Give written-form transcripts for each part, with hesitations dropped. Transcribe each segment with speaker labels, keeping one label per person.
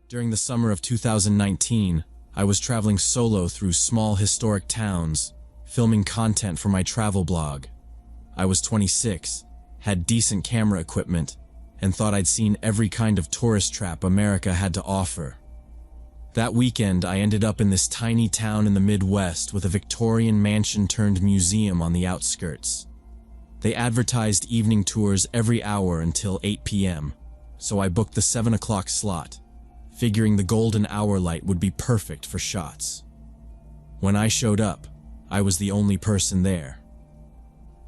Speaker 1: During the summer of 2019, I was traveling solo through small historic towns, filming content for my travel blog. I was 26, had decent camera equipment, and thought I'd seen every kind of tourist trap America had to offer. That weekend, I ended up in this tiny town in the Midwest with a Victorian mansion-turned-museum on the outskirts. They advertised evening tours every hour until 8 p.m., so I booked the 7 o'clock slot, figuring the golden hour light would be perfect for shots. When I showed up, I was the only person there.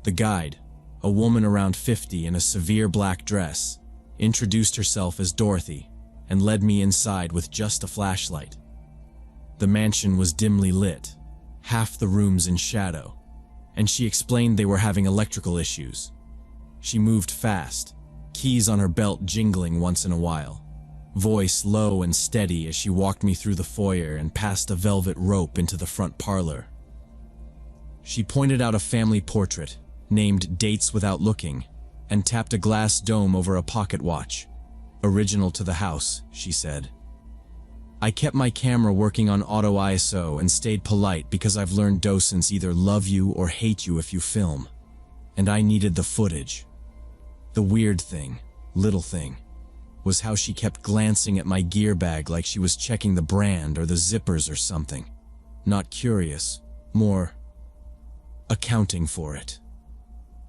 Speaker 1: The guide, a woman around 50 in a severe black dress, introduced herself as Dorothy and led me inside with just a flashlight. The mansion was dimly lit, half the rooms in shadow, and she explained they were having electrical issues. She moved fast, keys on her belt jingling once in a while, voice low and steady as she walked me through the foyer and past a velvet rope into the front parlor. She pointed out a family portrait, named Dates Without Looking, and tapped a glass dome over a pocket watch. Original to the house, she said. I kept my camera working on auto ISO and stayed polite because I've learned docents either love you or hate you if you film. And I needed the footage. The weird thing, little thing, was how she kept glancing at my gear bag like she was checking the brand or the zippers or something. Not curious, more accounting for it.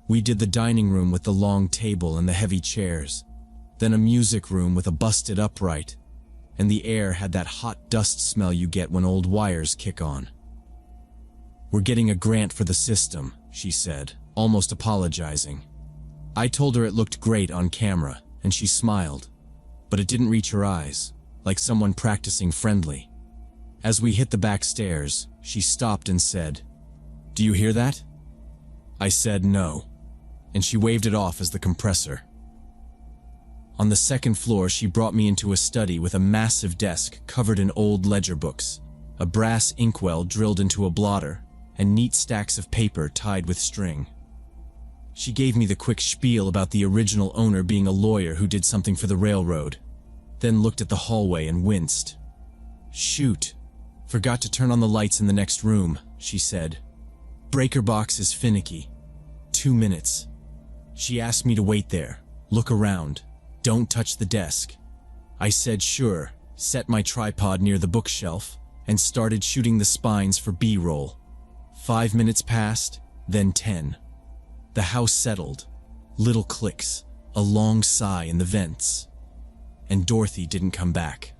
Speaker 1: We did the dining room with the long table and the heavy chairs, then a music room with a busted upright, and the air had that hot dust smell you get when old wires kick on. We're getting a grant for the system, she said, almost apologizing. I told her it looked great on camera, and she smiled, but it didn't reach her eyes, like someone practicing friendly. As we hit the back stairs, she stopped and said, "Do you hear that?" I said no, and she waved it off as the compressor. On the second floor, she brought me into a study with a massive desk covered in old ledger books, a brass inkwell drilled into a blotter, and neat stacks of paper tied with string. She gave me the quick spiel about the original owner being a lawyer who did something for the railroad, then looked at the hallway and winced. "Shoot, forgot to turn on the lights in the next room," she said. "Breaker box is finicky. 2 minutes." She asked me to wait there, look around, don't touch the desk. I said sure, set my tripod near the bookshelf, and started shooting the spines for B-roll. 5 minutes passed, then 10. The house settled, little clicks, a long sigh in the vents. And Dorothy didn't come back.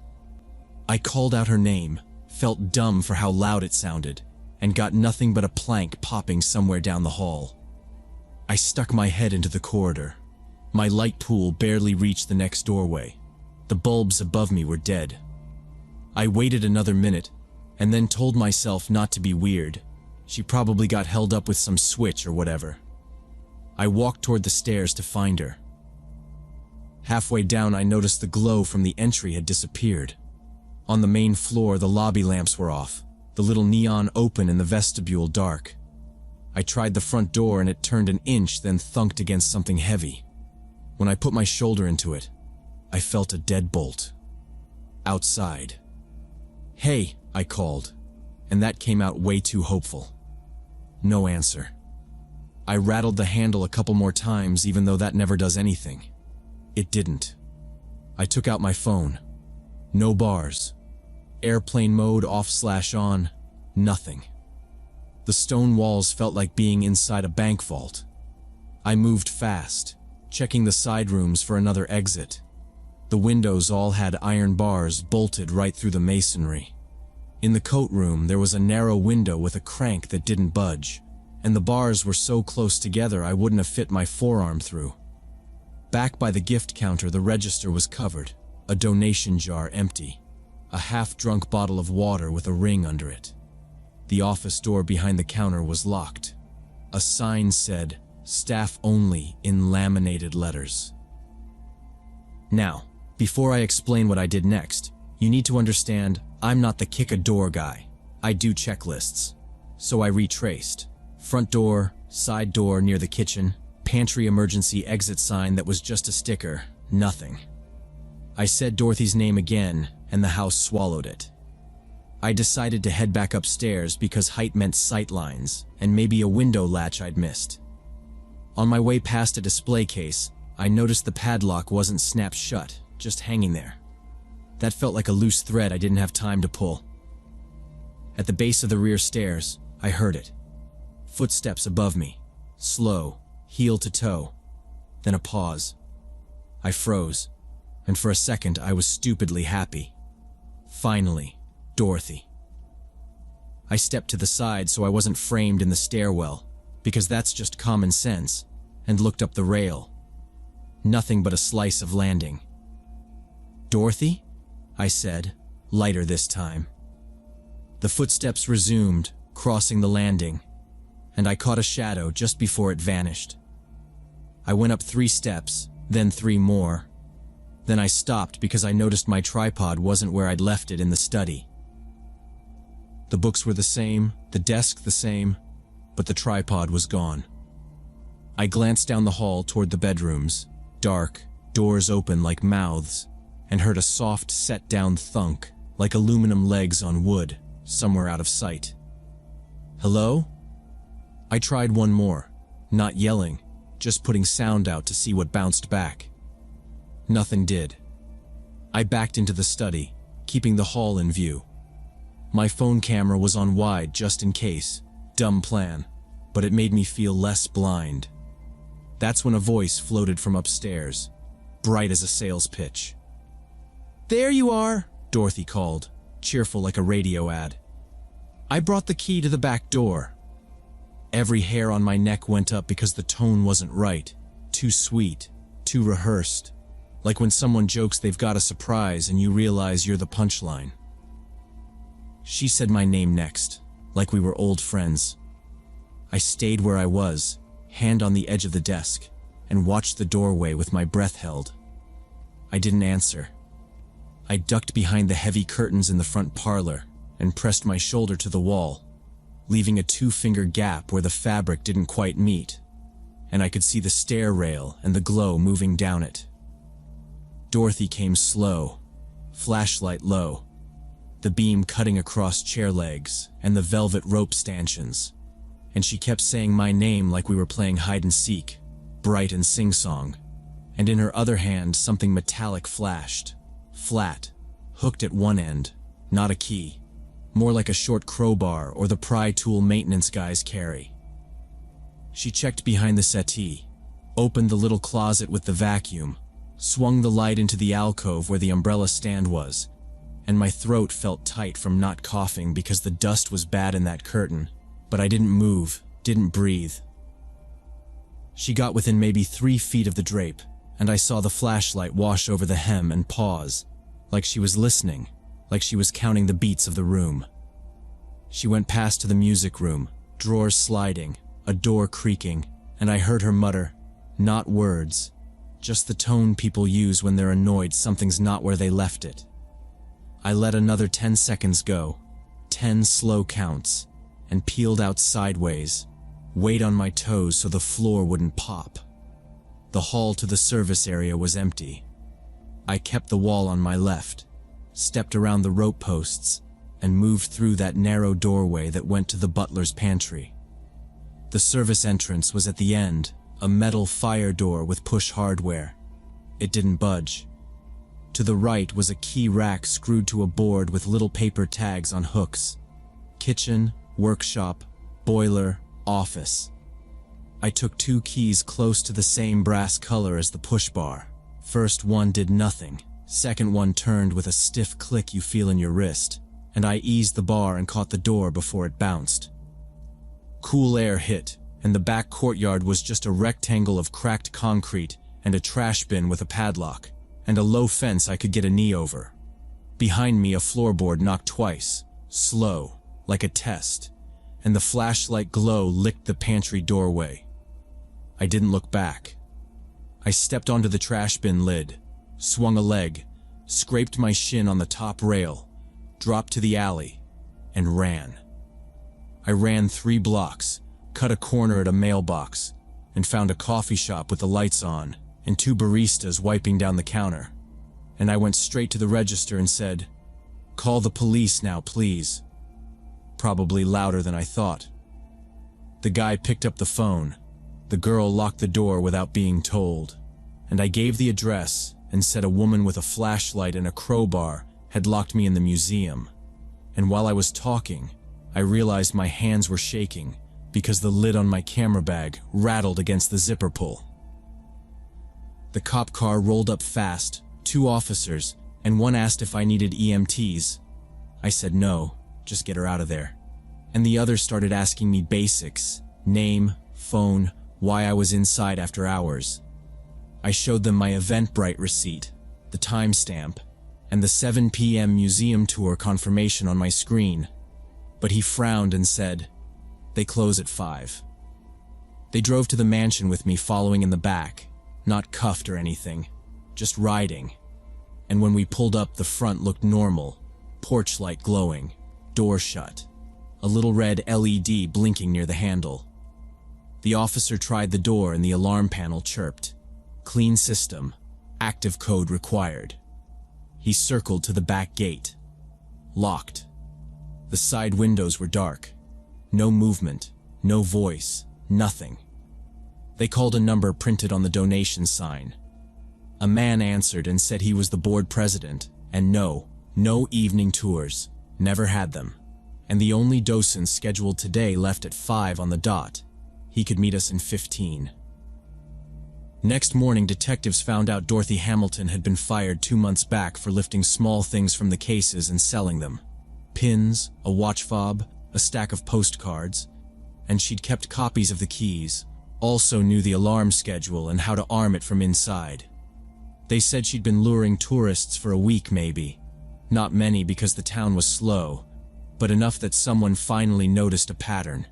Speaker 1: I called out her name, felt dumb for how loud it sounded, and got nothing but a plank popping somewhere down the hall. I stuck my head into the corridor. My light pool barely reached the next doorway. The bulbs above me were dead. I waited another minute, and then told myself not to be weird. She probably got held up with some switch or whatever. I walked toward the stairs to find her. Halfway down, I noticed the glow from the entry had disappeared. On the main floor, the lobby lamps were off, the little neon open and the vestibule dark. I tried the front door and it turned an inch, then thunked against something heavy. When I put my shoulder into it, I felt a deadbolt. Outside. "Hey," I called, and that came out way too hopeful. No answer. I rattled the handle a couple more times, even though that never does anything. It didn't. I took out my phone. No bars. Airplane mode off/on, nothing. The stone walls felt like being inside a bank vault. I moved fast, checking the side rooms for another exit. The windows all had iron bars bolted right through the masonry. In the coat room, there was a narrow window with a crank that didn't budge, and the bars were so close together I wouldn't have fit my forearm through. Back by the gift counter, the register was covered, a donation jar empty, a half-drunk bottle of water with a ring under it. The office door behind the counter was locked. A sign said, "Staff only," in laminated letters. Now, before I explain what I did next, you need to understand I'm not the kick-a-door guy. I do checklists. So I retraced. Front door, side door near the kitchen, pantry emergency exit sign that was just a sticker, nothing. I said Dorothy's name again, and the house swallowed it. I decided to head back upstairs because height meant sight lines and maybe a window latch I'd missed. On my way past a display case, I noticed the padlock wasn't snapped shut, just hanging there. That felt like a loose thread I didn't have time to pull. At the base of the rear stairs, I heard it. Footsteps above me, slow, heel to toe, then a pause. I froze, and for a second I was stupidly happy. Finally, Dorothy. I stepped to the side so I wasn't framed in the stairwell, because that's just common sense, and looked up the rail. Nothing but a slice of landing. "Dorothy?" I said, lighter this time. The footsteps resumed, crossing the landing, and I caught a shadow just before it vanished. I went up 3 steps, then 3 more. Then I stopped because I noticed my tripod wasn't where I'd left it in the study. The books were the same, the desk the same, but the tripod was gone. I glanced down the hall toward the bedrooms, dark, doors open like mouths, and heard a soft set-down thunk, like aluminum legs on wood, somewhere out of sight. "Hello?" I tried one more, not yelling, just putting sound out to see what bounced back. Nothing did. I backed into the study, keeping the hall in view. My phone camera was on wide just in case. Dumb plan, but it made me feel less blind. That's when a voice floated from upstairs, bright as a sales pitch. "There you are," Dorothy called, cheerful like a radio ad. "I brought the key to the back door." Every hair on my neck went up because the tone wasn't right, too sweet, too rehearsed, like when someone jokes they've got a surprise and you realize you're the punchline. She said my name next, like we were old friends. I stayed where I was, hand on the edge of the desk, and watched the doorway with my breath held. I didn't answer. I ducked behind the heavy curtains in the front parlor and pressed my shoulder to the wall, leaving a 2-finger gap where the fabric didn't quite meet, and I could see the stair rail and the glow moving down it. Dorothy came slow, flashlight low, the beam cutting across chair legs and the velvet rope stanchions, and she kept saying my name like we were playing hide-and-seek, bright and sing-song, and in her other hand something metallic flashed, flat, hooked at one end, not a key, more like a short crowbar or the pry tool maintenance guys carry. She checked behind the settee, opened the little closet with the vacuum, swung the light into the alcove where the umbrella stand was, and my throat felt tight from not coughing because the dust was bad in that curtain, but I didn't move, didn't breathe. She got within maybe 3 feet of the drape, and I saw the flashlight wash over the hem and pause, like she was listening, like she was counting the beats of the room. She went past to the music room, drawers sliding, a door creaking, and I heard her mutter, not words, just the tone people use when they're annoyed something's not where they left it. I let another 10 seconds go, 10 slow counts, and peeled out sideways, weight on my toes so the floor wouldn't pop. The hall to the service area was empty. I kept the wall on my left, stepped around the rope posts, and moved through that narrow doorway that went to the butler's pantry. The service entrance was at the end, a metal fire door with push hardware. It didn't budge. To the right was a key rack screwed to a board with little paper tags on hooks. Kitchen, workshop, boiler, office. I took 2 keys close to the same brass color as the push bar. First one did nothing. Second one turned with a stiff click you feel in your wrist, and I eased the bar and caught the door before it bounced. Cool air hit, and the back courtyard was just a rectangle of cracked concrete and a trash bin with a padlock, and a low fence I could get a knee over. Behind me, a floorboard knocked twice, slow, like a test, and the flashlight glow licked the pantry doorway. I didn't look back. I stepped onto the trash bin lid, swung a leg, scraped my shin on the top rail, dropped to the alley, and ran. I ran 3 blocks, cut a corner at a mailbox, and found a coffee shop with the lights on and 2 baristas wiping down the counter. And I went straight to the register and said, "Call the police now, please." Probably louder than I thought. The guy picked up the phone. The girl locked the door without being told. And I gave the address and said a woman with a flashlight and a crowbar had locked me in the museum. And while I was talking, I realized my hands were shaking because the lid on my camera bag rattled against the zipper pull. The cop car rolled up fast, 2 officers, and one asked if I needed EMTs. I said no, just get her out of there. And the others started asking me basics: name, phone, why I was inside after hours. I showed them my Eventbrite receipt, the timestamp, and the 7 p.m. museum tour confirmation on my screen. But he frowned and said, "They close at 5. They drove to the mansion with me following in the back, not cuffed or anything, just riding. And when we pulled up, the front looked normal, porch light glowing, door shut, a little red LED blinking near the handle. The officer tried the door and the alarm panel chirped. Clean system, active code required. He circled to the back gate. Locked. The side windows were dark. No movement, no voice, nothing. They called a number printed on the donation sign. A man answered and said he was the board president, and no evening tours, never had them. And the only docent scheduled today left at 5 on the dot. He could meet us in 15. Next morning, detectives found out Dorothy Hamilton had been fired 2 months back for lifting small things from the cases and selling them. Pins, a watch fob, a stack of postcards, and she'd kept copies of the keys, also knew the alarm schedule and how to arm it from inside. They said she'd been luring tourists for a week maybe. Not many because the town was slow, but enough that someone finally noticed a pattern.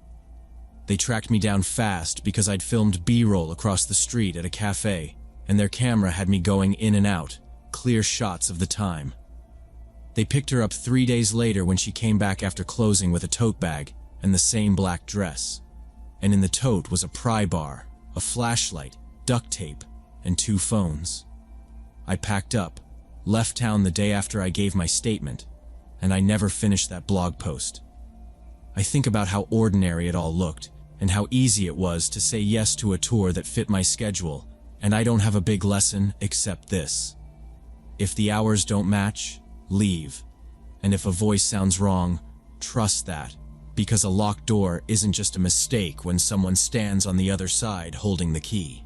Speaker 1: They tracked me down fast because I'd filmed B-roll across the street at a cafe, and their camera had me going in and out, clear shots of the time. They picked her up 3 days later when she came back after closing with a tote bag and the same black dress. And in the tote was a pry bar, a flashlight, duct tape, and 2 phones. I packed up, left town the day after I gave my statement, and I never finished that blog post. I think about how ordinary it all looked, and how easy it was to say yes to a tour that fit my schedule, and I don't have a big lesson except this. If the hours don't match, leave. And if a voice sounds wrong, trust that, because a locked door isn't just a mistake when someone stands on the other side holding the key.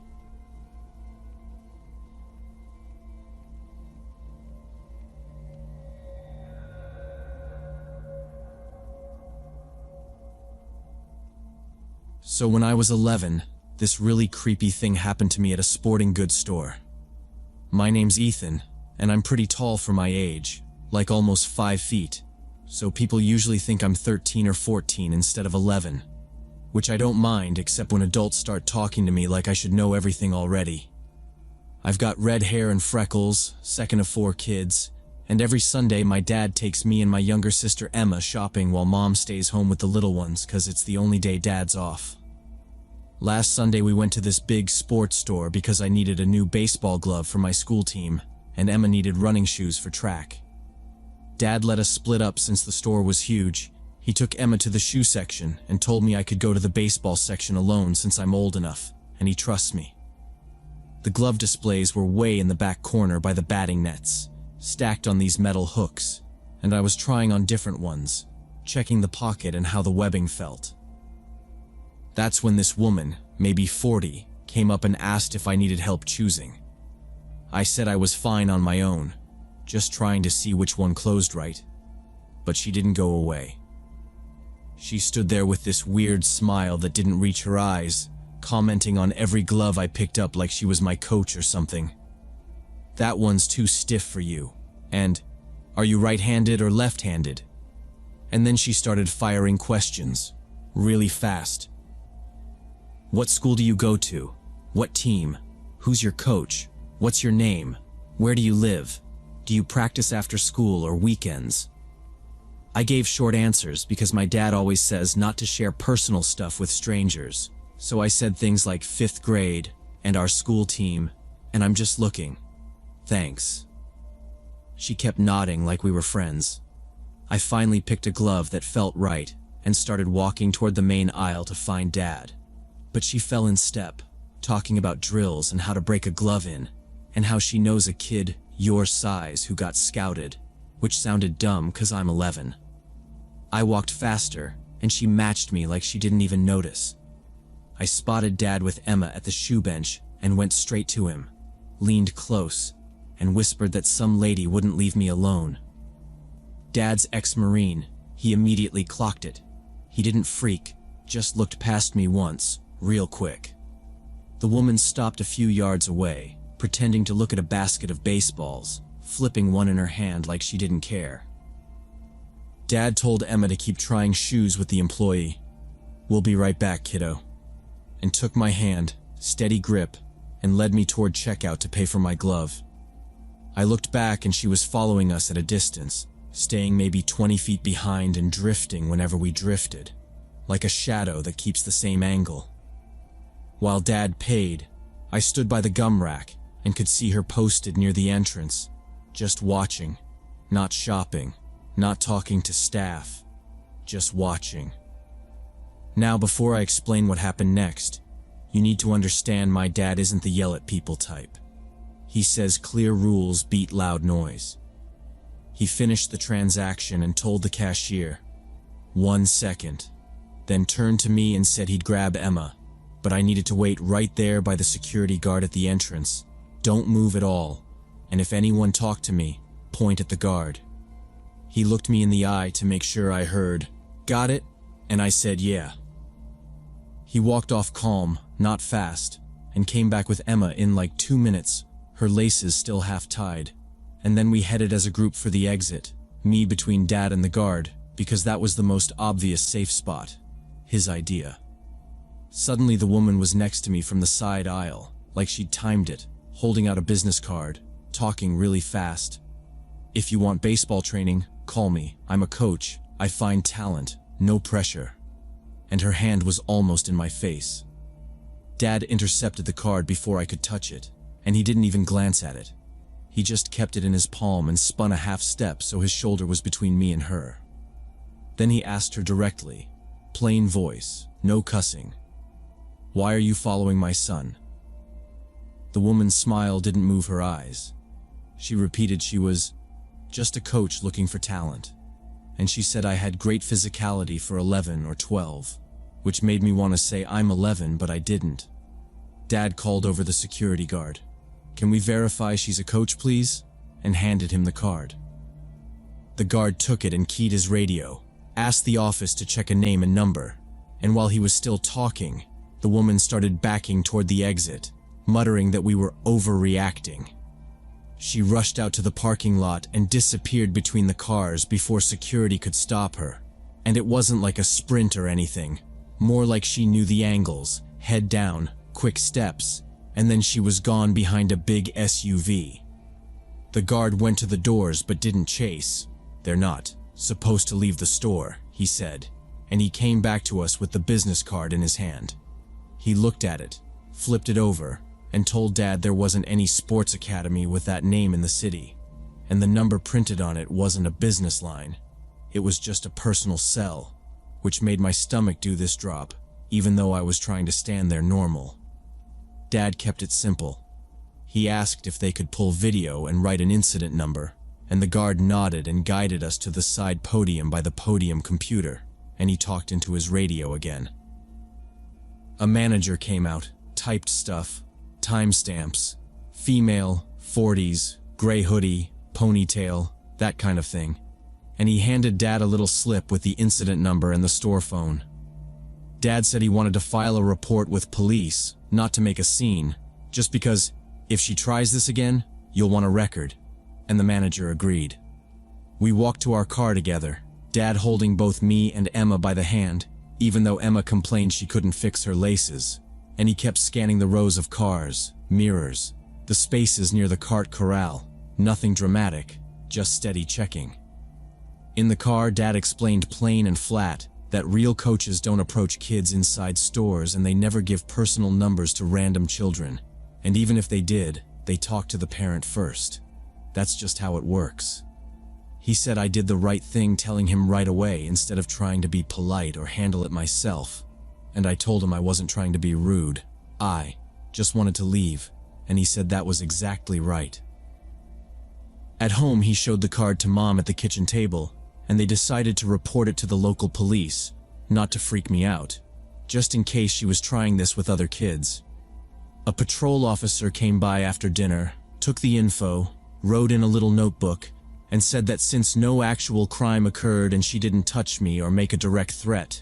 Speaker 1: So when I was 11, this really creepy thing happened to me at a sporting goods store. My name's Ethan, and I'm pretty tall for my age, like almost 5 feet, so people usually think I'm 13 or 14 instead of 11, which I don't mind except when adults start talking to me like I should know everything already. I've got red hair and freckles, second of 4 kids, and every Sunday my dad takes me and my younger sister Emma shopping while mom stays home with the little ones because it's the only day dad's off. Last Sunday we went to this big sports store because I needed a new baseball glove for my school team, and Emma needed running shoes for track. Dad let us split up since the store was huge. He took Emma to the shoe section and told me I could go to the baseball section alone since I'm old enough, and he trusts me. The glove displays were way in the back corner by the batting nets, stacked on these metal hooks, and I was trying on different ones, checking the pocket and how the webbing felt. That's when this woman, maybe 40, came up and asked if I needed help choosing. I said I was fine on my own, just trying to see which one closed right, but she didn't go away. She stood there with this weird smile that didn't reach her eyes, commenting on every glove I picked up like she was my coach or something. "That one's too stiff for you," and "Are you right-handed or left-handed?" And then she started firing questions, really fast. "What school do you go to? What team? Who's your coach? What's your name? Where do you live? Do you practice after school or weekends?" I gave short answers because my dad always says not to share personal stuff with strangers, so I said things like 5th grade and our school team, and I'm just looking. Thanks. She kept nodding like we were friends. I finally picked a glove that felt right and started walking toward the main aisle to find Dad. But she fell in step, talking about drills and how to break a glove in, and how she knows a kid your size who got scouted, which sounded dumb because I'm 11. I walked faster, and she matched me like she didn't even notice. I spotted Dad with Emma at the shoe bench and went straight to him, leaned close, and whispered that some lady wouldn't leave me alone. Dad's ex-Marine, he immediately clocked it. He didn't freak, just looked past me once, real quick. The woman stopped a few yards away, pretending to look at a basket of baseballs, flipping one in her hand like she didn't care. Dad told Emma to keep trying shoes with the employee. "We'll be right back, kiddo," and took my hand, steady grip, and led me toward checkout to pay for my glove. I looked back and she was following us at a distance, staying maybe 20 feet behind and drifting whenever we drifted, like a shadow that keeps the same angle. While Dad paid, I stood by the gum rack and could see her posted near the entrance, just watching, not shopping, not talking to staff, just watching. Now, before I explain what happened next, you need to understand my dad isn't the yell at people type. He says clear rules beat loud noise. He finished the transaction and told the cashier, "1 second," then turned to me and said he'd grab Emma, but I needed to wait right there by the security guard at the entrance. Don't move at all, and if anyone talked to me, point at the guard. He looked me in the eye to make sure I heard, "Got it?" and I said yeah. He walked off calm, not fast, and came back with Emma in like 2 minutes, her laces still half tied, and then we headed as a group for the exit, me between Dad and the guard, because that was the most obvious safe spot. His idea. Suddenly the woman was next to me from the side aisle, like she'd timed it, holding out a business card, talking really fast. "If you want baseball training, call me. I'm a coach. I find talent, no pressure." And her hand was almost in my face. Dad intercepted the card before I could touch it, and he didn't even glance at it. He just kept it in his palm and spun a half step so his shoulder was between me and her. Then he asked her directly, plain voice, no cussing, "Why are you following my son?" The woman's smile didn't move her eyes. She repeated she was just a coach looking for talent, and she said I had great physicality for 11 or 12, which made me want to say I'm 11, but I didn't. Dad called over the security guard. "Can we verify she's a coach, please?" and handed him the card. The guard took it and keyed his radio, asked the office to check a name and number, and while he was still talking, the woman started backing toward the exit, muttering that we were overreacting. She rushed out to the parking lot and disappeared between the cars before security could stop her, and it wasn't like a sprint or anything, more like she knew the angles, head down, quick steps, and then she was gone behind a big SUV. The guard went to the doors but didn't chase. "They're not supposed to leave the store," he said, and he came back to us with the business card in his hand. He looked at it, flipped it over, and told Dad there wasn't any sports academy with that name in the city, and the number printed on it wasn't a business line. It was just a personal cell, which made my stomach do this drop, even though I was trying to stand there normal. Dad kept it simple. He asked if they could pull video and write an incident number, and the guard nodded and guided us to the side podium by the podium computer, and he talked into his radio again. A manager came out, typed stuff, timestamps, female, 40s, gray hoodie, ponytail, that kind of thing, and he handed Dad a little slip with the incident number and the store phone. Dad said he wanted to file a report with police, not to make a scene, just because, if she tries this again, you'll want a record, and the manager agreed. We walked to our car together, Dad holding both me and Emma by the hand, even though Emma complained she couldn't fix her laces, and he kept scanning the rows of cars, mirrors, the spaces near the cart corral, nothing dramatic, just steady checking. In the car, Dad explained plain and flat that real coaches don't approach kids inside stores and they never give personal numbers to random children, and even if they did, they talk to the parent first. That's just how it works. He said I did the right thing telling him right away instead of trying to be polite or handle it myself, and I told him I wasn't trying to be rude. I just wanted to leave, and he said that was exactly right. At home, he showed the card to Mom at the kitchen table, and they decided to report it to the local police, not to freak me out, just in case she was trying this with other kids. A patrol officer came by after dinner, took the info, wrote in a little notebook, and said that since no actual crime occurred and she didn't touch me or make a direct threat,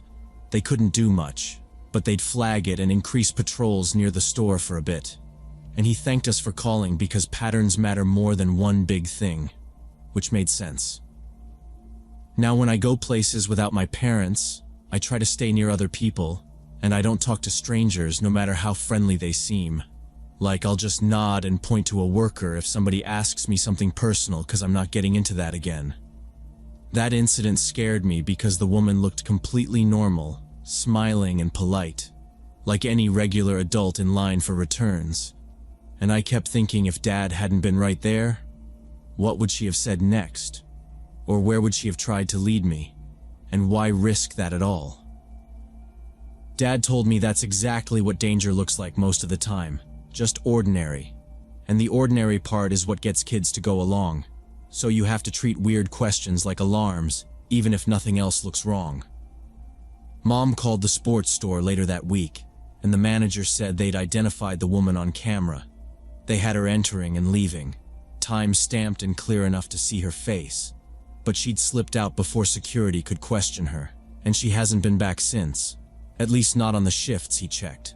Speaker 1: they couldn't do much, but they'd flag it and increase patrols near the store for a bit. And he thanked us for calling because patterns matter more than one big thing, which made sense. Now when I go places without my parents, I try to stay near other people, and I don't talk to strangers no matter how friendly they seem. Like I'll just nod and point to a worker if somebody asks me something personal because I'm not getting into that again. That incident scared me because the woman looked completely normal, smiling and polite, like any regular adult in line for returns. And I kept thinking if Dad hadn't been right there, what would she have said next? Or where would she have tried to lead me? And why risk that at all? Dad told me that's exactly what danger looks like most of the time, just ordinary. And the ordinary part is what gets kids to go along. So you have to treat weird questions like alarms, even if nothing else looks wrong. Mom called the sports store later that week, and the manager said they'd identified the woman on camera. They had her entering and leaving, time stamped and clear enough to see her face. But she'd slipped out before security could question her, and she hasn't been back since. At least not on the shifts he checked.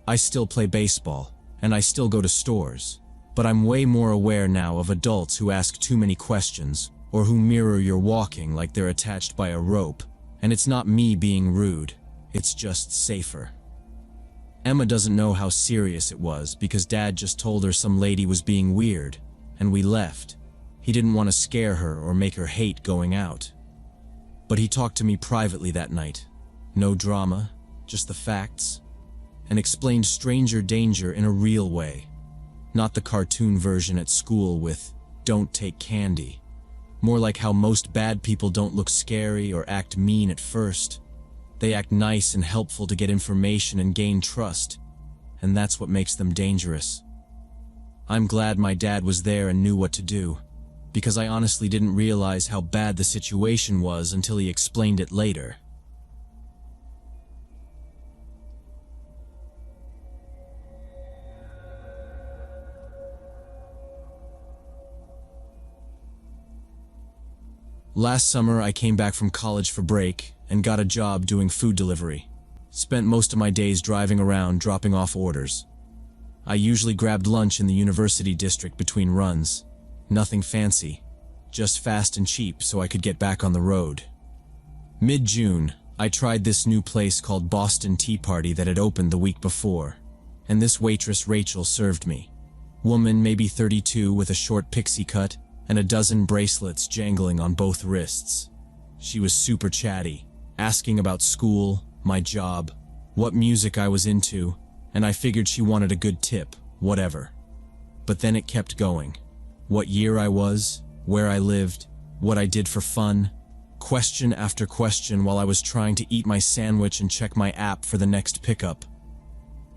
Speaker 1: I still play baseball, and I still go to stores, but I'm way more aware now of adults who ask too many questions, or who mirror your walking like they're attached by a rope, and it's not me being rude, it's just safer. Emma doesn't know how serious it was because Dad just told her some lady was being weird, and we left. He didn't want to scare her or make her hate going out. But he talked to me privately that night. No drama, just the facts, and explained stranger danger in a real way. Not the cartoon version at school with, "Don't take candy." More like how most bad people don't look scary or act mean at first. They act nice and helpful to get information and gain trust, and that's what makes them dangerous. I'm glad my dad was there and knew what to do, because I honestly didn't realize how bad the situation was until he explained it later. Last summer, I came back from college for break and got a job doing food delivery. Spent most of my days driving around dropping off orders. I usually grabbed lunch in the university district between runs. Nothing fancy, just fast and cheap so I could get back on the road. Mid-June, I tried this new place called Boston Tea Party that had opened the week before, and this waitress Rachel served me. Woman maybe 32 with a short pixie cut and a dozen bracelets jangling on both wrists. She was super chatty, asking about school, my job, what music I was into, and I figured she wanted a good tip, whatever. But then it kept going. What year I was, where I lived, what I did for fun, question after question while I was trying to eat my sandwich and check my app for the next pickup.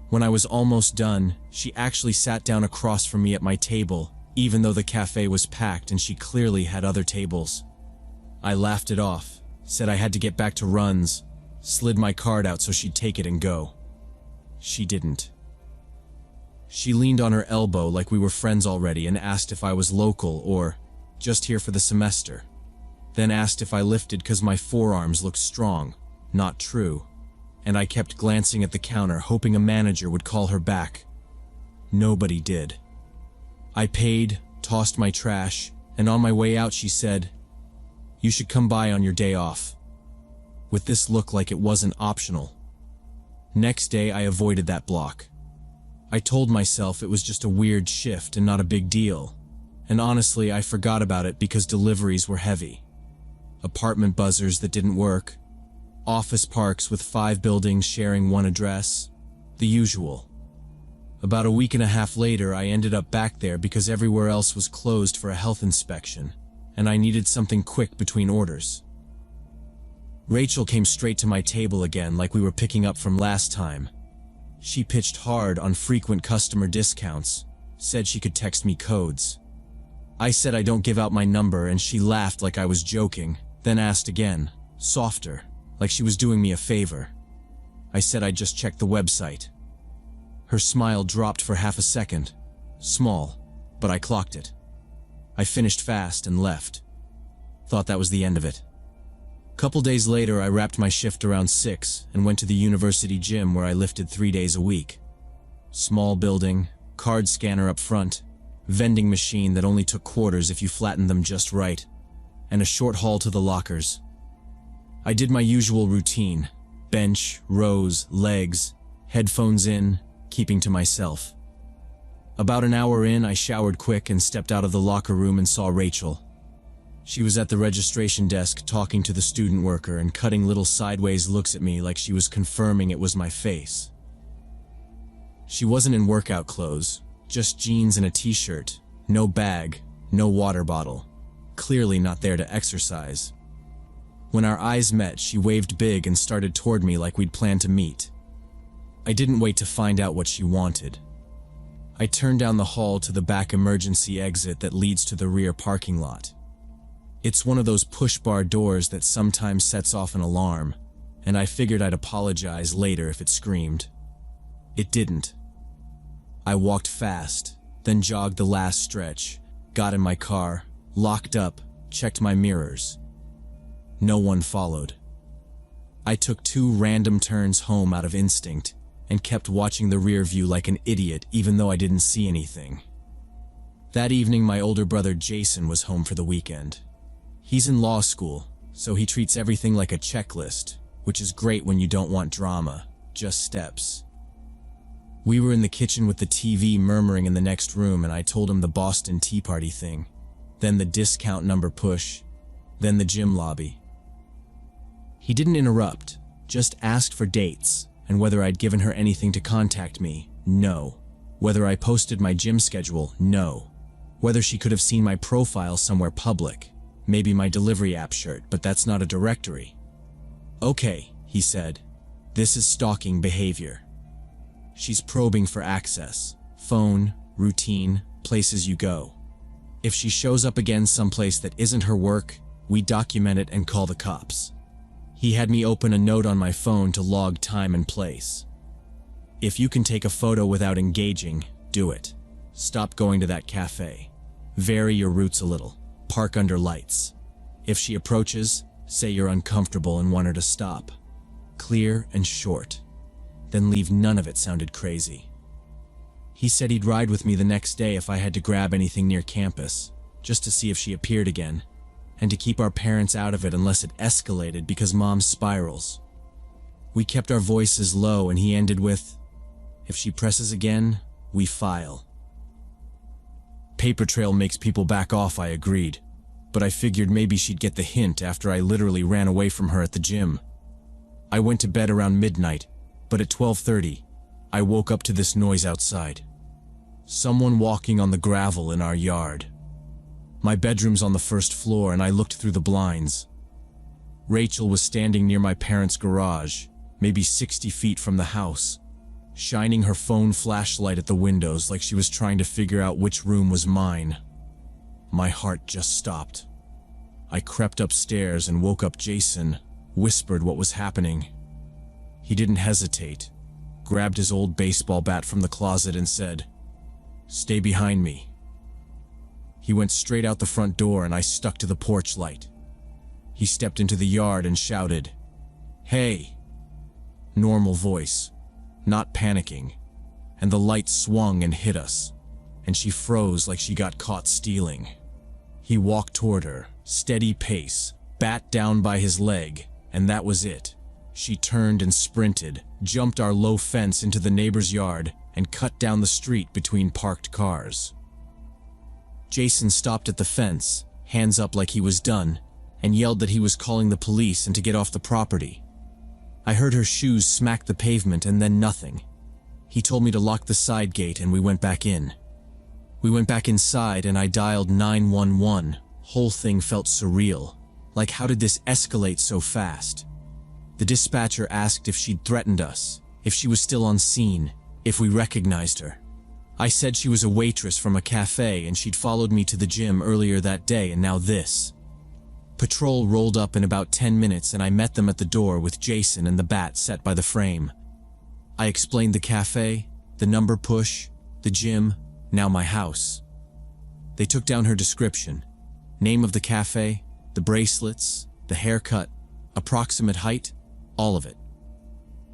Speaker 1: When I was almost done, she actually sat down across from me at my table, even though the cafe was packed and she clearly had other tables. I laughed it off, said I had to get back to runs, slid my card out so she'd take it and go. She didn't. She leaned on her elbow like we were friends already and asked if I was local or just here for the semester. Then asked if I lifted because my forearms looked strong. Not true. And I kept glancing at the counter, hoping a manager would call her back. Nobody did. I paid, tossed my trash, and on my way out she said, "You should come by on your day off." With this look like it wasn't optional. Next day I avoided that block. I told myself it was just a weird shift and not a big deal. And honestly, I forgot about it because deliveries were heavy. Apartment buzzers that didn't work. Office parks with 5 buildings sharing one address. The usual. About a week and a half later, I ended up back there because everywhere else was closed for a health inspection, and I needed something quick between orders. Rachel came straight to my table again like we were picking up from last time. She pitched hard on frequent customer discounts, said she could text me codes. I said I don't give out my number, and she laughed like I was joking, then asked again, softer, like she was doing me a favor. I said I'd just checked the website. Her smile dropped for half a second. Small, but I clocked it. I finished fast and left. Thought that was the end of it. Couple days later, I wrapped my shift around 6 and went to the university gym where I lifted 3 days a week. Small building, card scanner up front, vending machine that only took quarters if you flattened them just right, and a short haul to the lockers. I did my usual routine: bench, rows, legs, headphones in, keeping to myself. About an hour in, I showered quick and stepped out of the locker room and saw Rachel. She was at the registration desk talking to the student worker and cutting little sideways looks at me like she was confirming it was my face. She wasn't in workout clothes, just jeans and a t-shirt, no bag, no water bottle. Clearly not there to exercise. When our eyes met, she waved big and started toward me like we'd planned to meet. I didn't wait to find out what she wanted. I turned down the hall to the back emergency exit that leads to the rear parking lot. It's one of those push-bar doors that sometimes sets off an alarm, and I figured I'd apologize later if it screamed. It didn't. I walked fast, then jogged the last stretch, got in my car, locked up, checked my mirrors. No one followed. I took 2 random turns home out of instinct, and kept watching the rear view like an idiot even though I didn't see anything. That evening, my older brother Jason was home for the weekend. He's in law school, so he treats everything like a checklist, which is great when you don't want drama, just steps. We were in the kitchen with the TV murmuring in the next room, and I told him the Boston Tea Party thing, then the discount number push, then the gym lobby. He didn't interrupt, just asked for dates, and whether I'd given her anything to contact me, no. Whether I posted my gym schedule, no. Whether she could have seen my profile somewhere public, maybe my delivery app shirt, but that's not a directory. Okay, he said. This is stalking behavior. She's probing for access, phone, routine, places you go. If she shows up again someplace that isn't her work, we document it and call the cops. He had me open a note on my phone to log time and place. If you can take a photo without engaging, do it. Stop going to that cafe. Vary your routes a little. Park under lights. If she approaches, say you're uncomfortable and want her to stop. Clear and short. Then leave. None of it sounded crazy. He said he'd ride with me the next day if I had to grab anything near campus, just to see if she appeared again, and to keep our parents out of it unless it escalated because Mom spirals. We kept our voices low, and he ended with, if she presses again, we file. Paper trail makes people back off, I agreed, but I figured maybe she'd get the hint after I literally ran away from her at the gym. I went to bed around midnight, but at 12:30, I woke up to this noise outside. Someone walking on the gravel in our yard. My bedroom's on the first floor, and I looked through the blinds. Rachel was standing near my parents' garage, maybe 60 feet from the house, shining her phone flashlight at the windows like she was trying to figure out which room was mine. My heart just stopped. I crept upstairs and woke up Jason, whispered what was happening. He didn't hesitate, grabbed his old baseball bat from the closet and said, "Stay behind me." He went straight out the front door, and I stuck to the porch light. He stepped into the yard and shouted, "Hey!" Normal voice, not panicking, and the light swung and hit us, and she froze like she got caught stealing. He walked toward her, steady pace, bat down by his leg, and that was it. She turned and sprinted, jumped our low fence into the neighbor's yard, and cut down the street between parked cars. Jason stopped at the fence, hands up like he was done, and yelled that he was calling the police and to get off the property. I heard her shoes smack the pavement and then nothing. He told me to lock the side gate, and we went back in. We went back inside, and I dialed 911, Whole thing felt surreal. Like, how did this escalate so fast? The dispatcher asked if she'd threatened us, if she was still on scene, if we recognized her. I said she was a waitress from a cafe and she'd followed me to the gym earlier that day, and now this. Patrol rolled up in about 10 minutes and I met them at the door with Jason and the bat set by the frame. I explained the cafe, the number push, the gym, now my house. They took down her description. Name of the cafe, the bracelets, the haircut, approximate height, all of it.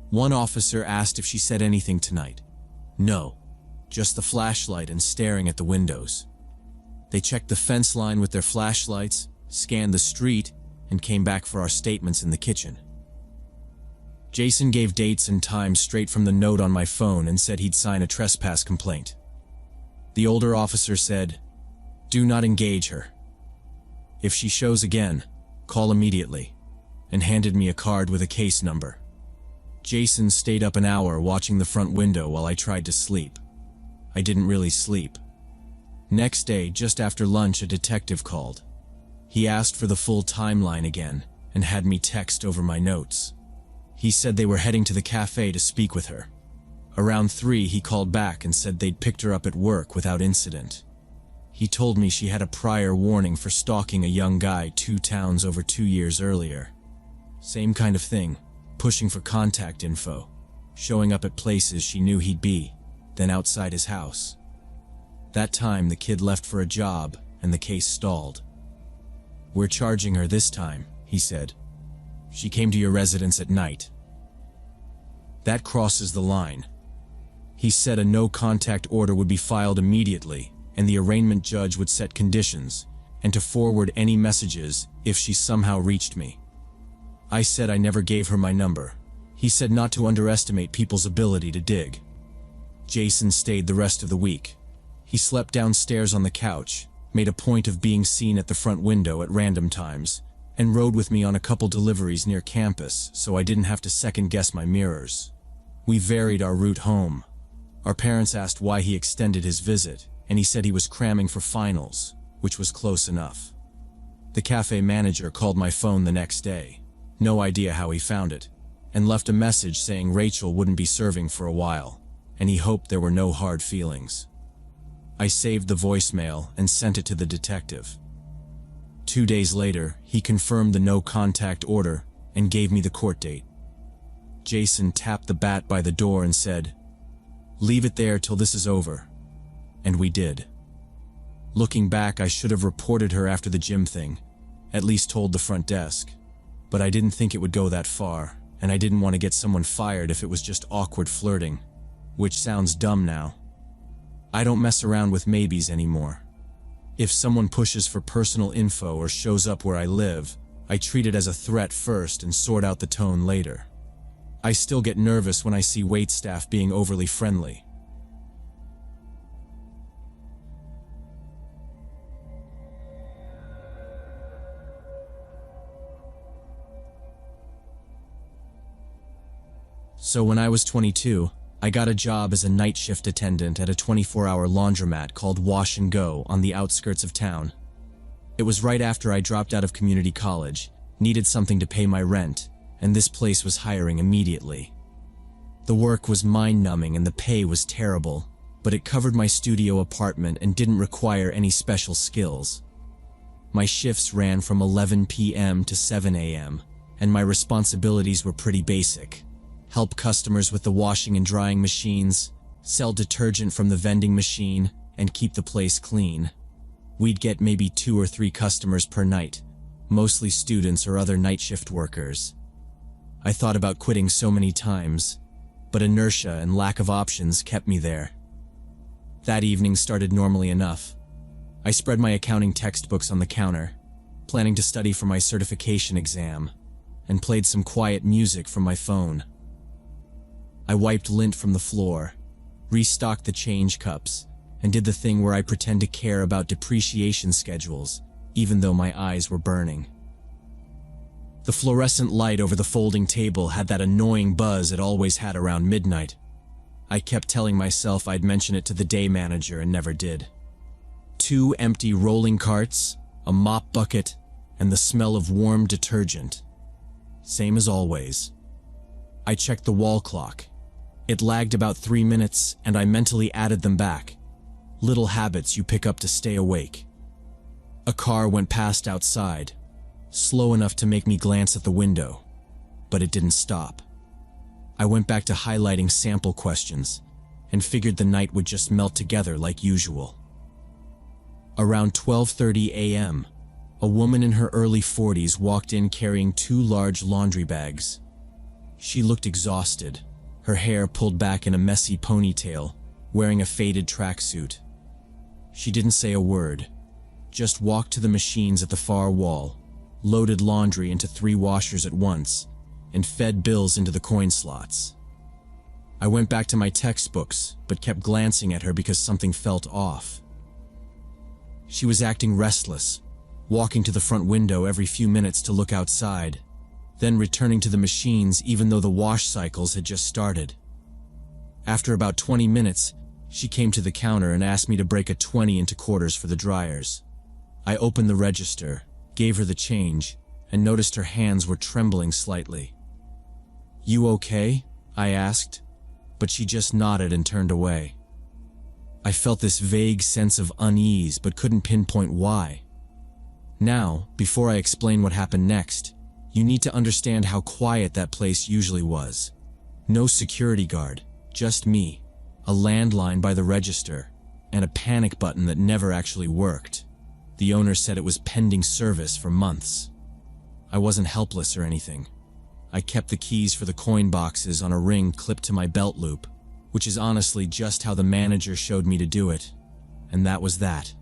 Speaker 1: One officer asked if she said anything tonight. No, just the flashlight and staring at the windows. They checked the fence line with their flashlights, scanned the street, and came back for our statements in the kitchen. Jason gave dates and times straight from the note on my phone and said he'd sign a trespass complaint. The older officer said, "Do not engage her. If she shows again, call immediately," and handed me a card with a case number. Jason stayed up an hour watching the front window while I tried to sleep. I didn't really sleep. Next day, just after lunch, a detective called. He asked for the full timeline again and had me text over my notes. He said they were heading to the cafe to speak with her. Around 3, he called back and said they'd picked her up at work without incident. He told me she had a prior warning for stalking a young guy 2 towns over 2 years earlier. Same kind of thing, pushing for contact info, showing up at places she knew he'd be, then outside his house. That time the kid left for a job and the case stalled. "We're charging her this time," he said. "She came to your residence at night." That crosses the line. He said a no-contact order would be filed immediately, and the arraignment judge would set conditions, and to forward any messages if she somehow reached me. I said I never gave her my number. He said not to underestimate people's ability to dig. Jason stayed the rest of the week. He slept downstairs on the couch, made a point of being seen at the front window at random times, and rode with me on a couple deliveries near campus so I didn't have to second-guess my mirrors. We varied our route home. Our parents asked why he extended his visit, and he said he was cramming for finals, which was close enough. The cafe manager called my phone the next day, no idea how he found it, and left a message saying Rachel wouldn't be serving for a while, and he hoped there were no hard feelings. I saved the voicemail and sent it to the detective. 2 days later, he confirmed the no-contact order and gave me the court date. Jason tapped the bat by the door and said, "Leave it there till this is over." And we did. Looking back, I should have reported her after the gym thing, at least told the front desk. But I didn't think it would go that far, and I didn't want to get someone fired if it was just awkward flirting, which sounds dumb now. I don't mess around with maybes anymore. If someone pushes for personal info or shows up where I live, I treat it as a threat first and sort out the tone later. I still get nervous when I see waitstaff being overly friendly. So when I was 22, I got a job as a night shift attendant at a 24-hour laundromat called Wash and Go on the outskirts of town. It was right after I dropped out of community college, needed something to pay my rent, and this place was hiring immediately. The work was mind-numbing and the pay was terrible, but it covered my studio apartment and didn't require any special skills. My shifts ran from 11 p.m. to 7 a.m., and my responsibilities were pretty basic. Help customers with the washing and drying machines, sell detergent from the vending machine, and keep the place clean. We'd get maybe 2 or 3 customers per night, mostly students or other night shift workers. I thought about quitting so many times, but inertia and lack of options kept me there. That evening started normally enough. I spread my accounting textbooks on the counter, planning to study for my certification exam, and played some quiet music from my phone. I wiped lint from the floor, restocked the change cups, and did the thing where I pretend to care about depreciation schedules, even though my eyes were burning. The fluorescent light over the folding table had that annoying buzz it always had around midnight. I kept telling myself I'd mention it to the day manager and never did. 2 empty rolling carts, a mop bucket, and the smell of warm detergent. Same as always. I checked the wall clock. It lagged about 3 minutes, and I mentally added them back. Little habits you pick up to stay awake. A car went past outside, slow enough to make me glance at the window, but it didn't stop. I went back to highlighting sample questions and figured the night would just melt together like usual. Around 12:30 a.m., a woman in her early 40s walked in carrying 2 large laundry bags. She looked exhausted, her hair pulled back in a messy ponytail, wearing a faded tracksuit. She didn't say a word, just walked to the machines at the far wall, loaded laundry into 3 washers at once, and fed bills into the coin slots. I went back to my textbooks, but kept glancing at her because something felt off. She was acting restless, walking to the front window every few minutes to look outside, then returning to the machines even though the wash cycles had just started. After about 20 minutes, she came to the counter and asked me to break a 20 into quarters for the dryers. I opened the register, gave her the change, and noticed her hands were trembling slightly. "You okay?" I asked, but she just nodded and turned away. I felt this vague sense of unease but couldn't pinpoint why. Now, before I explain what happened next, you need to understand how quiet that place usually was. No security guard, just me, a landline by the register, and a panic button that never actually worked. The owner said it was pending service for months. I wasn't helpless or anything. I kept the keys for the coin boxes on a ring clipped to my belt loop, which is honestly just how the manager showed me to do it. And that was that.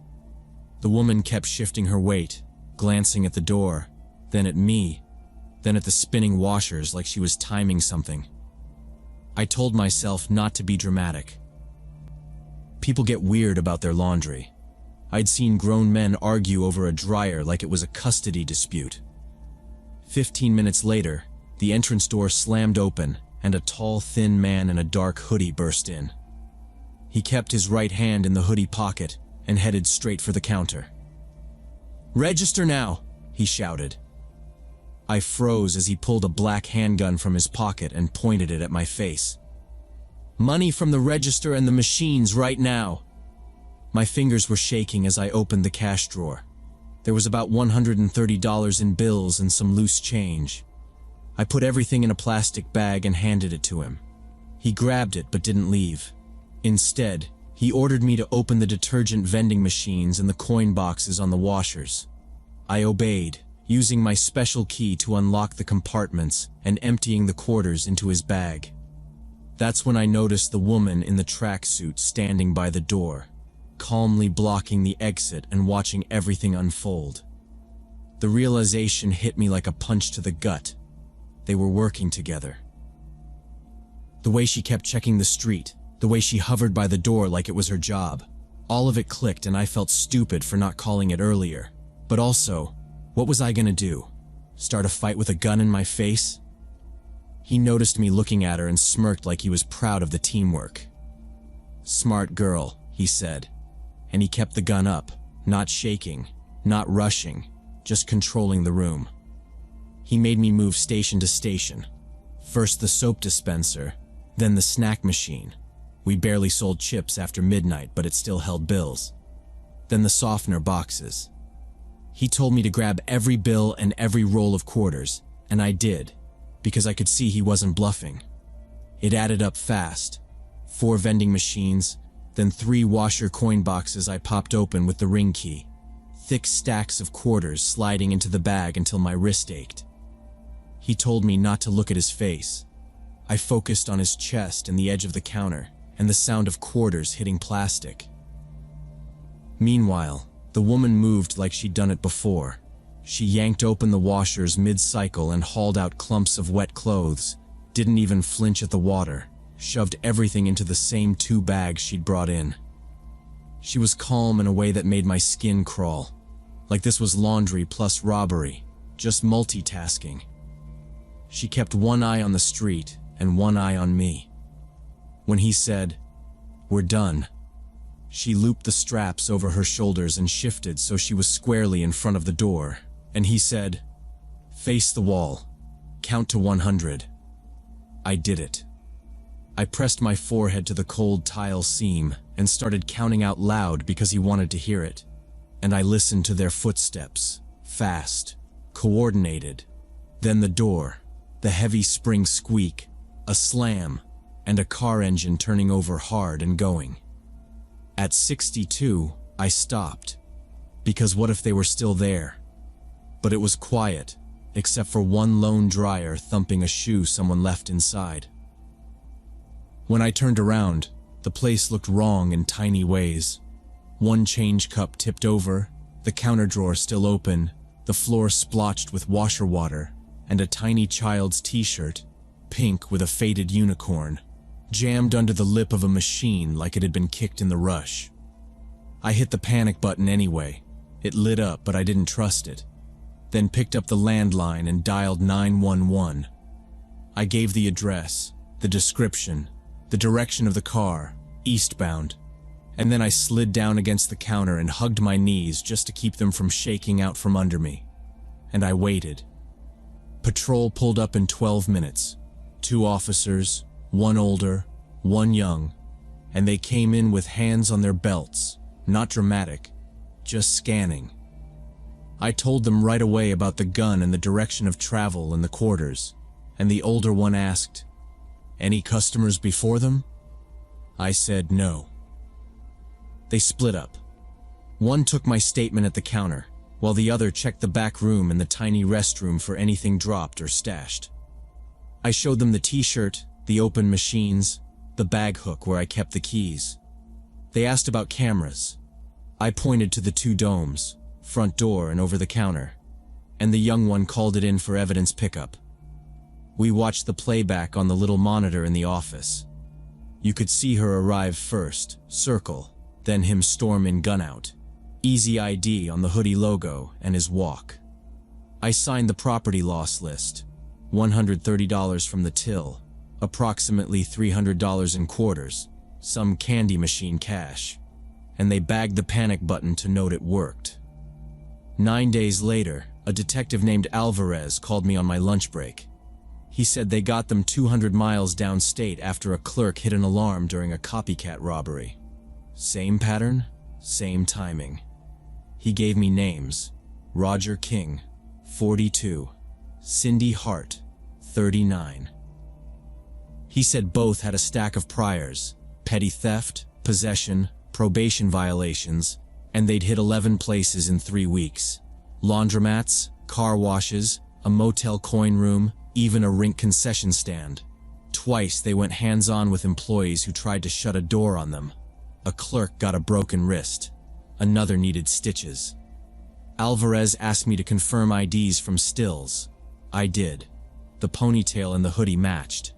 Speaker 1: The woman kept shifting her weight, glancing at the door, then at me, then at the spinning washers like she was timing something. I told myself not to be dramatic. People get weird about their laundry. I'd seen grown men argue over a dryer like it was a custody dispute. 15 minutes later, the entrance door slammed open and a tall, thin man in a dark hoodie burst in. He kept his right hand in the hoodie pocket and headed straight for the counter. "Register now," he shouted. I froze as he pulled a black handgun from his pocket and pointed it at my face. "Money from the register and the machines right now." My fingers were shaking as I opened the cash drawer. There was about $130 in bills and some loose change. I put everything in a plastic bag and handed it to him. He grabbed it but didn't leave. Instead, he ordered me to open the detergent vending machines and the coin boxes on the washers. I obeyed, using my special key to unlock the compartments and emptying the quarters into his bag. That's when I noticed the woman in the tracksuit standing by the door, calmly blocking the exit and watching everything unfold. The realization hit me like a punch to the gut. They were working together. The way she kept checking the street, the way she hovered by the door like it was her job, all of it clicked and I felt stupid for not calling it earlier. But also, what was I gonna do? Start a fight with a gun in my face? He noticed me looking at her and smirked like he was proud of the teamwork. "Smart girl," he said, and he kept the gun up, not shaking, not rushing, just controlling the room. He made me move station to station. First the soap dispenser, then the snack machine. We barely sold chips after midnight, but it still held bills. Then the softener boxes. He told me to grab every bill and every roll of quarters, and I did, because I could see he wasn't bluffing. It added up fast. 4 vending machines, then 3 washer coin boxes I popped open with the ring key. Thick stacks of quarters sliding into the bag until my wrist ached. He told me not to look at his face. I focused on his chest and the edge of the counter, and the sound of quarters hitting plastic. Meanwhile, the woman moved like she'd done it before. She yanked open the washers mid-cycle and hauled out clumps of wet clothes, didn't even flinch at the water, shoved everything into the same 2 bags she'd brought in. She was calm in a way that made my skin crawl, like this was laundry plus robbery, just multitasking. She kept one eye on the street and one eye on me. When he said, "We're done," She looped the straps over her shoulders and shifted so she was squarely in front of the door, and he said, "Face the wall. Count to 100. I did it. I pressed my forehead to the cold tile seam and started counting out loud because he wanted to hear it. And I listened to their footsteps, fast, coordinated. Then the door, the heavy spring squeak, a slam, and a car engine turning over hard and going. At 62, I stopped, because what if they were still there? But it was quiet, except for one lone dryer thumping a shoe someone left inside. When I turned around, the place looked wrong in tiny ways. One change cup tipped over, the counter drawer still open, the floor splotched with washer water, and a tiny child's t-shirt, pink with a faded unicorn, jammed under the lip of a machine like it had been kicked in the rush. I hit the panic button anyway. It lit up, but I didn't trust it. Then picked up the landline and dialed 911. I gave the address, the description, the direction of the car, eastbound, and then I slid down against the counter and hugged my knees just to keep them from shaking out from under me. And I waited. Patrol pulled up in 12 minutes. 2 officers, 1 older, 1 young, and they came in with hands on their belts, not dramatic, just scanning. I told them right away about the gun and the direction of travel and the quarters, and the older one asked, "Any customers before them?" I said no. They split up. One took my statement at the counter, while the other checked the back room and the tiny restroom for anything dropped or stashed. I showed them the t-shirt, the open machines, the bag hook where I kept the keys. They asked about cameras. I pointed to the 2 domes, front door and over the counter, and the young one called it in for evidence pickup. We watched the playback on the little monitor in the office. You could see her arrive first, circle, then him storm in gun out. Easy ID on the hoodie logo and his walk. I signed the property loss list. $130 from the till, approximately $300 in quarters, some candy machine cash, and they bagged the panic button to note it worked. 9 days later, a detective named Alvarez called me on my lunch break. He said they got them 200 miles downstate after a clerk hit an alarm during a copycat robbery. Same pattern, same timing. He gave me names: Roger King, 42, Cindy Hart, 39. He said both had a stack of priors, petty theft, possession, probation violations, and they'd hit 11 places in 3 weeks. Laundromats, car washes, a motel coin room, even a rink concession stand. Twice they went hands-on with employees who tried to shut a door on them. A clerk got a broken wrist. Another needed stitches. Alvarez asked me to confirm IDs from stills. I did. The ponytail and the hoodie matched.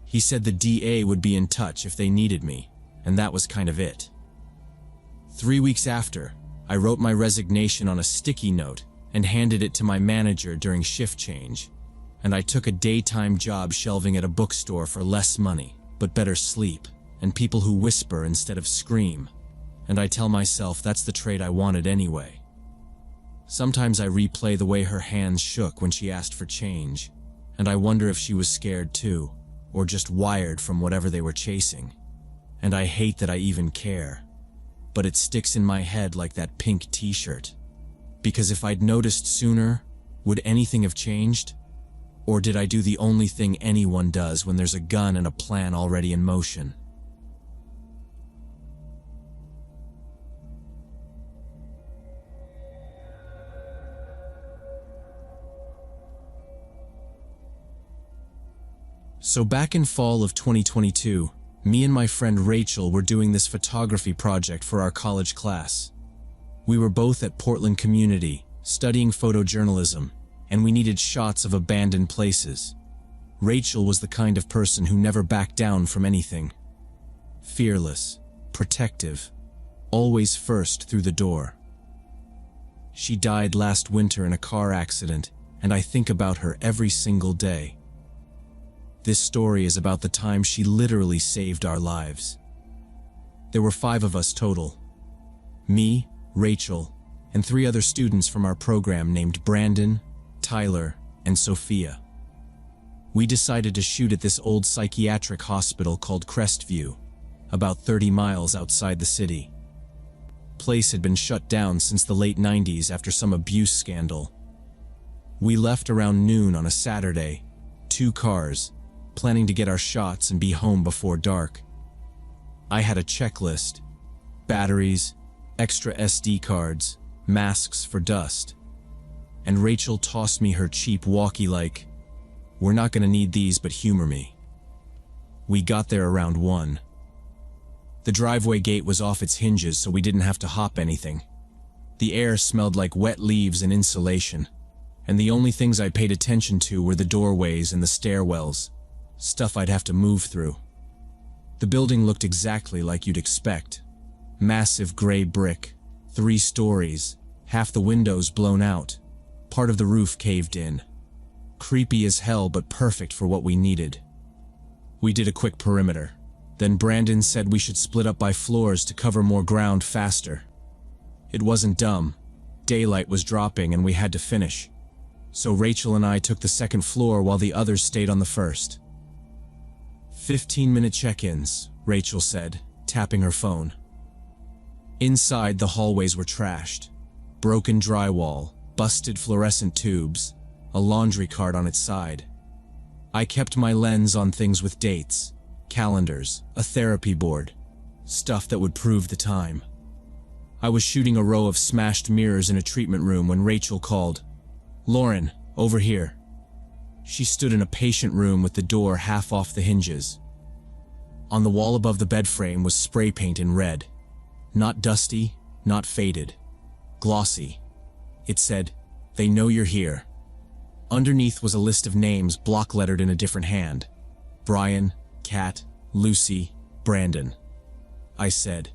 Speaker 1: He said the DA would be in touch if they needed me, and that was kind of it. 3 weeks after, I wrote my resignation on a sticky note and handed it to my manager during shift change, and I took a daytime job shelving at a bookstore for less money, but better sleep, and people who whisper instead of scream, and I tell myself that's the trait I wanted anyway. Sometimes I replay the way her hands shook when she asked for change, and I wonder if she was scared too, or just wired from whatever they were chasing. And I hate that I even care, but it sticks in my head like that pink t-shirt. Because if I'd noticed sooner, would anything have changed? Or did I do the only thing anyone does when there's a gun and a plan already in motion? So back in fall of 2022, me and my friend Rachel were doing this photography project for our college class. We were both at Portland Community, studying photojournalism, and we needed shots of abandoned places. Rachel was the kind of person who never backed down from anything. Fearless, protective, always first through the door. She died last winter in a car accident, and I think about her every single day. This story is about the time she literally saved our lives. There were 5 of us total. Me, Rachel, and 3 other students from our program named Brandon, Tyler, and Sophia. We decided to shoot at this old psychiatric hospital called Crestview, about 30 miles outside the city. Place had been shut down since the late 90s after some abuse scandal. We left around noon on a Saturday, 2 cars, planning to get our shots and be home before dark. I had a checklist: batteries, extra SD cards, masks for dust. And Rachel tossed me her cheap walkie like, "We're not gonna need these, but humor me." We got there around 1. The driveway gate was off its hinges, so we didn't have to hop anything. The air smelled like wet leaves and insulation, and the only things I paid attention to were the doorways and the stairwells, stuff I'd have to move through. The building looked exactly like you'd expect. Massive gray brick, 3 stories, half the windows blown out, part of the roof caved in. Creepy as hell, but perfect for what we needed. We did a quick perimeter. Then Brandon said we should split up by floors to cover more ground faster. It wasn't dumb. Daylight was dropping and we had to finish. So Rachel and I took the second floor while the others stayed on the first. 15-minute check-ins, Rachel said, tapping her phone. Inside, the hallways were trashed. Broken drywall, busted fluorescent tubes, a laundry cart on its side. I kept my lens on things with dates, calendars, a therapy board, stuff that would prove the time. I was shooting a row of smashed mirrors in a treatment room when Rachel called, "Lauren, over here." She stood in a patient room with the door half off the hinges. On the wall above the bed frame was spray paint in red. Not dusty, not faded. Glossy. It said, "They know you're here." Underneath was a list of names block-lettered in a different hand. Brian, Kat, Lucy, Brandon. I said,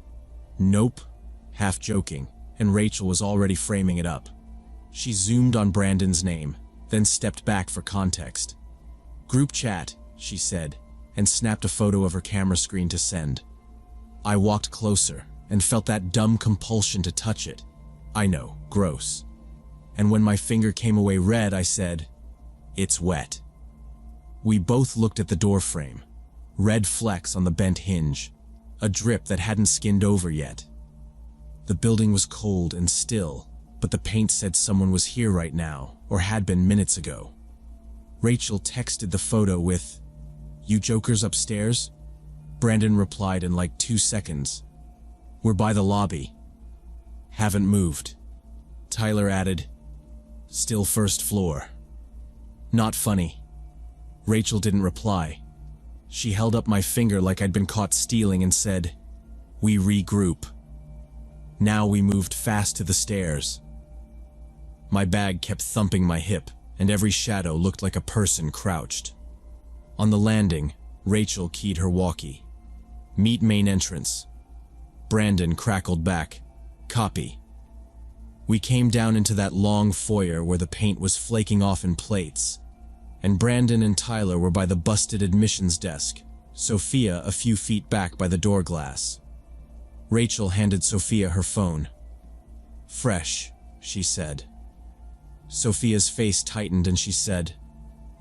Speaker 1: "Nope," half joking, and Rachel was already framing it up. She zoomed on Brandon's name, then stepped back for context. "Group chat," she said, and snapped a photo of her camera screen to send. I walked closer and felt that dumb compulsion to touch it. I know, gross. And when my finger came away red, I said, "It's wet." We both looked at the door frame. Red flecks on the bent hinge, a drip that hadn't skinned over yet. The building was cold and still, but the paint said someone was here right now, or had been minutes ago. Rachel texted the photo with, "You jokers upstairs?" Brandon replied in like 2 seconds, "We're by the lobby. Haven't moved." Tyler added, "Still first floor." Not funny. Rachel didn't reply. She held up my finger like I'd been caught stealing and said, "We regroup." Now we moved fast to the stairs. My bag kept thumping my hip, and every shadow looked like a person crouched. On the landing, Rachel keyed her walkie. "Meet main entrance." Brandon crackled back, "Copy." We came down into that long foyer where the paint was flaking off in plates, and Brandon and Tyler were by the busted admissions desk, Sophia a few feet back by the door glass. Rachel handed Sophia her phone. "Fresh," she said. Sophia's face tightened and she said,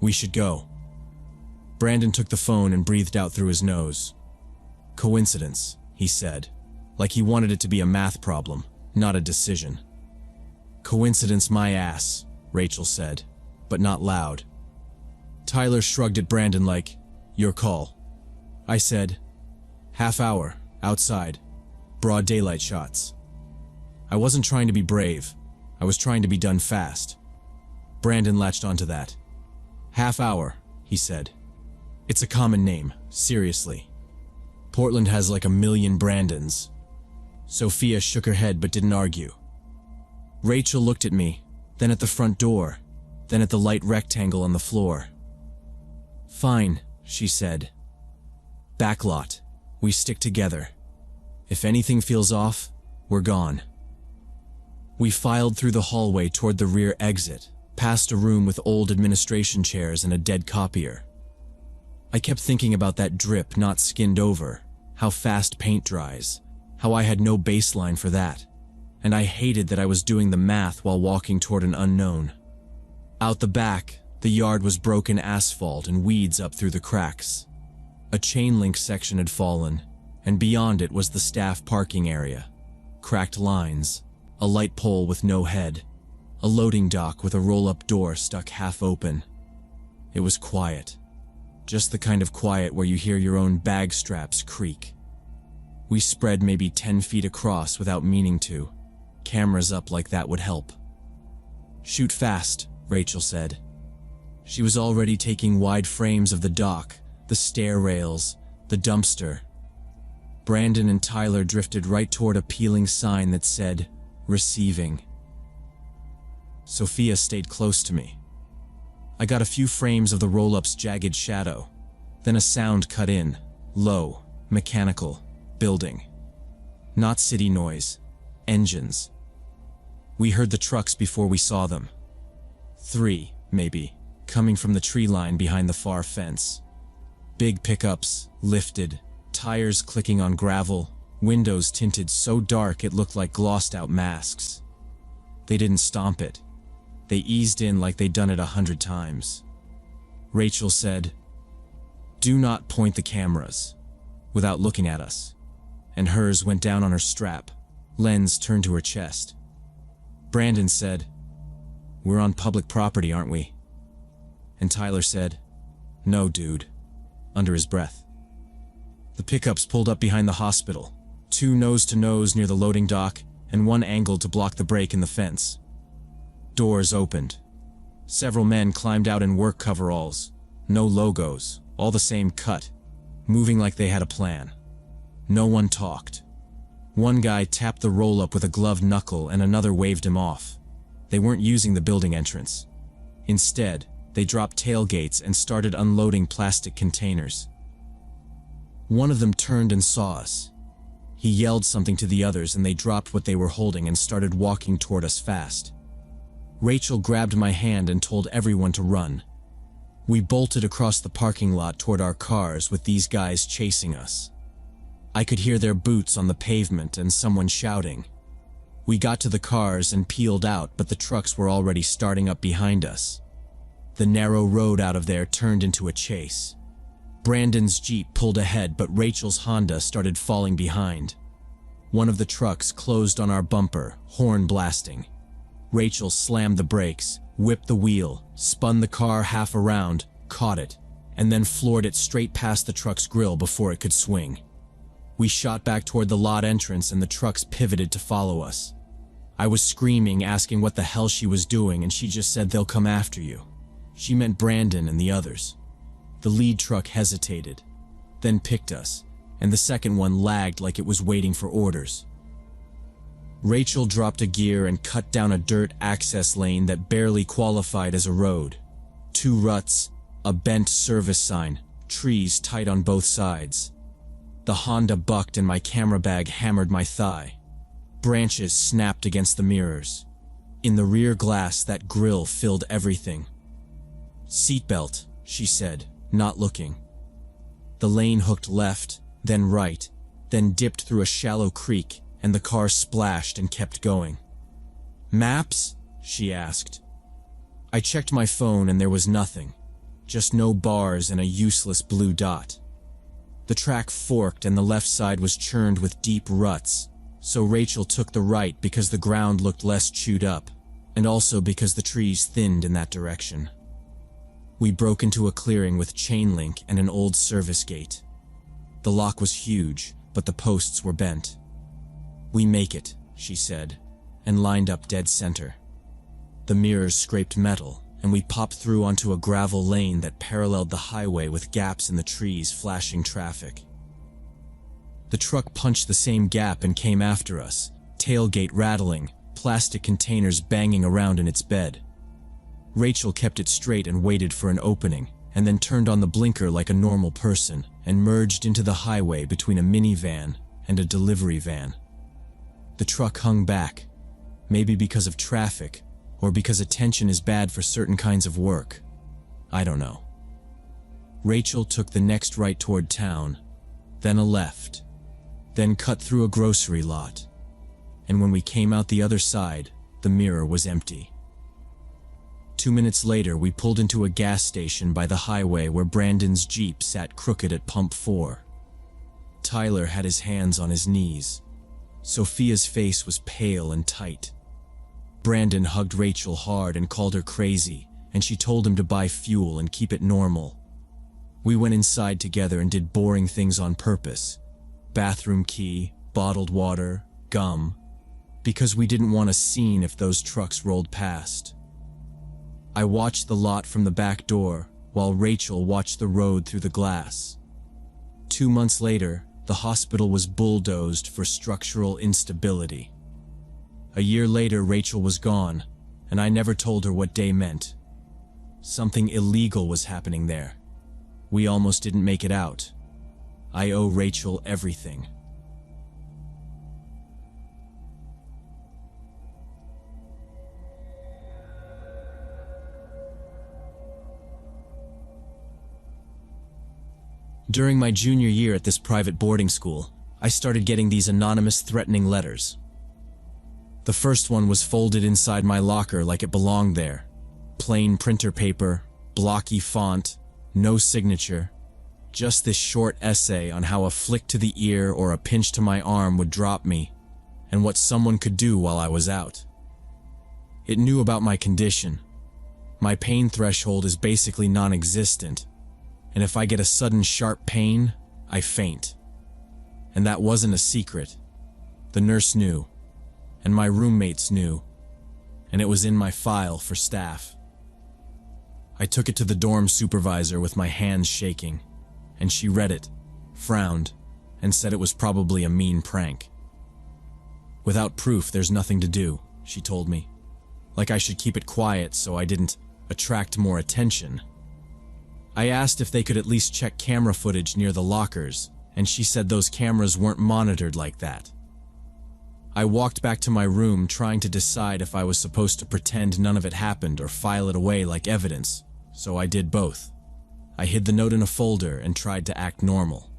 Speaker 1: "We should go." Brandon took the phone and breathed out through his nose. "Coincidence," he said, like he wanted it to be a math problem, not a decision. "Coincidence my ass," Rachel said, but not loud. Tyler shrugged at Brandon like, "Your call." I said, "Half hour, outside, broad daylight shots." I wasn't trying to be brave. I was trying to be done fast. Brandon latched onto that. "Half hour," he said. "It's a common name, seriously. Portland has like 1,000,000 Brandons." Sophia shook her head but didn't argue. Rachel looked at me, then at the front door, then at the light rectangle on the floor. "Fine," she said. "Backlot. We stick together. If anything feels off, we're gone." We filed through the hallway toward the rear exit, past a room with old administration chairs and a dead copier. I kept thinking about that drip not skinned over, how fast paint dries, how I had no baseline for that, and I hated that I was doing the math while walking toward an unknown. Out the back, the yard was broken asphalt and weeds up through the cracks. A chain link section had fallen, and beyond it was the staff parking area. Cracked lines, a light pole with no head, a loading dock with a roll-up door stuck half open. It was quiet. Just the kind of quiet where you hear your own bag straps creak. We spread maybe 10 feet across without meaning to. Cameras up like that would help. "Shoot fast," Rachel said. She was already taking wide frames of the dock, the stair rails, the dumpster. Brandon and Tyler drifted right toward a peeling sign that said, "Receiving." Sophia stayed close to me. I got a few frames of the roll-up's jagged shadow. Then a sound cut in, low, mechanical, building. Not city noise, engines. We heard the trucks before we saw them. 3, maybe, coming from the tree line behind the far fence. Big pickups, lifted, tires clicking on gravel, windows tinted so dark it looked like glossed-out masks. They didn't stomp it. They eased in like they'd done it 100 times. Rachel said, "Do not point the cameras," without looking at us, and hers went down on her strap, lens turned to her chest. Brandon said, "We're on public property, aren't we?" And Tyler said, "No, dude," under his breath. The pickups pulled up behind the hospital, 2 nose-to-nose near the loading dock and 1 angled to block the break in the fence. Doors opened. Several men climbed out in work coveralls, no logos, all the same cut, moving like they had a plan. No one talked. One guy tapped the roll-up with a gloved knuckle and another waved him off. They weren't using the building entrance. Instead, they dropped tailgates and started unloading plastic containers. One of them turned and saw us. He yelled something to the others and they dropped what they were holding and started walking toward us fast. Rachel grabbed my hand and told everyone to run. We bolted across the parking lot toward our cars with these guys chasing us. I could hear their boots on the pavement and someone shouting. We got to the cars and peeled out, but the trucks were already starting up behind us. The narrow road out of there turned into a chase. Brandon's Jeep pulled ahead, but Rachel's Honda started falling behind. One of the trucks closed on our bumper, horn blasting. Rachel slammed the brakes, whipped the wheel, spun the car half around, caught it, and then floored it straight past the truck's grill before it could swing. We shot back toward the lot entrance and the trucks pivoted to follow us. I was screaming, asking what the hell she was doing, and she just said, "They'll come after you." She meant Brandon and the others. The lead truck hesitated, then picked us, and the second one lagged like it was waiting for orders. Rachel dropped a gear and cut down a dirt access lane that barely qualified as a road. 2 ruts, a bent service sign, trees tight on both sides. The Honda bucked and my camera bag hammered my thigh. Branches snapped against the mirrors. In the rear glass, that grill filled everything. "Seatbelt," she said, not looking. The lane hooked left, then right, then dipped through a shallow creek, and the car splashed and kept going. "Maps?" she asked. I checked my phone and there was nothing, just no bars and a useless blue dot. The track forked and the left side was churned with deep ruts, so Rachel took the right because the ground looked less chewed up, and also because the trees thinned in that direction. We broke into a clearing with chain link and an old service gate. The lock was huge, but the posts were bent. "We make it," she said, and lined up dead center. The mirrors scraped metal, and we popped through onto a gravel lane that paralleled the highway with gaps in the trees flashing traffic. The truck punched the same gap and came after us, tailgate rattling, plastic containers banging around in its bed. Rachel kept it straight and waited for an opening, and then turned on the blinker like a normal person and merged into the highway between a minivan and a delivery van. The truck hung back, maybe because of traffic, or because attention is bad for certain kinds of work. I don't know. Rachel took the next right toward town, then a left. then cut through a grocery lot. And when we came out the other side, the mirror was empty. 2 minutes later, we pulled into a gas station by the highway where Brandon's Jeep sat crooked at pump 4. Tyler had his hands on his knees. Sophia's face was pale and tight. Brandon hugged Rachel hard and called her crazy, and she told him to buy fuel and keep it normal. We went inside together and did boring things on purpose. Bathroom key, bottled water, gum, because we didn't want a scene if those trucks rolled past. I watched the lot from the back door, while Rachel watched the road through the glass. 2 months later, the hospital was bulldozed for structural instability. A year later, Rachel was gone, and I never told her what day meant. Something illegal was happening there. We almost didn't make it out. I owe Rachel everything. During my junior year at this private boarding school, I started getting these anonymous threatening letters. The first one was folded inside my locker like it belonged there. Plain printer paper, blocky font, no signature. Just this short essay on how a flick to the ear or a pinch to my arm would drop me, and what someone could do while I was out. It knew about my condition. My pain threshold is basically non-existent, and if I get a sudden sharp pain, I faint. And that wasn't a secret. The nurse knew, and my roommates knew, and it was in my file for staff. I took it to the dorm supervisor with my hands shaking, and she read it, frowned, and said it was probably a mean prank. Without proof, there's nothing to do, she told me. Like I should keep it quiet so I didn't attract more attention. I asked if they could at least check camera footage near the lockers, and she said those cameras weren't monitored like that. I walked back to my room trying to decide if I was supposed to pretend none of it happened or file it away like evidence, so I did both. I hid the note in a folder and tried to act normal.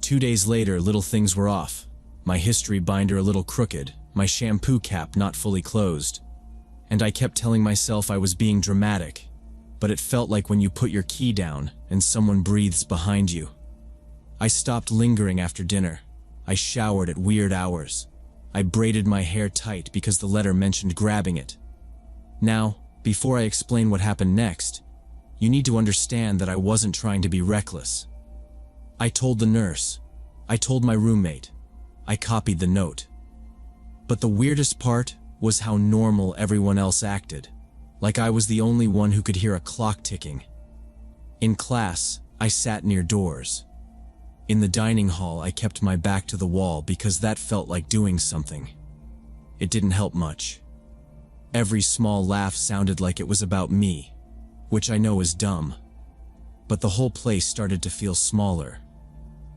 Speaker 1: 2 days later, little things were off. My history binder a little crooked, my shampoo cap not fully closed, and I kept telling myself I was being dramatic, but it felt like when you put your key down and someone breathes behind you. I stopped lingering after dinner. I showered at weird hours. I braided my hair tight because the letter mentioned grabbing it. Now, before I explain what happened next, you need to understand that I wasn't trying to be reckless. I told the nurse. I told my roommate. I copied the note. But the weirdest part was how normal everyone else acted, like I was the only one who could hear a clock ticking. In class, I sat near doors. In the dining hall, I kept my back to the wall because that felt like doing something. It didn't help much. Every small laugh sounded like it was about me, which I know is dumb. But the whole place started to feel smaller,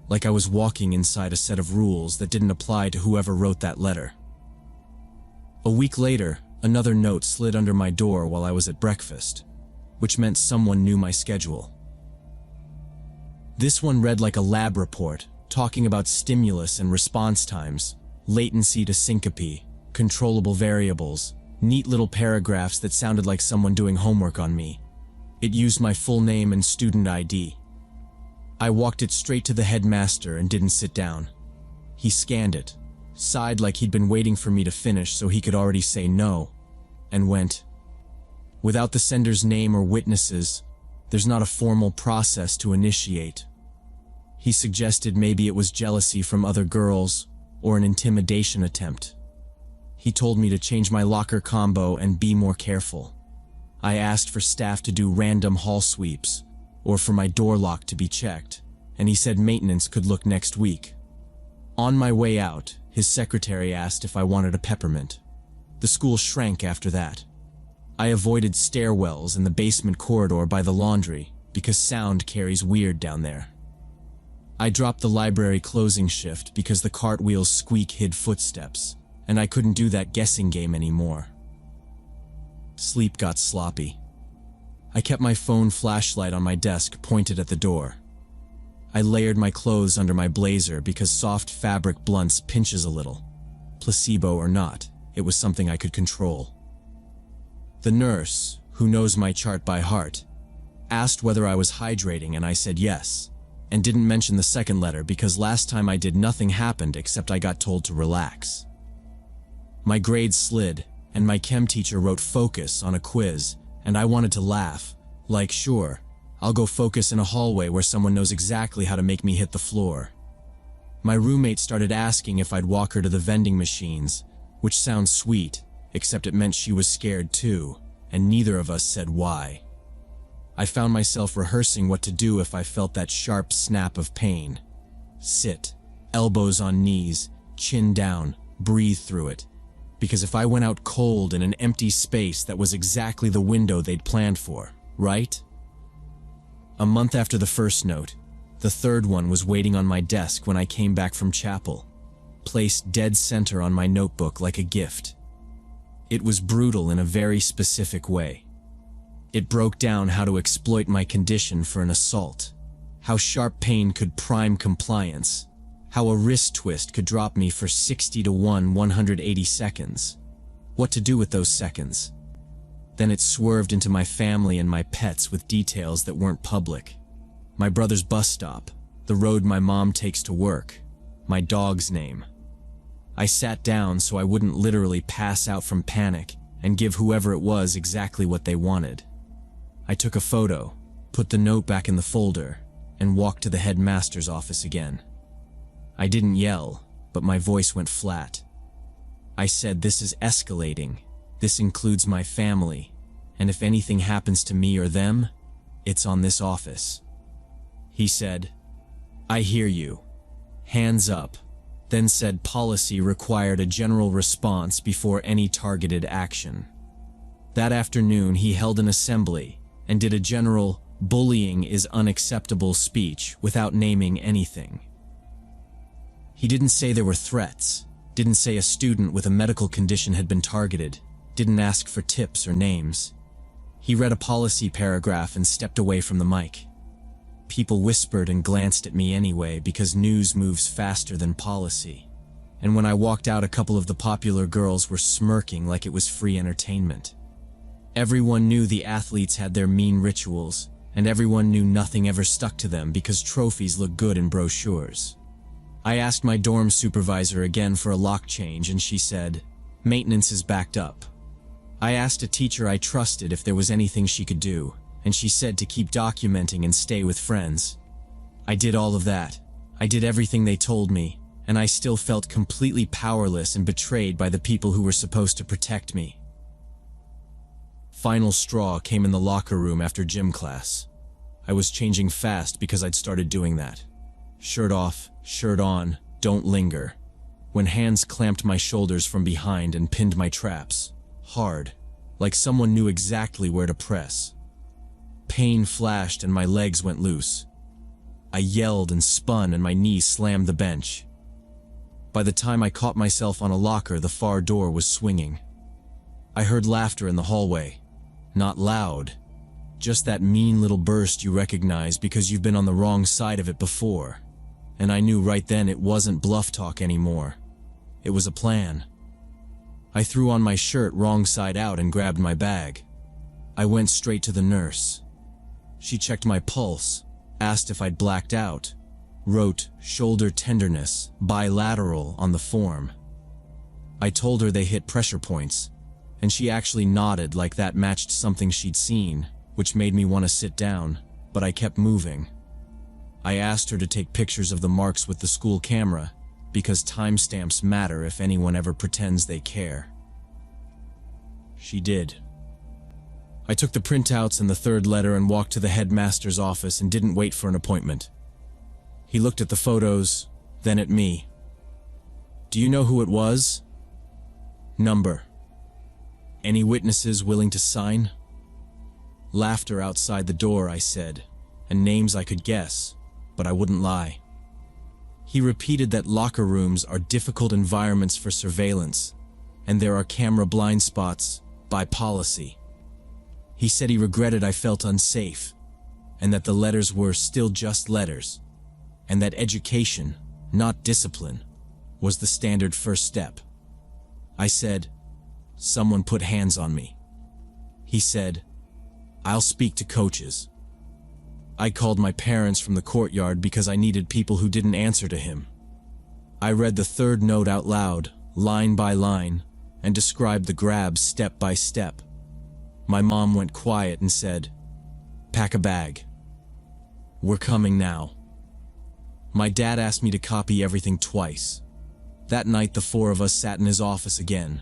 Speaker 1: like I was walking inside a set of rules that didn't apply to whoever wrote that letter. A week later, another note slid under my door while I was at breakfast, which meant someone knew my schedule. This one read like a lab report, talking about stimulus and response times, latency to syncope, controllable variables, neat little paragraphs that sounded like someone doing homework on me. It used my full name and student ID. I walked it straight to the headmaster and didn't sit down. He scanned it, sighed like he'd been waiting for me to finish so he could already say no, and went. Without the sender's name or witnesses, there's not a formal process to initiate. He suggested maybe it was jealousy from other girls or an intimidation attempt. He told me to change my locker combo and be more careful. I asked for staff to do random hall sweeps or for my door lock to be checked, and he said maintenance could look next week. On my way out, his secretary asked if I wanted a peppermint. The school shrank after that. I avoided stairwells and the basement corridor by the laundry because sound carries weird down there. I dropped the library closing shift because the cartwheel's squeak hid footsteps, and I couldn't do that guessing game anymore. Sleep got sloppy. I kept my phone flashlight on my desk pointed at the door. I layered my clothes under my blazer because soft fabric blunts pinches a little. Placebo or not, it was something I could control. The nurse, who knows my chart by heart, asked whether I was hydrating and I said yes, and didn't mention the second letter because last time I did nothing happened except I got told to relax. My grades slid, and my chem teacher wrote focus on a quiz, and I wanted to laugh, like sure, I'll go focus in a hallway where someone knows exactly how to make me hit the floor. My roommate started asking if I'd walk her to the vending machines, which sounds sweet, except it meant she was scared too, and neither of us said why. I found myself rehearsing what to do if I felt that sharp snap of pain. Sit, elbows on knees, chin down, breathe through it. Because if I went out cold in an empty space, that was exactly the window they'd planned for, right? A month after the first note, the third one was waiting on my desk when I came back from chapel, placed dead center on my notebook like a gift. It was brutal in a very specific way. It broke down how to exploit my condition for an assault, how sharp pain could prime compliance, how a wrist twist could drop me for 60 to 180 seconds. What to do with those seconds? Then it swerved into my family and my pets with details that weren't public. My brother's bus stop, the road my mom takes to work, my dog's name. I sat down so I wouldn't literally pass out from panic and give whoever it was exactly what they wanted. I took a photo, put the note back in the folder, and walked to the headmaster's office again. I didn't yell, but my voice went flat. I said, "This is escalating. This includes my family, and if anything happens to me or them, it's on this office." He said, "I hear you. Hands up," then said policy required a general response before any targeted action. That afternoon, he held an assembly and did a general "bullying is unacceptable" speech without naming anything. He didn't say there were threats, didn't say a student with a medical condition had been targeted, didn't ask for tips or names. He read a policy paragraph and stepped away from the mic. People whispered and glanced at me anyway because news moves faster than policy. And when I walked out, a couple of the popular girls were smirking like it was free entertainment. Everyone knew the athletes had their mean rituals, and everyone knew nothing ever stuck to them because trophies look good in brochures. I asked my dorm supervisor again for a lock change and she said, "Maintenance is backed up." I asked a teacher I trusted if there was anything she could do, and she said to keep documenting and stay with friends. I did all of that. I did everything they told me, and I still felt completely powerless and betrayed by the people who were supposed to protect me. Final straw came in the locker room after gym class. I was changing fast because I'd started doing that. Shirt off, shirt on, don't linger. When hands clamped my shoulders from behind and pinned my traps, hard, like someone knew exactly where to press. Pain flashed and my legs went loose. I yelled and spun and my knees slammed the bench. By the time I caught myself on a locker, the far door was swinging. I heard laughter in the hallway. Not loud, just that mean little burst you recognize because you've been on the wrong side of it before. And I knew right then it wasn't bluff talk anymore. It was a plan. I threw on my shirt wrong side out and grabbed my bag. I went straight to the nurse. She checked my pulse, asked if I'd blacked out, wrote shoulder tenderness, bilateral on the form. I told her they hit pressure points, and she actually nodded like that matched something she'd seen, which made me want to sit down, but I kept moving. I asked her to take pictures of the marks with the school camera, because timestamps matter if anyone ever pretends they care. She did. I took the printouts and the third letter and walked to the headmaster's office and didn't wait for an appointment. He looked at the photos, then at me. "Do you know who it was?" "Number. Any witnesses willing to sign?" Laughter outside the door, I said, and names I could guess, but I wouldn't lie. He repeated that locker rooms are difficult environments for surveillance, and there are camera blind spots by policy. He said he regretted I felt unsafe, and that the letters were still just letters, and that education, not discipline, was the standard first step. I said, "Someone put hands on me." He said, "I'll speak to coaches." I called my parents from the courtyard because I needed people who didn't answer to him. I read the third note out loud, line by line, and described the grabs step by step. My mom went quiet and said, "Pack a bag. We're coming now." My dad asked me to copy everything twice. That night the four of us sat in his office again,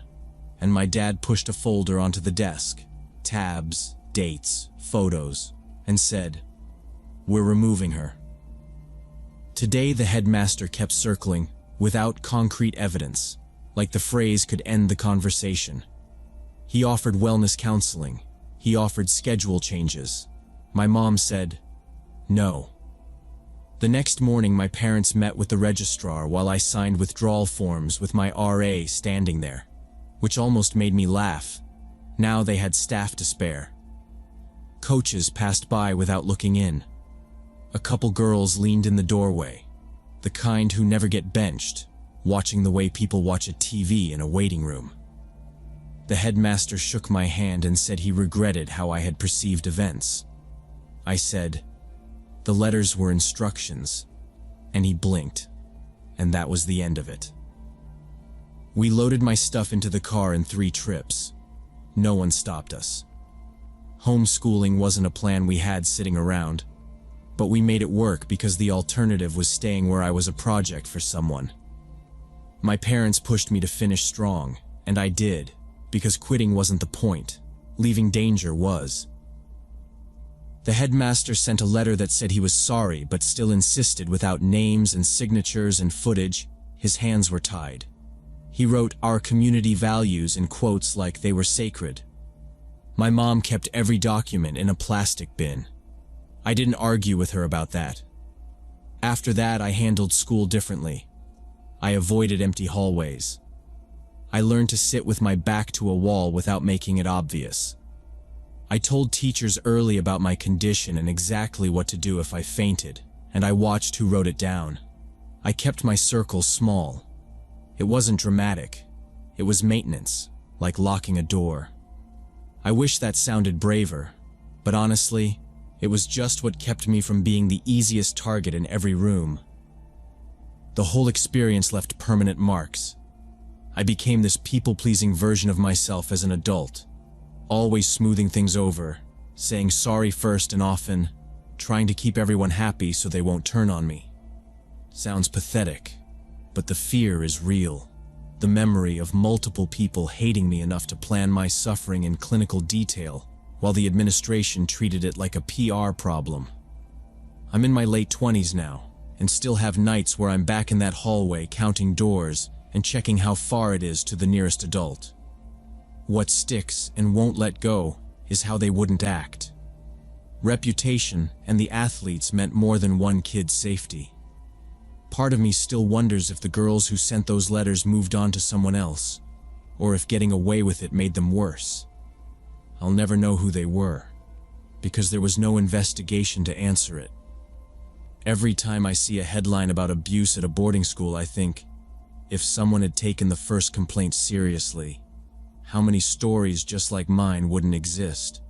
Speaker 1: and my dad pushed a folder onto the desk, tabs, dates, photos, and said, "We're removing her." Today the headmaster kept circling, without concrete evidence, like the phrase could end the conversation. He offered wellness counseling. He offered schedule changes. My mom said, "No." The next morning my parents met with the registrar while I signed withdrawal forms with my RA standing there, which almost made me laugh. Now they had staff to spare. Coaches passed by without looking in. A couple girls leaned in the doorway, the kind who never get benched, watching the way people watch a TV in a waiting room. The headmaster shook my hand and said he regretted how I had perceived events. I said, "The letters were instructions," and he blinked, and that was the end of it. We loaded my stuff into the car in 3 trips. No one stopped us. Homeschooling wasn't a plan we had sitting around, but we made it work because the alternative was staying where I was a project for someone. My parents pushed me to finish strong, and I did, because quitting wasn't the point. Leaving danger was. The headmaster sent a letter that said he was sorry but still insisted without names and signatures and footage. His hands were tied. He wrote "our community values" in quotes like they were sacred. My mom kept every document in a plastic bin. I didn't argue with her about that. After that, I handled school differently. I avoided empty hallways. I learned to sit with my back to a wall without making it obvious. I told teachers early about my condition and exactly what to do if I fainted, and I watched who wrote it down. I kept my circle small. It wasn't dramatic. It was maintenance, like locking a door. I wish that sounded braver, but honestly, it was just what kept me from being the easiest target in every room. The whole experience left permanent marks. I became this people-pleasing version of myself as an adult, always smoothing things over, saying sorry first and often, trying to keep everyone happy so they won't turn on me. Sounds pathetic, but the fear is real. The memory of multiple people hating me enough to plan my suffering in clinical detail, while the administration treated it like a PR problem. I'm in my late 20s now, and still have nights where I'm back in that hallway counting doors and checking how far it is to the nearest adult. What sticks and won't let go is how they wouldn't act. Reputation and the athletes meant more than one kid's safety. Part of me still wonders if the girls who sent those letters moved on to someone else, or if getting away with it made them worse. I'll never know who they were, because there was no investigation to answer it. Every time I see a headline about abuse at a boarding school, I think, if someone had taken the first complaint seriously, how many stories just like mine wouldn't exist?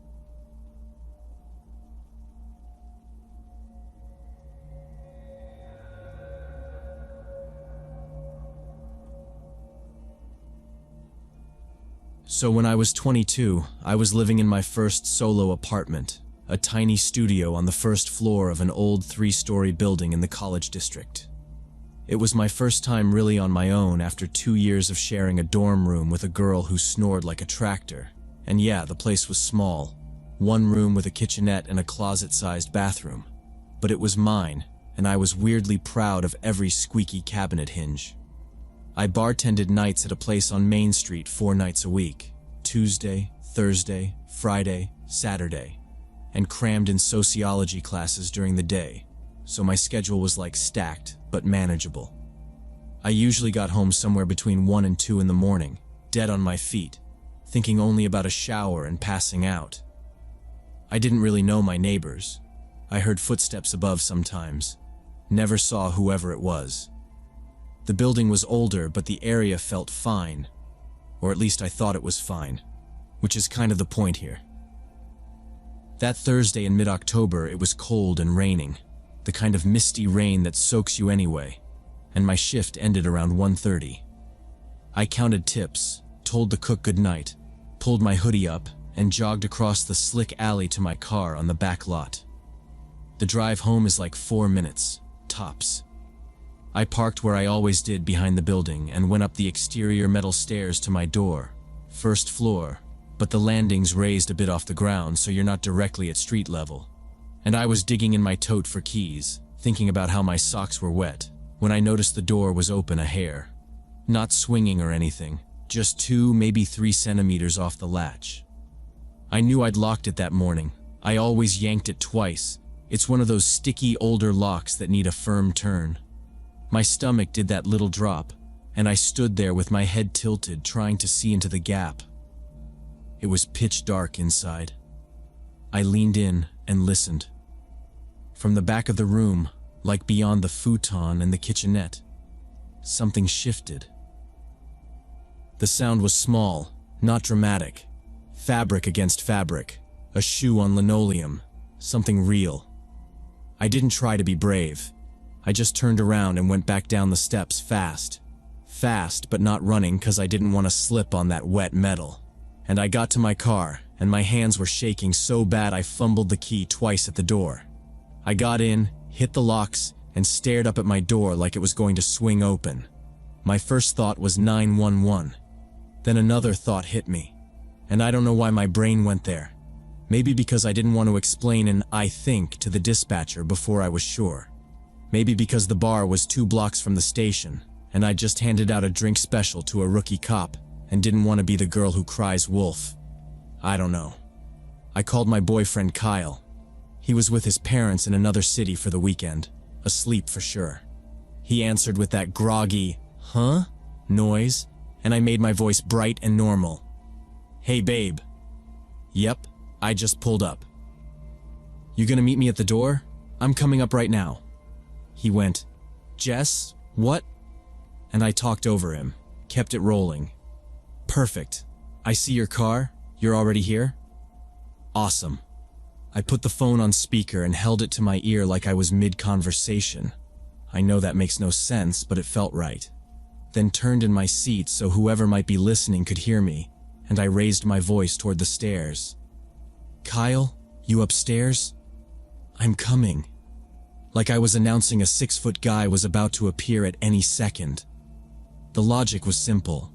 Speaker 1: So when I was 22, I was living in my first solo apartment, a tiny studio on the first floor of an old 3-story building in the college district. It was my first time really on my own after 2 years of sharing a dorm room with a girl who snored like a tractor. And yeah, the place was small, 1 room with a kitchenette and a closet-sized bathroom. But it was mine, and I was weirdly proud of every squeaky cabinet hinge. I bartended nights at a place on Main Street 4 nights a week, Tuesday, Thursday, Friday, Saturday, and crammed in sociology classes during the day, so my schedule was like stacked, but manageable. I usually got home somewhere between 1 and 2 in the morning, dead on my feet, thinking only about a shower and passing out. I didn't really know my neighbors. I heard footsteps above sometimes. Never saw whoever it was. The building was older, but the area felt fine. Or at least I thought it was fine, which is kind of the point here. That Thursday in mid-October, it was cold and raining, the kind of misty rain that soaks you anyway, and my shift ended around 1:30. I counted tips, told the cook goodnight, pulled my hoodie up, and jogged across the slick alley to my car on the back lot. The drive home is like 4 minutes, tops. I parked where I always did behind the building and went up the exterior metal stairs to my door, first floor, but the landing's raised a bit off the ground so you're not directly at street level. And I was digging in my tote for keys, thinking about how my socks were wet, when I noticed the door was open a hair. Not swinging or anything, just 2, maybe 3 centimeters off the latch. I knew I'd locked it that morning. I always yanked it twice. It's one of those sticky older locks that need a firm turn. My stomach did that little drop, and I stood there with my head tilted, trying to see into the gap. It was pitch dark inside. I leaned in and listened. From the back of the room, like beyond the futon and the kitchenette, something shifted. The sound was small, not dramatic. Fabric against fabric, a shoe on linoleum, something real. I didn't try to be brave. I just turned around and went back down the steps fast. Fast, but not running because I didn't want to slip on that wet metal. And I got to my car, and my hands were shaking so bad I fumbled the key twice at the door. I got in, hit the locks, and stared up at my door like it was going to swing open. My first thought was 911. Then another thought hit me. And I don't know why my brain went there. Maybe because I didn't want to explain an "I think" to the dispatcher before I was sure. Maybe because the bar was 2 blocks from the station, and I just handed out a drink special to a rookie cop and didn't want to be the girl who cries wolf. I don't know. I called my boyfriend Kyle. He was with his parents in another city for the weekend, asleep for sure. He answered with that groggy, "Huh?" noise, and I made my voice bright and normal. "Hey babe." "Yep, I just pulled up." "You gonna meet me at the door? I'm coming up right now." He went, "Jess, what?" And I talked over him, kept it rolling. "Perfect. I see your car. You're already here?" "Awesome." I put the phone on speaker and held it to my ear like I was mid-conversation. I know that makes no sense, but it felt right. Then turned in my seat so whoever might be listening could hear me, and I raised my voice toward the stairs. "Kyle, you upstairs?" "I'm coming." Like I was announcing a 6-foot guy was about to appear at any second. The logic was simple.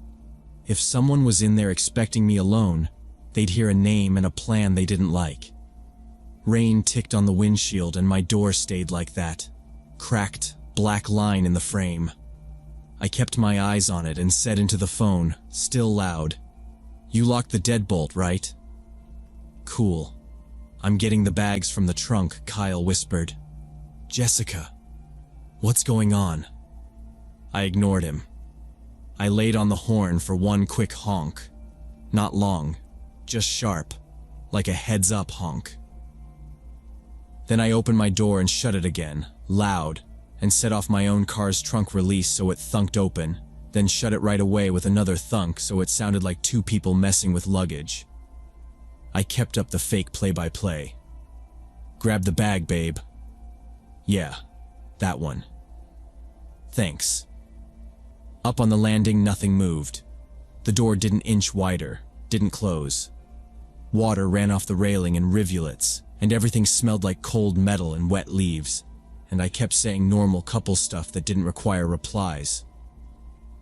Speaker 1: If someone was in there expecting me alone, they'd hear a name and a plan they didn't like. Rain ticked on the windshield and my door stayed like that. Cracked, black line in the frame. I kept my eyes on it and said into the phone, still loud, "You locked the deadbolt, right?" "Cool. I'm getting the bags from the trunk," Kyle whispered. "Jessica, what's going on?" I ignored him. I laid on the horn for one quick honk. Not long, just sharp, like a heads-up honk. Then I opened my door and shut it again, loud, and set off my own car's trunk release so it thunked open, then shut it right away with another thunk so it sounded like 2 people messing with luggage. I kept up the fake play-by-play. "Grab the bag, babe." "Yeah, that one." "Thanks." Up on the landing, nothing moved. The door didn't inch wider, didn't close. Water ran off the railing in rivulets, and everything smelled like cold metal and wet leaves, and I kept saying normal couple stuff that didn't require replies.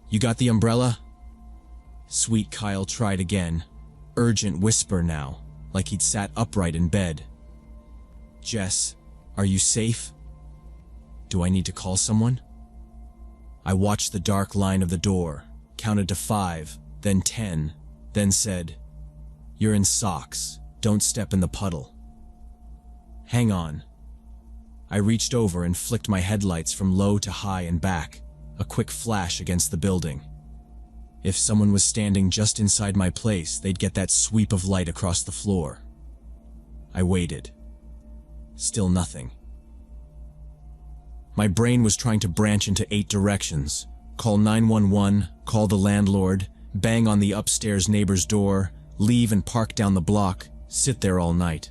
Speaker 1: "You got the umbrella?" Sweet Kyle tried again, urgent whisper now, like he'd sat upright in bed. "Jess, are you safe? Do I need to call someone?" I watched the dark line of the door, counted to 5, then 10, then said, "You're in socks. Don't step in the puddle." "Hang on." I reached over and flicked my headlights from low to high and back, a quick flash against the building. If someone was standing just inside my place, they'd get that sweep of light across the floor. I waited. Still nothing. My brain was trying to branch into 8 directions. Call 911, call the landlord, bang on the upstairs neighbor's door, leave and park down the block, sit there all night.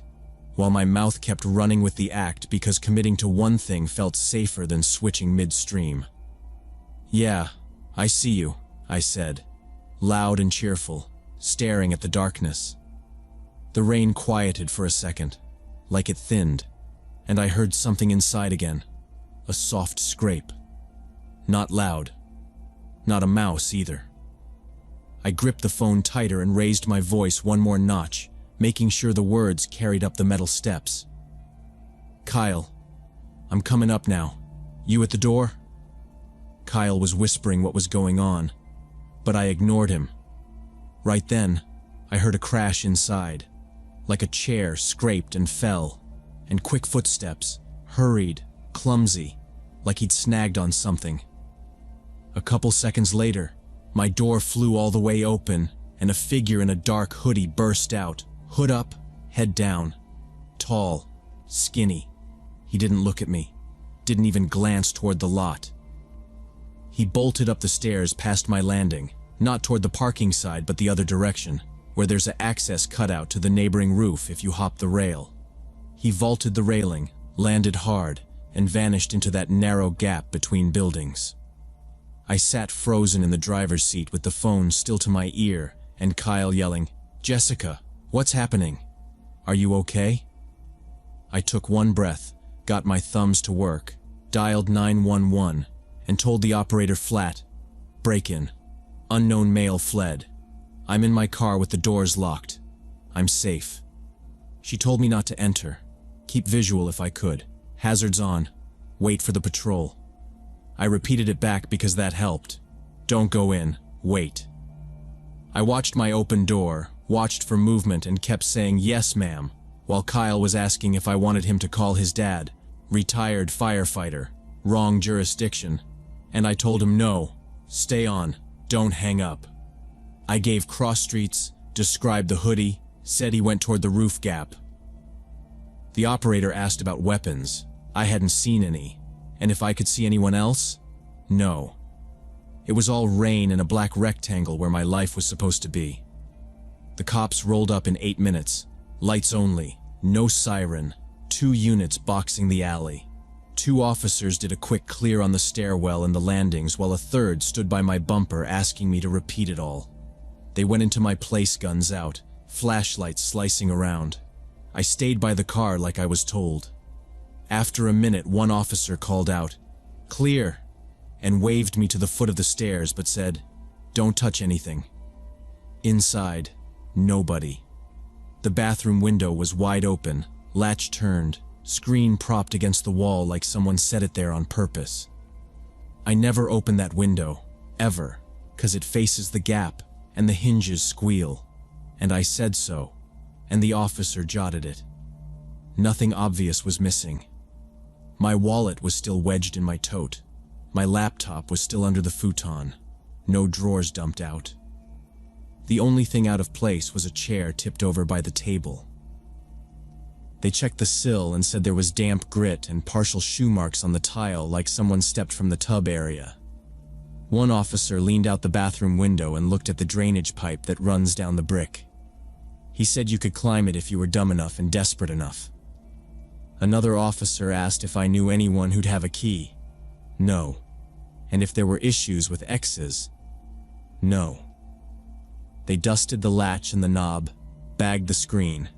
Speaker 1: While my mouth kept running with the act because committing to one thing felt safer than switching midstream. "Yeah, I see you," I said, loud and cheerful, staring at the darkness. The rain quieted for a second, like it thinned, and I heard something inside again, a soft scrape. Not loud. Not a mouse either. I gripped the phone tighter and raised my voice one more notch, making sure the words carried up the metal steps. "Kyle, I'm coming up now. You at the door?" Kyle was whispering what was going on, but I ignored him. Right then, I heard a crash inside, like a chair scraped and fell, and quick footsteps, hurried, clumsy, like he'd snagged on something. A couple seconds later, my door flew all the way open, and a figure in a dark hoodie burst out, hood up, head down. Tall, skinny. He didn't look at me, didn't even glance toward the lot. He bolted up the stairs past my landing, not toward the parking side but the other direction, where there's an access cutout to the neighboring roof if you hop the rail. He vaulted the railing, landed hard, and vanished into that narrow gap between buildings. I sat frozen in the driver's seat with the phone still to my ear and Kyle yelling, "Jessica, what's happening? Are you okay?" I took one breath, got my thumbs to work, dialed 911, and told the operator flat, "Break-in. Unknown male fled. I'm in my car with the doors locked. I'm safe." She told me not to enter. Keep visual if I could. Hazards on. Wait for the patrol. I repeated it back because that helped. Don't go in. Wait. I watched my open door, watched for movement and kept saying "yes, ma'am," while Kyle was asking if I wanted him to call his dad, retired firefighter, wrong jurisdiction, and I told him no, stay on, don't hang up. I gave cross streets, described the hoodie, said he went toward the roof gap. The operator asked about weapons. I hadn't seen any, and if I could see anyone else? No. It was all rain and a black rectangle where my life was supposed to be. The cops rolled up in 8 minutes, lights only, no siren, 2 units boxing the alley. 2 officers did a quick clear on the stairwell and the landings while a third stood by my bumper asking me to repeat it all. They went into my place, guns out, flashlights slicing around. I stayed by the car like I was told. After a minute, one officer called out, "Clear," and waved me to the foot of the stairs but said, "Don't touch anything." Inside, nobody. The bathroom window was wide open, latch turned, screen propped against the wall like someone set it there on purpose. I never opened that window, ever, 'cause it faces the gap and the hinges squeal. And I said so, and the officer jotted it. Nothing obvious was missing. My wallet was still wedged in my tote. My laptop was still under the futon. No drawers dumped out. The only thing out of place was a chair tipped over by the table. They checked the sill and said there was damp grit and partial shoe marks on the tile like someone stepped from the tub area. One officer leaned out the bathroom window and looked at the drainage pipe that runs down the brick. He said you could climb it if you were dumb enough and desperate enough. Another officer asked if I knew anyone who'd have a key. No. And if there were issues with X's? No. They dusted the latch and the knob, bagged the screen.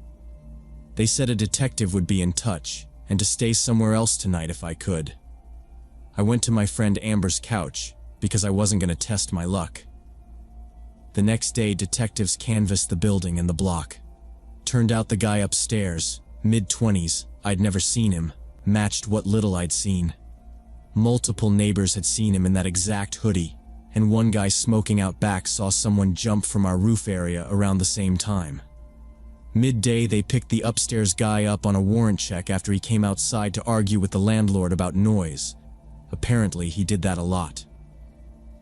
Speaker 1: They said a detective would be in touch and to stay somewhere else tonight if I could. I went to my friend Amber's couch because I wasn't going to test my luck. The next day, detectives canvassed the building and the block. Turned out the guy upstairs, mid-20s, I'd never seen him, matched what little I'd seen. Multiple neighbors had seen him in that exact hoodie, and one guy smoking out back saw someone jump from our roof area around the same time. Midday, they picked the upstairs guy up on a warrant check after he came outside to argue with the landlord about noise. Apparently, he did that a lot.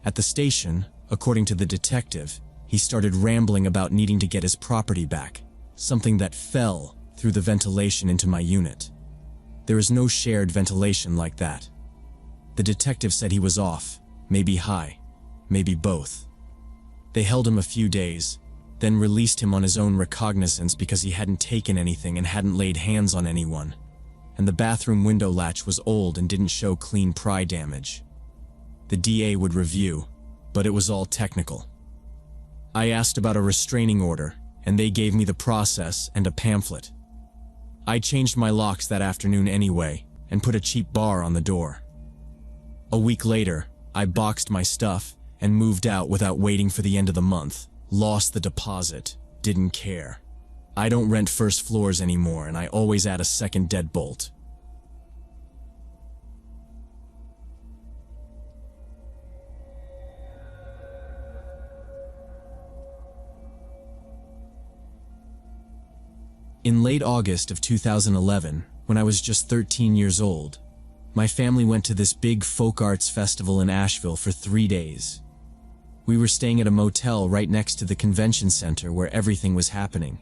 Speaker 1: At the station, according to the detective, he started rambling about needing to get his property back, something that fell through the ventilation into my unit. There is no shared ventilation like that. The detective said he was off, maybe high, maybe both. They held him a few days, then released him on his own recognizance because he hadn't taken anything and hadn't laid hands on anyone, and the bathroom window latch was old and didn't show clean pry damage. The DA would review, but it was all technical. I asked about a restraining order, and they gave me the process and a pamphlet. I changed my locks that afternoon anyway, and put a cheap bar on the door. A week later, I boxed my stuff and moved out without waiting for the end of the month. Lost the deposit, didn't care. I don't rent first floors anymore, and I always add a second deadbolt. In late August of 2011, when I was just 13 years old, my family went to this big folk arts festival in Asheville for 3 days. We were staying at a motel right next to the convention center where everything was happening,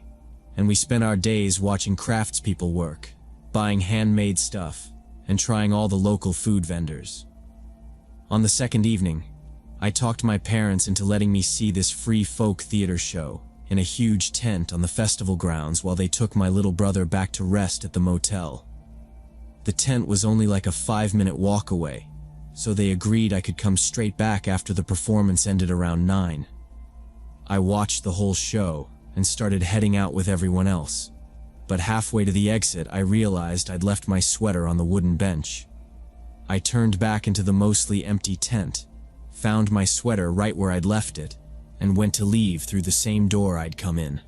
Speaker 1: and we spent our days watching craftspeople work, buying handmade stuff, and trying all the local food vendors. On the second evening, I talked my parents into letting me see this free folk theater show in a huge tent on the festival grounds while they took my little brother back to rest at the motel. The tent was only like a 5-minute walk away, so they agreed I could come straight back after the performance ended around 9. I watched the whole show and started heading out with everyone else, but halfway to the exit I realized I'd left my sweater on the wooden bench. I turned back into the mostly empty tent, found my sweater right where I'd left it, and went to leave through the same door I'd come in.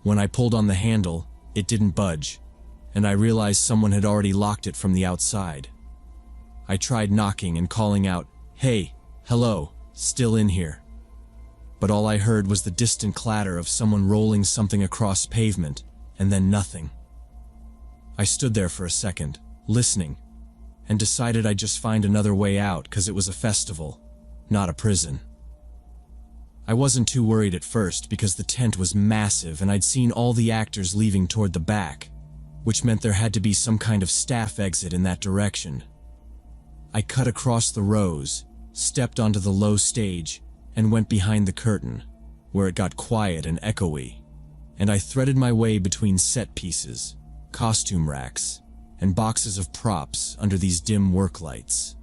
Speaker 1: When I pulled on the handle, it didn't budge, and I realized someone had already locked it from the outside. I tried knocking and calling out, "Hey, hello, still in here?" But all I heard was the distant clatter of someone rolling something across pavement, and then nothing. I stood there for a second, listening, and decided I'd just find another way out because it was a festival, not a prison. I wasn't too worried at first because the tent was massive and I'd seen all the actors leaving toward the back, which meant there had to be some kind of staff exit in that direction. I cut across the rows, stepped onto the low stage, and went behind the curtain, where it got quiet and echoey, and I threaded my way between set pieces, costume racks, and boxes of props under these dim work lights.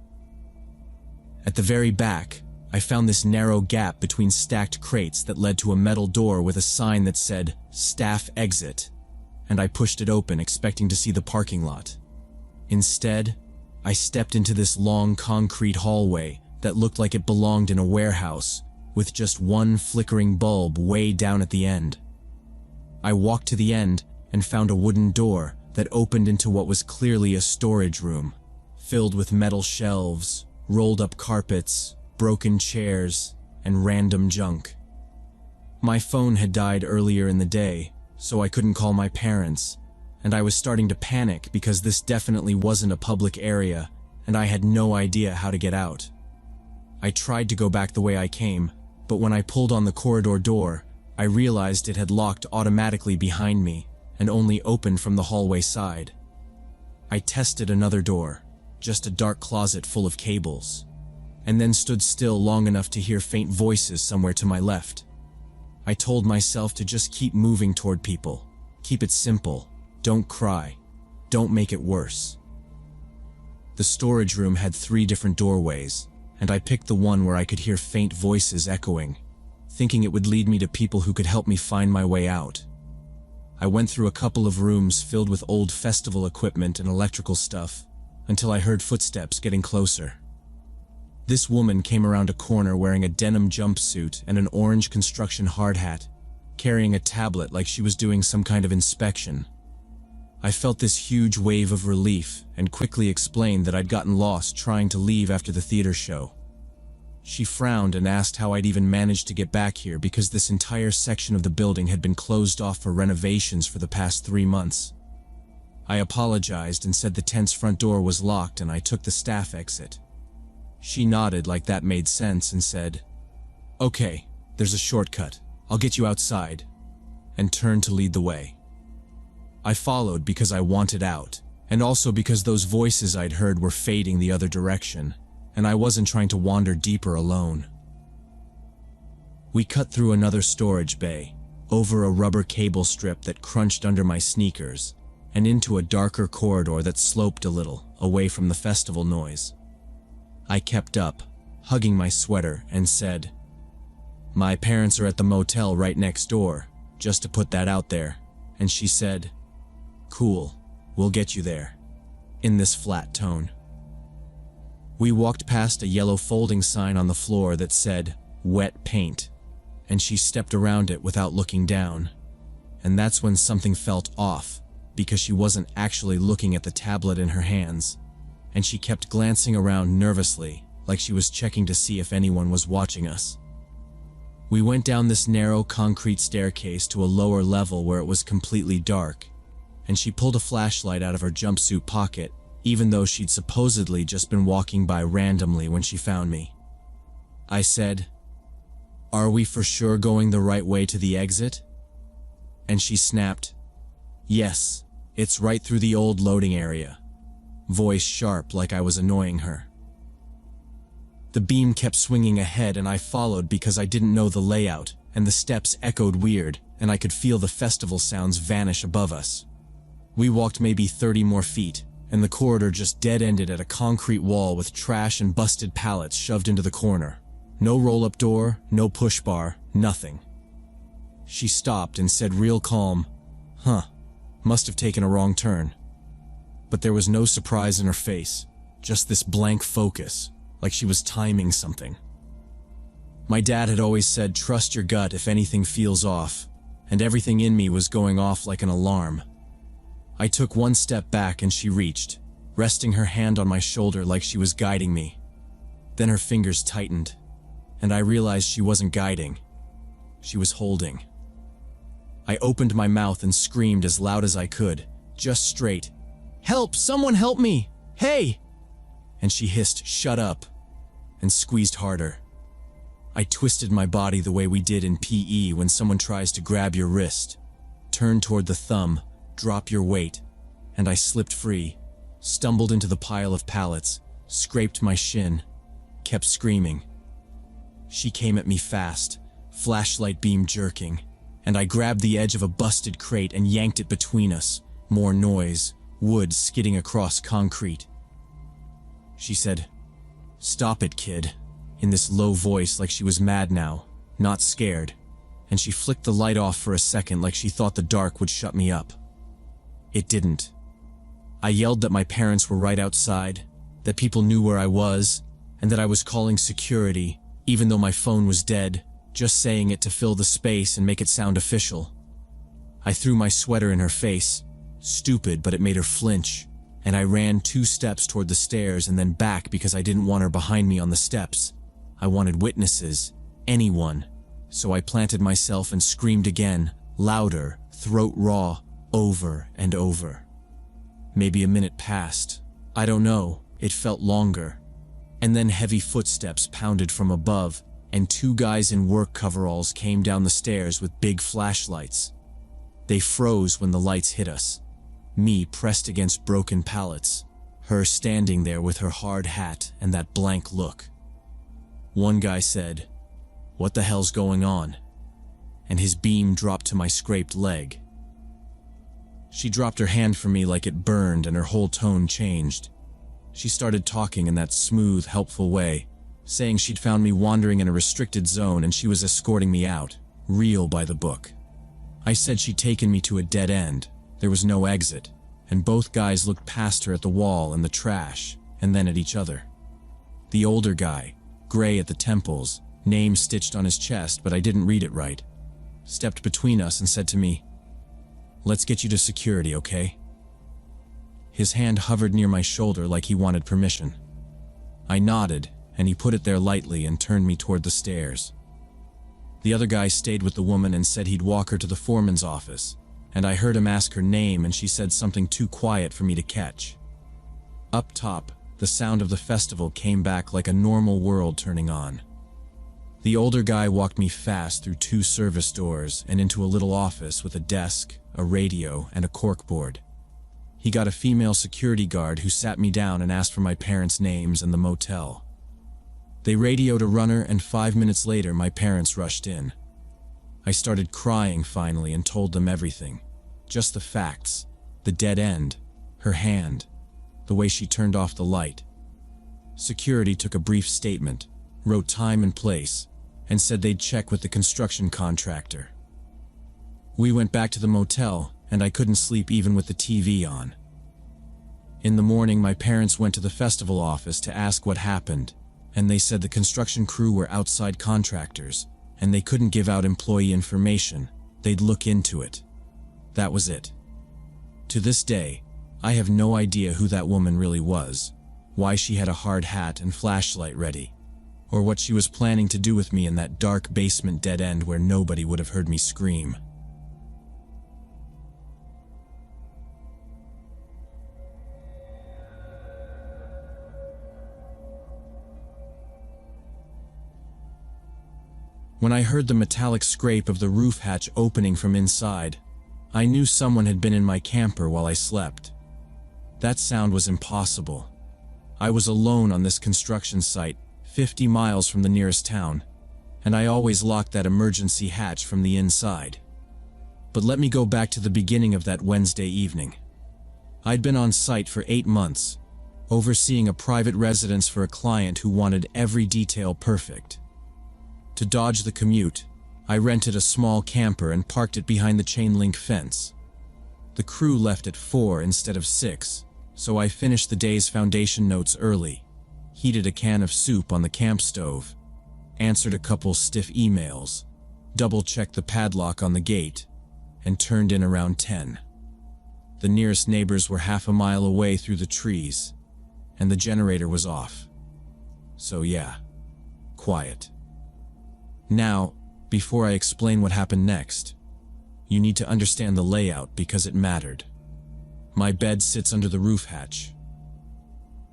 Speaker 1: At the very back, I found this narrow gap between stacked crates that led to a metal door with a sign that said, "Staff Exit," and I pushed it open expecting to see the parking lot. Instead, I stepped into this long concrete hallway that looked like it belonged in a warehouse, with just one flickering bulb way down at the end. I walked to the end and found a wooden door that opened into what was clearly a storage room, filled with metal shelves, rolled up carpets, broken chairs, and random junk. My phone had died earlier in the day, so I couldn't call my parents, and I was starting to panic because this definitely wasn't a public area, and I had no idea how to get out. I tried to go back the way I came, but when I pulled on the corridor door, I realized it had locked automatically behind me and only opened from the hallway side. I tested another door, just a dark closet full of cables, and then stood still long enough to hear faint voices somewhere to my left. I told myself to just keep moving toward people. Keep it simple. Don't cry. Don't make it worse. The storage room had 3 different doorways, and I picked the one where I could hear faint voices echoing, thinking it would lead me to people who could help me find my way out. I went through a couple of rooms filled with old festival equipment and electrical stuff, until I heard footsteps getting closer. This woman came around a corner wearing a denim jumpsuit and an orange construction hard hat, carrying a tablet like she was doing some kind of inspection. I felt this huge wave of relief and quickly explained that I'd gotten lost trying to leave after the theater show. She frowned and asked how I'd even managed to get back here because this entire section of the building had been closed off for renovations for the past 3 months. I apologized and said the tent's front door was locked and I took the staff exit. She nodded like that made sense and said, "Okay, there's a shortcut. I'll get you outside," and turned to lead the way. I followed because I wanted out, And also because those voices I'd heard were fading the other direction, and I wasn't trying to wander deeper alone. We cut through another storage bay, over a rubber cable strip that crunched under my sneakers, and into a darker corridor that sloped a little, away from the festival noise. I kept up, hugging my sweater, and said, "My parents are at the motel right next door, just to put that out there." And she said, "Cool, we'll get you there," in this flat tone. We walked past a yellow folding sign on the floor that said, "Wet paint," and she stepped around it without looking down. And that's when something felt off, because she wasn't actually looking at the tablet in her hands, and she kept glancing around nervously, like she was checking to see if anyone was watching us. We went down this narrow concrete staircase to a lower level where it was completely dark, and she pulled a flashlight out of her jumpsuit pocket, even though she'd supposedly just been walking by randomly when she found me. I said, "Are we for sure going the right way to the exit?" And she snapped, "Yes, it's right through the old loading area," voice sharp like I was annoying her. The beam kept swinging ahead and I followed because I didn't know the layout, and the steps echoed weird, and I could feel the festival sounds vanish above us. We walked maybe 30 more feet, and the corridor just dead-ended at a concrete wall with trash and busted pallets shoved into the corner. No roll-up door, no push bar, nothing. She stopped and said real calm, "Must have taken a wrong turn." But there was no surprise in her face, just this blank focus, like she was timing something. My dad had always said, "Trust your gut if anything feels off," and everything in me was going off like an alarm. I took one step back and she reached, resting her hand on my shoulder like she was guiding me. Then her fingers tightened, and I realized she wasn't guiding. She was holding. I opened my mouth and screamed as loud as I could, just straight, "Help! Someone help me! Hey!" And she hissed, "Shut up," and squeezed harder. I twisted my body the way we did in PE when someone tries to grab your wrist. Turn toward the thumb, drop your weight, and I slipped free, stumbled into the pile of pallets, scraped my shin, kept screaming. She came at me fast, flashlight beam jerking, and I grabbed the edge of a busted crate and yanked it between us. More noise, wood skidding across concrete. She said, "Stop it, kid," in this low voice like she was mad now, not scared, and she flicked the light off for a second like she thought the dark would shut me up. It didn't. I yelled that my parents were right outside, that people knew where I was, and that I was calling security, even though my phone was dead, just saying it to fill the space and make it sound official. I threw my sweater in her face, stupid but it made her flinch, and I ran 2 steps toward the stairs and then back because I didn't want her behind me on the steps. I wanted witnesses, anyone, so I planted myself and screamed again, louder, throat raw, over and over. Maybe a minute passed. I don't know, it felt longer. And then heavy footsteps pounded from above, and 2 guys in work coveralls came down the stairs with big flashlights. They froze when the lights hit us. Me pressed against broken pallets, her standing there with her hard hat and that blank look. One guy said, "What the hell's going on?" And his beam dropped to my scraped leg. She dropped her hand from me like it burned and her whole tone changed. She started talking in that smooth, helpful way, saying she'd found me wandering in a restricted zone and she was escorting me out, real by the book. I said she'd taken me to a dead end. There was no exit, and both guys looked past her at the wall and the trash, and then at each other. The older guy, gray at the temples, name stitched on his chest but I didn't read it right, stepped between us and said to me, "Let's get you to security, okay?" His hand hovered near my shoulder like he wanted permission. I nodded, and he put it there lightly and turned me toward the stairs. The other guy stayed with the woman and said he'd walk her to the foreman's office, and I heard him ask her name and she said something too quiet for me to catch. Up top, the sound of the festival came back like a normal world turning on. The older guy walked me fast through 2 service doors and into a little office with a desk, a radio, and a corkboard. He got a female security guard who sat me down and asked for my parents' names and the motel. They radioed a runner, and 5 minutes later my parents rushed in. I started crying finally and told them everything. Just the facts, the dead end, her hand, the way she turned off the light. Security took a brief statement, wrote time and place, and said they'd check with the construction contractor. We went back to the motel, and I couldn't sleep even with the TV on. In the morning, my parents went to the festival office to ask what happened, and they said the construction crew were outside contractors, and they couldn't give out employee information. They'd look into it. That was it. To this day, I have no idea who that woman really was, why she had a hard hat and flashlight ready, or what she was planning to do with me in that dark basement dead end where nobody would have heard me scream. When I heard the metallic scrape of the roof hatch opening from inside, I knew someone had been in my camper while I slept. That sound was impossible. I was alone on this construction site, 50 miles from the nearest town, and I always locked that emergency hatch from the inside. But let me go back to the beginning of that Wednesday evening. I'd been on site for 8 months, overseeing a private residence for a client who wanted every detail perfect. To dodge the commute, I rented a small camper and parked it behind the chain-link fence. The crew left at 4 instead of 6, so I finished the day's foundation notes early, heated a can of soup on the camp stove, answered a couple stiff emails, double-checked the padlock on the gate, and turned in around 10. The nearest neighbors were half a mile away through the trees, and the generator was off. So yeah, quiet. Now, before I explain what happened next, you need to understand the layout because it mattered. My bed sits under the roof hatch.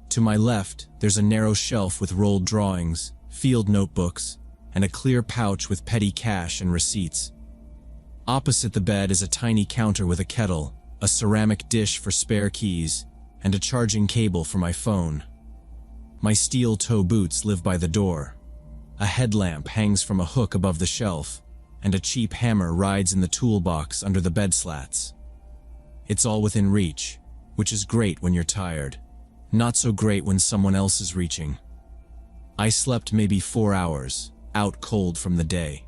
Speaker 1: To my left, there's a narrow shelf with rolled drawings, field notebooks, and a clear pouch with petty cash and receipts. Opposite the bed is a tiny counter with a kettle, a ceramic dish for spare keys, and a charging cable for my phone. My steel toe boots live by the door. A headlamp hangs from a hook above the shelf, and a cheap hammer rides in the toolbox under the bed slats. It's all within reach, which is great when you're tired, not so great when someone else is reaching. I slept maybe 4 hours, out cold from the day.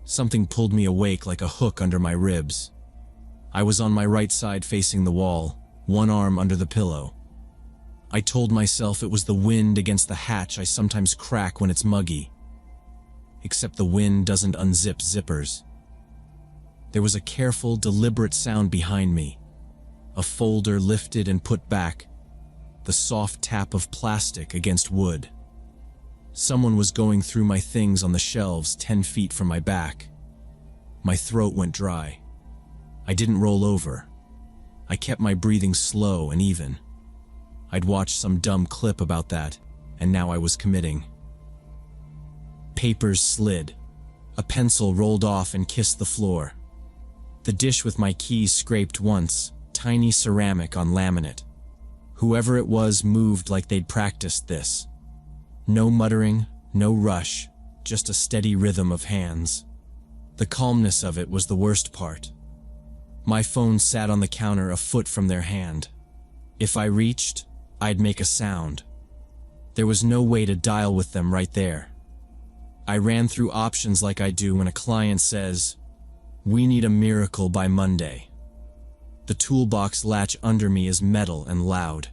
Speaker 1: Something pulled me awake like a hook under my ribs. I was on my right side facing the wall, one arm under the pillow. I told myself it was the wind against the hatch I sometimes crack when it's muggy. Except the wind doesn't unzip zippers. There was a careful, deliberate sound behind me. A folder lifted and put back. The soft tap of plastic against wood. Someone was going through my things on the shelves 10 feet from my back. My throat went dry. I didn't roll over. I kept my breathing slow and even. I'd watched some dumb clip about that, and now I was committing. Papers slid. A pencil rolled off and kissed the floor. The dish with my keys scraped once, tiny ceramic on laminate. Whoever it was moved like they'd practiced this. No muttering, no rush, just a steady rhythm of hands. The calmness of it was the worst part. My phone sat on the counter a foot from their hand. If I reached, I'd make a sound. There was no way to dial with them right there. I ran through options like I do when a client says, "We need a miracle by Monday." The toolbox latch under me is metal and loud.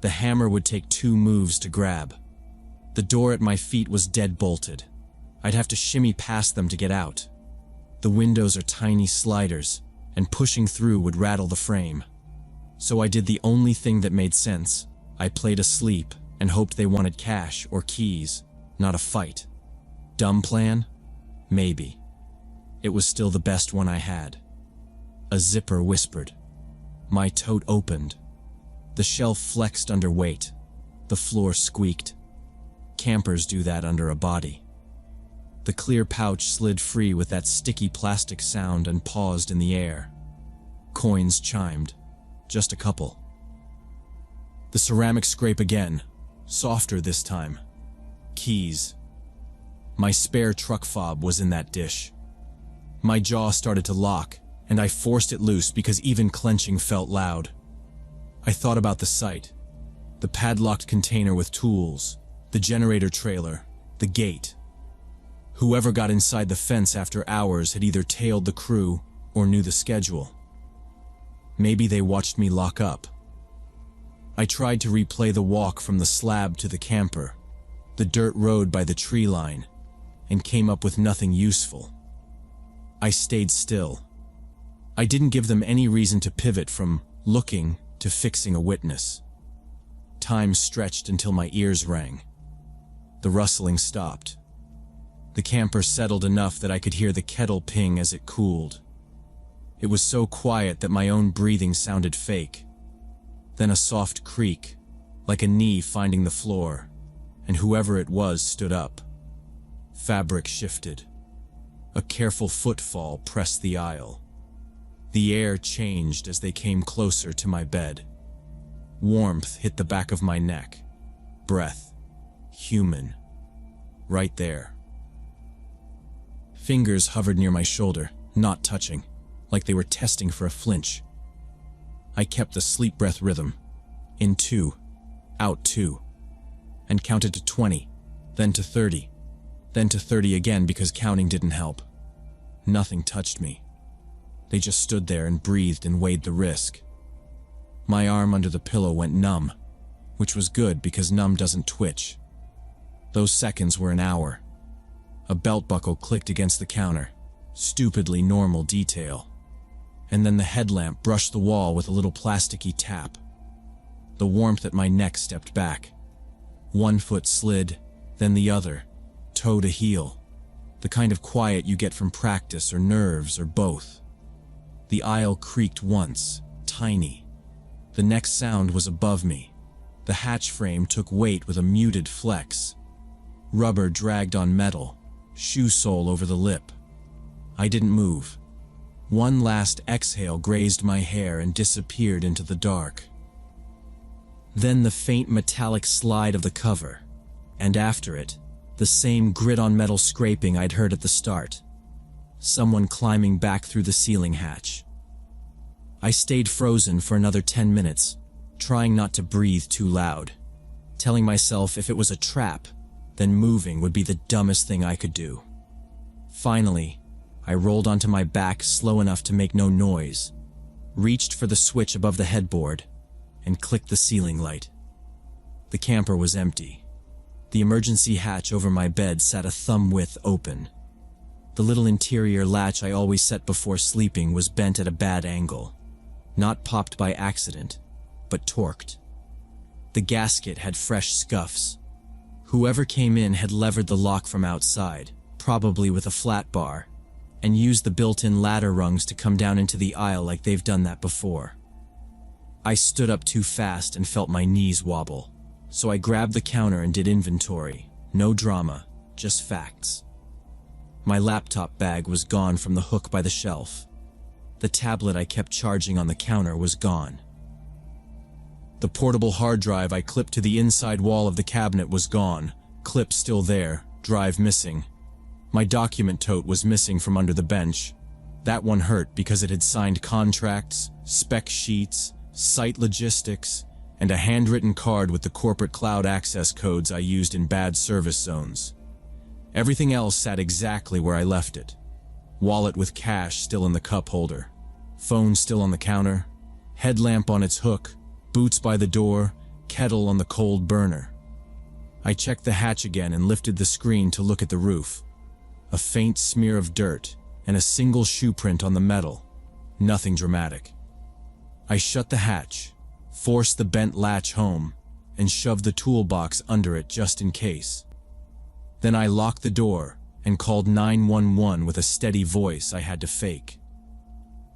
Speaker 1: The hammer would take 2 moves to grab. The door at my feet was dead bolted. I'd have to shimmy past them to get out. The windows are tiny sliders, and pushing through would rattle the frame. So I did the only thing that made sense. I played asleep and hoped they wanted cash or keys, not a fight. Dumb plan? Maybe. It was still the best one I had. A zipper whispered. My tote opened. The shelf flexed under weight. The floor squeaked. Campers do that under a body. The clear pouch slid free with that sticky plastic sound and paused in the air. Coins chimed. just a couple. The ceramic scrape again, softer this time. Keys. My spare truck fob was in that dish. My jaw started to lock, and I forced it loose because even clenching felt loud. I thought about the site. The padlocked container with tools, the generator trailer, the gate. Whoever got inside the fence after hours had either tailed the crew or knew the schedule. Maybe they watched me lock up. I tried to replay the walk from the slab to the camper, the dirt road by the tree line, and came up with nothing useful. I stayed still. I didn't give them any reason to pivot from looking to fixing a witness. Time stretched until my ears rang. The rustling stopped. The camper settled enough that I could hear the kettle ping as it cooled. It was so quiet that my own breathing sounded fake. Then a soft creak, like a knee finding the floor, and whoever it was stood up. Fabric shifted. A careful footfall pressed the aisle. The air changed as they came closer to my bed. Warmth hit the back of my neck. Breath. Human. Right there. Fingers hovered near my shoulder, not touching, like they were testing for a flinch. I kept the sleep breath rhythm. In 2, out 2, and counted to 20, then to 30, then to 30 again because counting didn't help. Nothing touched me. They just stood there and breathed and weighed the risk. My arm under the pillow went numb, which was good because numb doesn't twitch. Those seconds were an hour. A belt buckle clicked against the counter, stupidly normal detail. And then the headlamp brushed the wall with a little plasticky tap. The warmth at my neck stepped back. One foot slid, then the other, toe to heel. The kind of quiet you get from practice or nerves or both. The aisle creaked once, tiny. The next sound was above me. The hatch frame took weight with a muted flex. Rubber dragged on metal, shoe sole over the lip. I didn't move. One last exhale grazed my hair and disappeared into the dark. Then the faint metallic slide of the cover, and after it, the same grit-on-metal scraping I'd heard at the start. Someone climbing back through the ceiling hatch. I stayed frozen for another 10 minutes, trying not to breathe too loud, telling myself if it was a trap, then moving would be the dumbest thing I could do. Finally, I rolled onto my back slow enough to make no noise, reached for the switch above the headboard, and clicked the ceiling light. The camper was empty. The emergency hatch over my bed sat a thumb width open. The little interior latch I always set before sleeping was bent at a bad angle. Not popped by accident, but torqued. The gasket had fresh scuffs. Whoever came in had levered the lock from outside, probably with a flat bar, and used the built-in ladder rungs to come down into the aisle like they've done that before. I stood up too fast and felt my knees wobble, so I grabbed the counter and did inventory. No drama, just facts. My laptop bag was gone from the hook by the shelf. The tablet I kept charging on the counter was gone. The portable hard drive I clipped to the inside wall of the cabinet was gone, clip still there, drive missing. My document tote was missing from under the bench. That one hurt because it had signed contracts, spec sheets, site logistics, and a handwritten card with the corporate cloud access codes I used in bad service zones. Everything else sat exactly where I left it. Wallet with cash still in the cup holder. Phone still on the counter. Headlamp on its hook. Boots by the door. Kettle on the cold burner. I checked the hatch again and lifted the screen to look at the roof. A faint smear of dirt and a single shoe print on the metal. Nothing dramatic. I shut the hatch, forced the bent latch home, and shoved the toolbox under it just in case. Then I locked the door and called 911 with a steady voice I had to fake.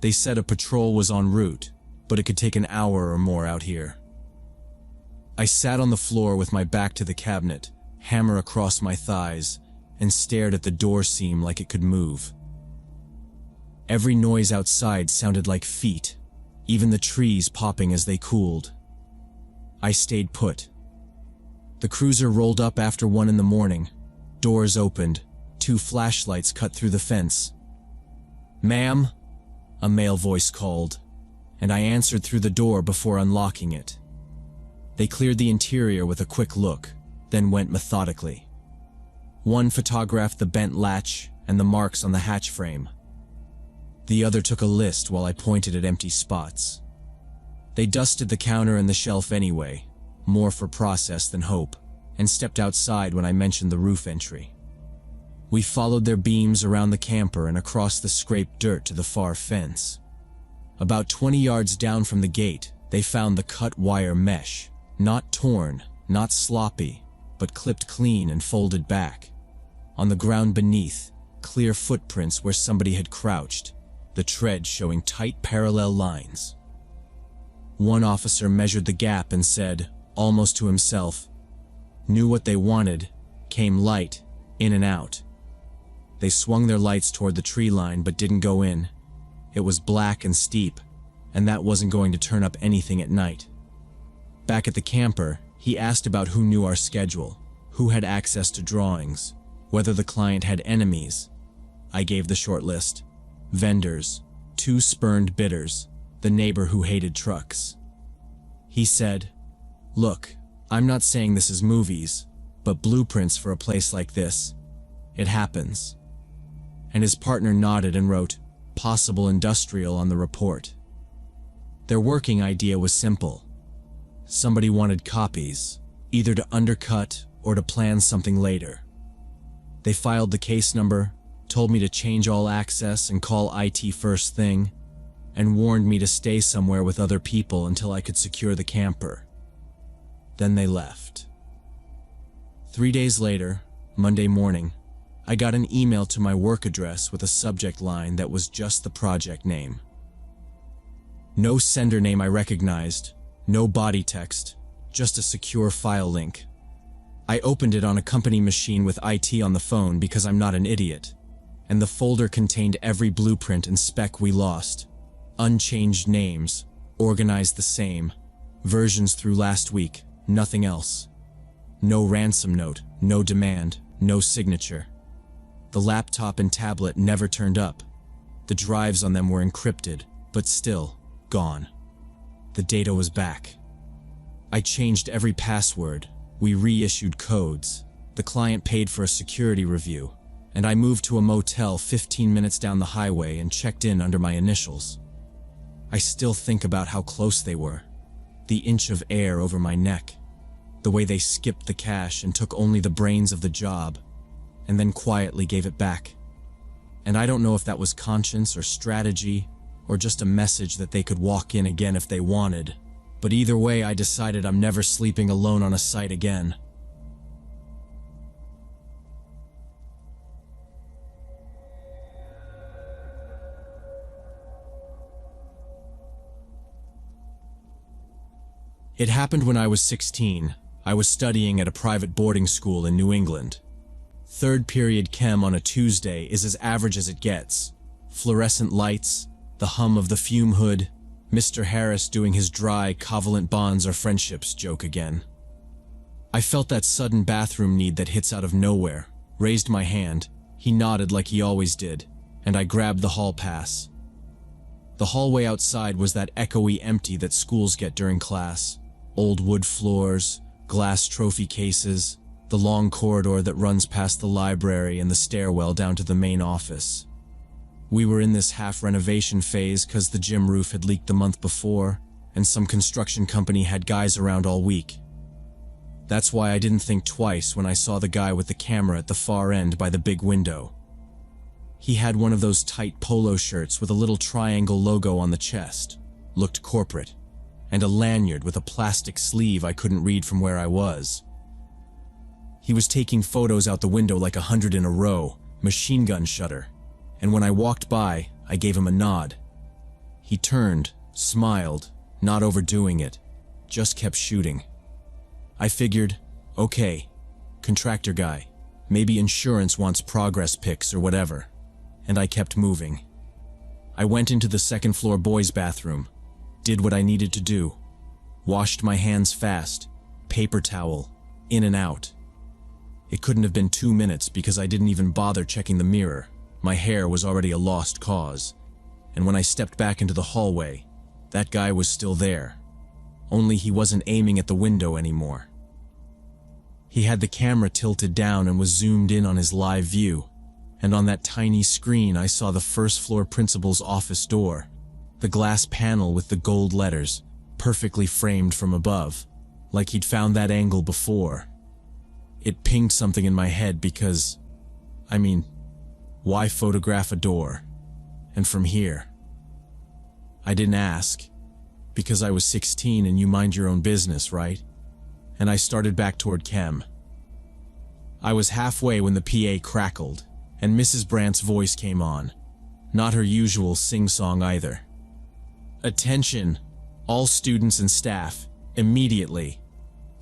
Speaker 1: They said a patrol was en route, but it could take an hour or more out here. I sat on the floor with my back to the cabinet, hammer across my thighs, and stared at the door seam like it could move. Every noise outside sounded like feet, even the trees popping as they cooled. I stayed put. The cruiser rolled up after 1 in the morning. Doors opened. 2 flashlights cut through the fence. "Ma'am?" a male voice called, and I answered through the door before unlocking it. They cleared the interior with a quick look, then went methodically. One photographed the bent latch and the marks on the hatch frame. The other took a list while I pointed at empty spots. They dusted the counter and the shelf anyway, more for process than hope, and stepped outside when I mentioned the roof entry. We followed their beams around the camper and across the scraped dirt to the far fence. About 20 yards down from the gate, they found the cut wire mesh, not torn, not sloppy, but clipped clean and folded back. On the ground beneath, clear footprints where somebody had crouched, the tread showing tight parallel lines. One officer measured the gap and said, almost to himself, "Knew what they wanted, came light, in and out." They swung their lights toward the tree line but didn't go in. It was black and steep, and that wasn't going to turn up anything at night. Back at the camper, he asked about who knew our schedule, who had access to drawings, whether the client had enemies. I gave the short list. Vendors, 2 spurned bidders, the neighbor who hated trucks. He said, "Look, I'm not saying this is movies, but blueprints for a place like this. It happens." And his partner nodded and wrote, "Possible industrial" on the report. Their working idea was simple. Somebody wanted copies, either to undercut or to plan something later. They filed the case number, told me to change all access and call IT first thing, and warned me to stay somewhere with other people until I could secure the camper. Then they left. 3 days later, Monday morning, I got an email to my work address with a subject line that was just the project name. No sender name I recognized, no body text, just a secure file link. I opened it on a company machine with IT on the phone because I'm not an idiot, and the folder contained every blueprint and spec we lost. Unchanged names, organized the same, versions through last week, nothing else. No ransom note, no demand, no signature. The laptop and tablet never turned up. The drives on them were encrypted, but still, gone. The data was back. I changed every password, we reissued codes, the client paid for a security review, and I moved to a motel 15 minutes down the highway and checked in under my initials. I still think about how close they were. The inch of air over my neck. The way they skipped the cash and took only the brains of the job, and then quietly gave it back. And I don't know if that was conscience or strategy, or just a message that they could walk in again if they wanted. But either way, I decided I'm never sleeping alone on a site again. It happened when I was 16. I was studying at a private boarding school in New England. Third period chem on a Tuesday is as average as it gets. Fluorescent lights, the hum of the fume hood, Mr. Harris doing his dry covalent bonds or friendships joke again. I felt that sudden bathroom need that hits out of nowhere, raised my hand, he nodded like he always did, and I grabbed the hall pass. The hallway outside was that echoey empty that schools get during class. Old wood floors, glass trophy cases, the long corridor that runs past the library and the stairwell down to the main office. We were in this half-renovation phase because the gym roof had leaked the month before, and some construction company had guys around all week. That's why I didn't think twice when I saw the guy with the camera at the far end by the big window. He had one of those tight polo shirts with a little triangle logo on the chest, looked corporate, and a lanyard with a plastic sleeve I couldn't read from where I was. He was taking photos out the window like 100 in a row, machine gun shutter, and when I walked by, I gave him a nod. He turned, smiled, not overdoing it, just kept shooting. I figured, okay, contractor guy, maybe insurance wants progress pics or whatever, and I kept moving. I went into the second floor boys' bathroom. Did what I needed to do. Washed my hands fast, paper towel, in and out. It couldn't have been 2 minutes because I didn't even bother checking the mirror. My hair was already a lost cause. And when I stepped back into the hallway, that guy was still there. Only he wasn't aiming at the window anymore. He had the camera tilted down and was zoomed in on his live view. And on that tiny screen I saw the first floor principal's office door. The glass panel with the gold letters, perfectly framed from above, like he'd found that angle before. It pinged something in my head because, why photograph a door? And from here? I didn't ask, because I was 16 and you mind your own business, right? And I started back toward Chem. I was halfway when the PA crackled, and Mrs. Brandt's voice came on. Not her usual sing-song either. Attention, all students and staff, immediately.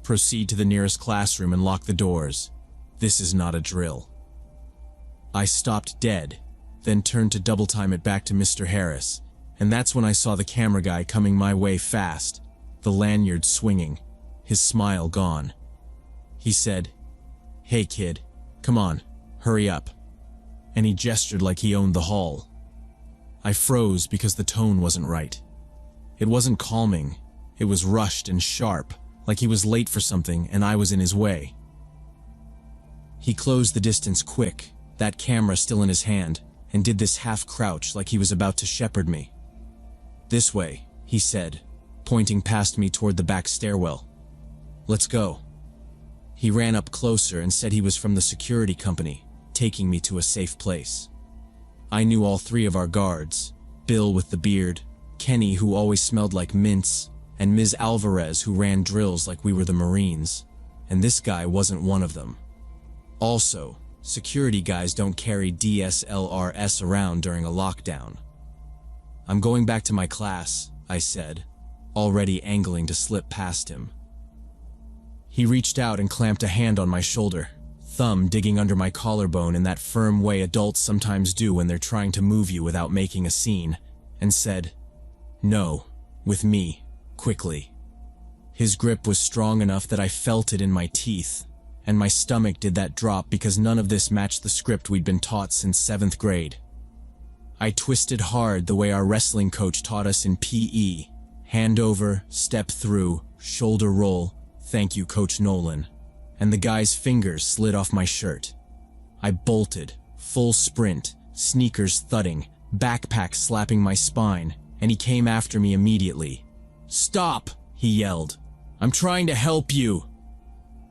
Speaker 1: Proceed to the nearest classroom and lock the doors. This is not a drill. I stopped dead, then turned to double time it back to Mr. Harris, and that's when I saw the camera guy coming my way fast, the lanyard swinging, his smile gone. He said, "Hey kid, come on, hurry up." And he gestured like he owned the hall. I froze because the tone wasn't right. It wasn't calming, it was rushed and sharp, like he was late for something and I was in his way. He closed the distance quick, that camera still in his hand, and did this half-crouch like he was about to shepherd me. "This way," he said, pointing past me toward the back stairwell. "Let's go." He ran up closer and said he was from the security company, taking me to a safe place. I knew all three of our guards, Bill with the beard, Kenny who always smelled like mints, and Ms. Alvarez who ran drills like we were the Marines, and this guy wasn't one of them. Also, security guys don't carry DSLRs around during a lockdown. "I'm going back to my class," I said, already angling to slip past him. He reached out and clamped a hand on my shoulder, thumb digging under my collarbone in that firm way adults sometimes do when they're trying to move you without making a scene, and said, "No, with me, quickly." His grip was strong enough that I felt it in my teeth, and my stomach did that drop because none of this matched the script we'd been taught since 7th grade. I twisted hard the way our wrestling coach taught us in PE. Hand over, step through, shoulder roll, thank you Coach Nolan. And the guy's fingers slid off my shirt. I bolted, full sprint, sneakers thudding, backpack slapping my spine, and he came after me immediately. "Stop!" he yelled. "I'm trying to help you!"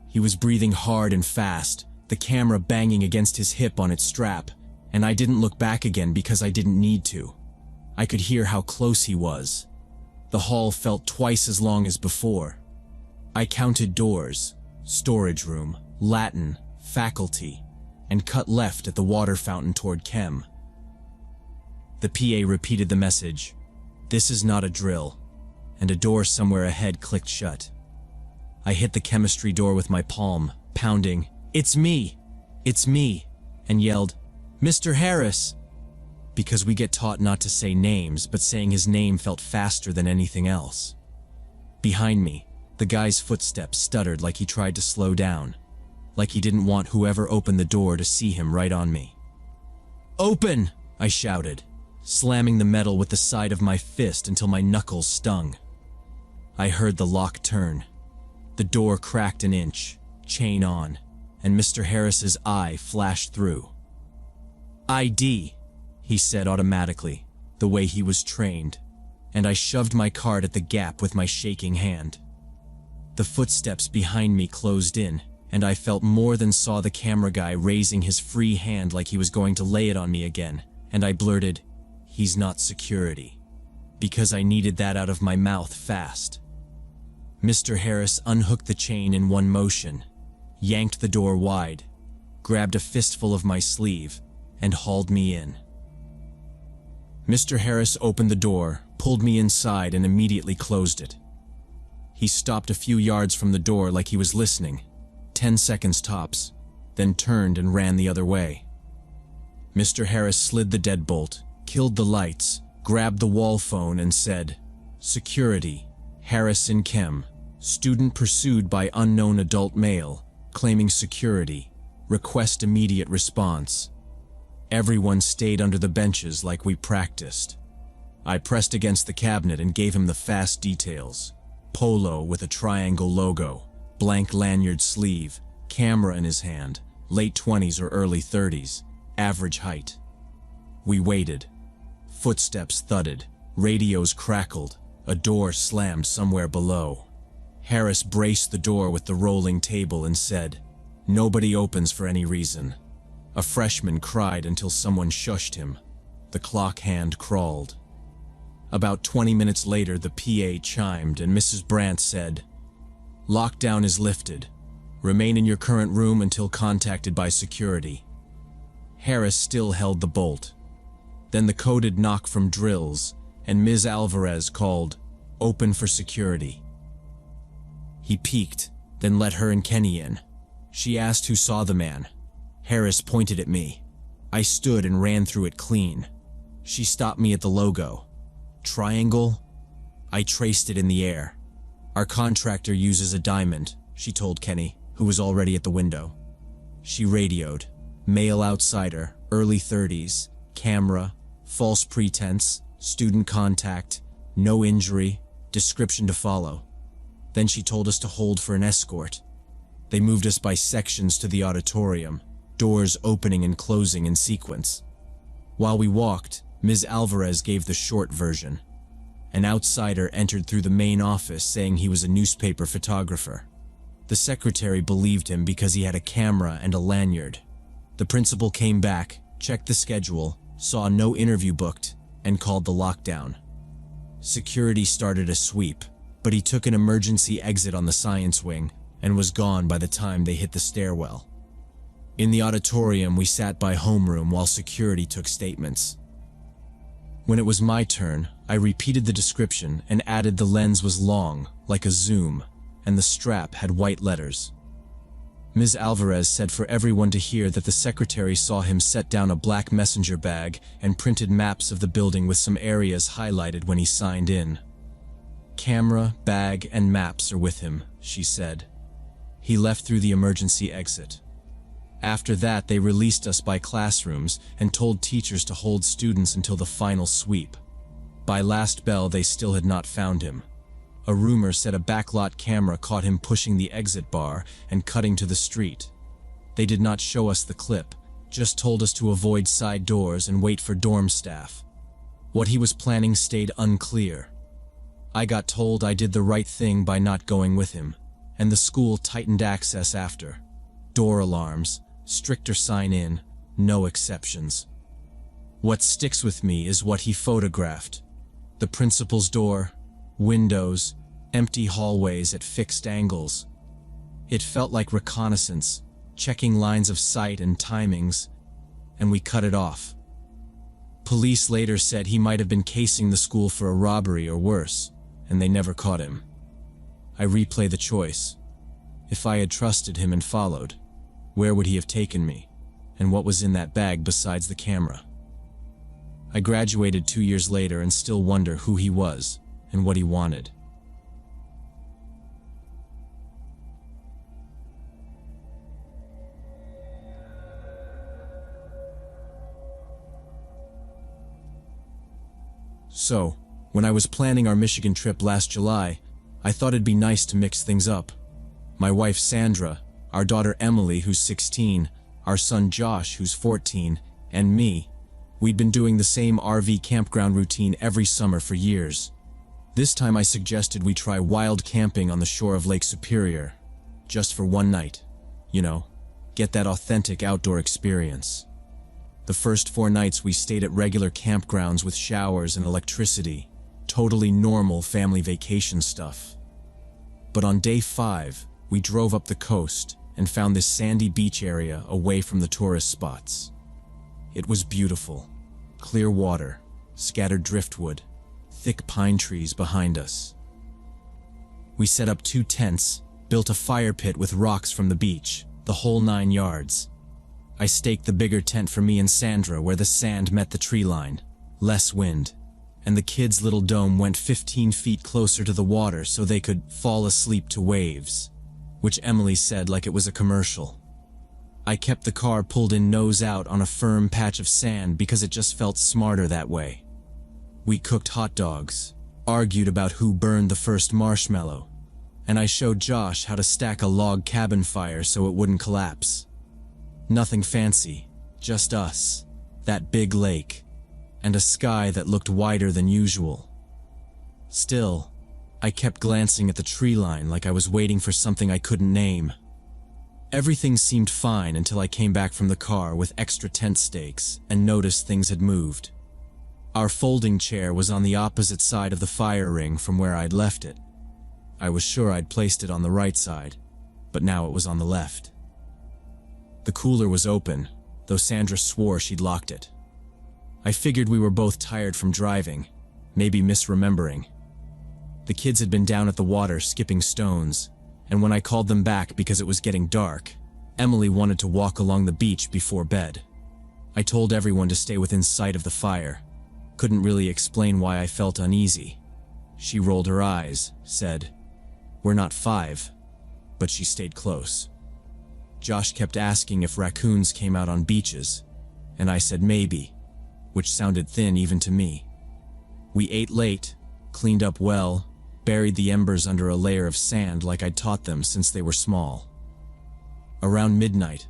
Speaker 1: He was breathing hard and fast, the camera banging against his hip on its strap, and I didn't look back again because I didn't need to. I could hear how close he was. The hall felt twice as long as before. I counted doors, storage room, Latin, faculty, and cut left at the water fountain toward Chem. The PA repeated the message, "This is not a drill," and a door somewhere ahead clicked shut. I hit the chemistry door with my palm, pounding, "It's me! It's me!" and yelled, "Mr. Harris!" Because we get taught not to say names, but saying his name felt faster than anything else. Behind me, the guy's footsteps stuttered like he tried to slow down, like he didn't want whoever opened the door to see him right on me. "Open!" I shouted, slamming the metal with the side of my fist until my knuckles stung. I heard the lock turn. The door cracked an inch, chain on, and Mr. Harris's eye flashed through. "ID," he said automatically, the way he was trained, and I shoved my card at the gap with my shaking hand. The footsteps behind me closed in, and I felt more than saw the camera guy raising his free hand like he was going to lay it on me again, and I blurted, "He's not security," because I needed that out of my mouth fast. Mr. Harris unhooked the chain in one motion, yanked the door wide, grabbed a fistful of my sleeve, and hauled me in. Mr. Harris opened the door, pulled me inside, and immediately closed it. He stopped a few yards from the door like he was listening, 10 seconds tops, then turned and ran the other way. Mr. Harris slid the deadbolt, killed the lights, grabbed the wall phone, and said, Security. Harrison Chem. Student pursued by unknown adult male, claiming security. Request immediate response. Everyone stayed under the benches like we practiced. I pressed against the cabinet and gave him the fast details. Polo with a triangle logo, blank lanyard sleeve, camera in his hand, late 20s or early 30s, average height. We waited. Footsteps thudded, radios crackled, a door slammed somewhere below. Harris braced the door with the rolling table and said, "Nobody opens for any reason." A freshman cried until someone shushed him. The clock hand crawled. About 20 minutes later, the PA chimed and Mrs. Brandt said, "Lockdown is lifted. Remain in your current room until contacted by security." Harris still held the bolt. Then the coded knock from drills, and Ms. Alvarez called, "Open for security." He peeked, then let her and Kenny in. She asked who saw the man. Harris pointed at me. I stood and ran through it clean. She stopped me at the logo. Triangle? I traced it in the air. "Our contractor uses a diamond," she told Kenny, who was already at the window. She radioed. Male outsider, early 30s, camera, false pretense, student contact, no injury, description to follow. Then she told us to hold for an escort. They moved us by sections to the auditorium, doors opening and closing in sequence. While we walked, Ms. Alvarez gave the short version. An outsider entered through the main office saying he was a newspaper photographer. The secretary believed him because he had a camera and a lanyard. The principal came back, checked the schedule, saw no interview booked, and called the lockdown. Security started a sweep, but he took an emergency exit on the science wing and was gone by the time they hit the stairwell. In the auditorium, we sat by homeroom while security took statements. When it was my turn, I repeated the description and added the lens was long, like a zoom, and the strap had white letters. Ms. Alvarez said for everyone to hear that the secretary saw him set down a black messenger bag and printed maps of the building with some areas highlighted when he signed in. "Camera, bag, and maps are with him," she said. He left through the emergency exit. After that, they released us by classrooms and told teachers to hold students until the final sweep. By last bell, they still had not found him. A rumor said a backlot camera caught him pushing the exit bar and cutting to the street. They did not show us the clip, just told us to avoid side doors and wait for dorm staff. What he was planning stayed unclear. I got told I did the right thing by not going with him, and the school tightened access after. Door alarms, stricter sign-in, no exceptions. What sticks with me is what he photographed. The principal's door, windows, empty hallways at fixed angles. It felt like reconnaissance, checking lines of sight and timings, and we cut it off. Police later said he might have been casing the school for a robbery or worse, and they never caught him. I replay the choice. If I had trusted him and followed, where would he have taken me, and what was in that bag besides the camera? I graduated 2 years later and still wonder who he was and what he wanted. So, when I was planning our Michigan trip last July, I thought it'd be nice to mix things up. My wife Sandra, our daughter Emily, who's 16, our son Josh, who's 14, and me, we'd been doing the same RV campground routine every summer for years. This time I suggested we try wild camping on the shore of Lake Superior, just for one night. You know, get that authentic outdoor experience. The first 4 nights we stayed at regular campgrounds with showers and electricity, totally normal family vacation stuff. But on day 5, we drove up the coast and found this sandy beach area away from the tourist spots. It was beautiful. Clear water, scattered driftwood, thick pine trees behind us. We set up 2 tents, built a fire pit with rocks from the beach, the whole 9 yards. I staked the bigger tent for me and Sandra where the sand met the tree line, less wind, and the kids' little dome went 15 feet closer to the water so they could fall asleep to waves, which Emily said like it was a commercial. I kept the car pulled in nose out on a firm patch of sand because it just felt smarter that way. We cooked hot dogs, argued about who burned the first marshmallow, and I showed Josh how to stack a log cabin fire so it wouldn't collapse. Nothing fancy, just us, that big lake, and a sky that looked wider than usual. Still, I kept glancing at the tree line like I was waiting for something I couldn't name. Everything seemed fine until I came back from the car with extra tent stakes and noticed things had moved. Our folding chair was on the opposite side of the fire ring from where I'd left it. I was sure I'd placed it on the right side, but now it was on the left. The cooler was open, though Sandra swore she'd locked it. I figured we were both tired from driving, maybe misremembering. The kids had been down at the water skipping stones, and when I called them back because it was getting dark, Emily wanted to walk along the beach before bed. I told everyone to stay within sight of the fire. Couldn't really explain why I felt uneasy. She rolled her eyes, said, "We're not 5," but she stayed close. Josh kept asking if raccoons came out on beaches, and I said maybe, which sounded thin even to me. We ate late, cleaned up well, buried the embers under a layer of sand like I'd taught them since they were small. Around midnight,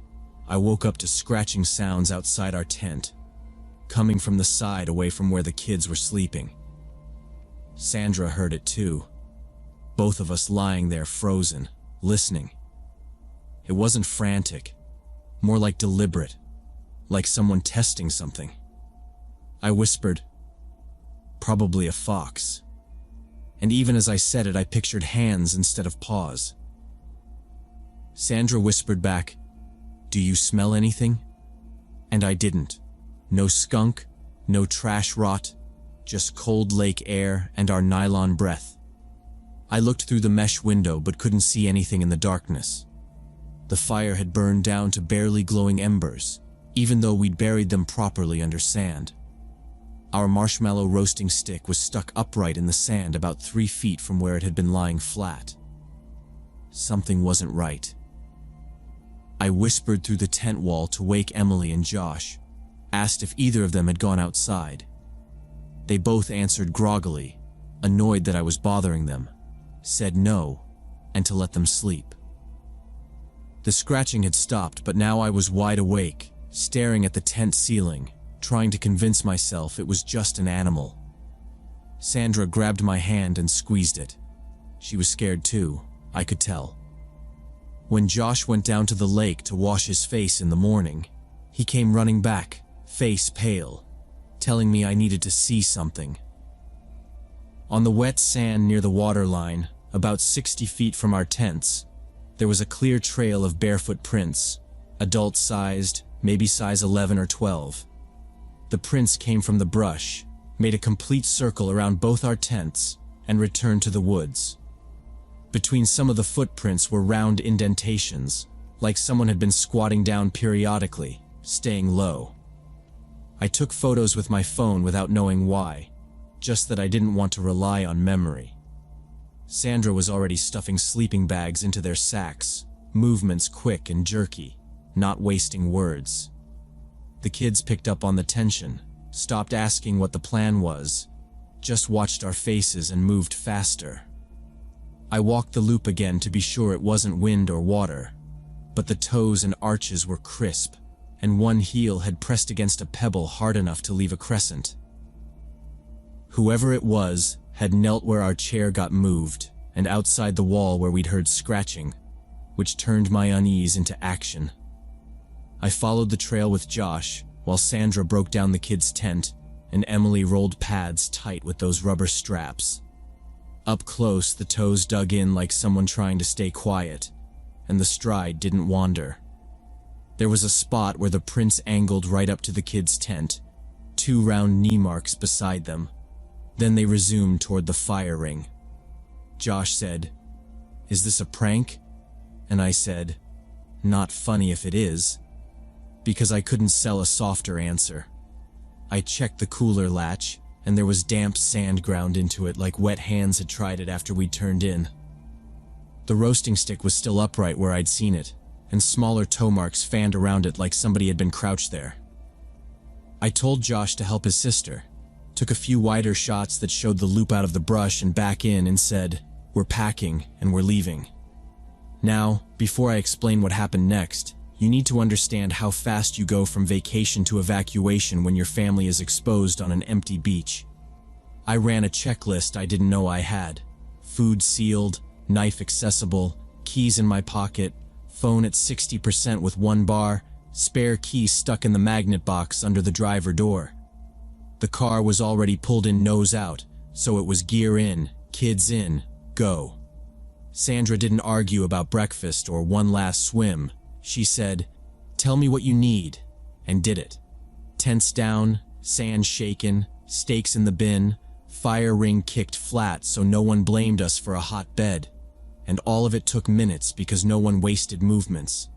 Speaker 1: I woke up to scratching sounds outside our tent, coming from the side away from where the kids were sleeping. Sandra heard it too, both of us lying there frozen, listening. It wasn't frantic, more like deliberate, like someone testing something. I whispered, "Probably a fox." And even as I said it, I pictured hands instead of paws. Sandra whispered back, "Do you smell anything?" And I didn't. No skunk, no trash rot, just cold lake air and our nylon breath. I looked through the mesh window but couldn't see anything in the darkness. The fire had burned down to barely glowing embers, even though we'd buried them properly under sand. Our marshmallow roasting stick was stuck upright in the sand about 3 feet from where it had been lying flat. Something wasn't right. I whispered through the tent wall to wake Emily and Josh, asked if either of them had gone outside. They both answered groggily, annoyed that I was bothering them, said no, and to let them sleep. The scratching had stopped, but now I was wide awake, staring at the tent ceiling, trying to convince myself it was just an animal. Sandra grabbed my hand and squeezed it. She was scared too, I could tell. When Josh went down to the lake to wash his face in the morning, he came running back, face pale, telling me I needed to see something. On the wet sand near the waterline, about 60 feet from our tents, there was a clear trail of barefoot prints, adult-sized, maybe size 11 or 12. The prints came from the brush, made a complete circle around both our tents, and returned to the woods. Between some of the footprints were round indentations, like someone had been squatting down periodically, staying low. I took photos with my phone without knowing why, just that I didn't want to rely on memory. Sandra was already stuffing sleeping bags into their sacks, movements quick and jerky, not wasting words. The kids picked up on the tension, stopped asking what the plan was, just watched our faces and moved faster. I walked the loop again to be sure it wasn't wind or water, but the toes and arches were crisp, and one heel had pressed against a pebble hard enough to leave a crescent. Whoever it was had knelt where our chair got moved, and outside the wall where we'd heard scratching, which turned my unease into action. I followed the trail with Josh, while Sandra broke down the kids' tent, and Emily rolled pads tight with those rubber straps. Up close, the toes dug in like someone trying to stay quiet, and the stride didn't wander. There was a spot where the prints angled right up to the kids' tent, 2 round knee marks beside them. Then they resumed toward the fire ring. Josh said, "Is this a prank?" And I said, "Not funny if it is," because I couldn't sell a softer answer. I checked the cooler latch, and there was damp sand ground into it like wet hands had tried it after we'd turned in. The roasting stick was still upright where I'd seen it, and smaller toe marks fanned around it like somebody had been crouched there. I told Josh to help his sister, took a few wider shots that showed the loop out of the brush and back in, and said, "We're packing and we're leaving." Now, before I explain what happened next, you need to understand how fast you go from vacation to evacuation when your family is exposed on an empty beach. I ran a checklist I didn't know I had. Food sealed, knife accessible, keys in my pocket, phone at 60% with 1 bar, spare key stuck in the magnet box under the driver door. The car was already pulled in nose out, so it was gear in, kids in, go. Sandra didn't argue about breakfast or one last swim. She said, "Tell me what you need," and did it. Tents down, sand shaken, steaks in the bin, fire ring kicked flat so no one blamed us for a hot bed. And all of it took minutes because no one wasted movements.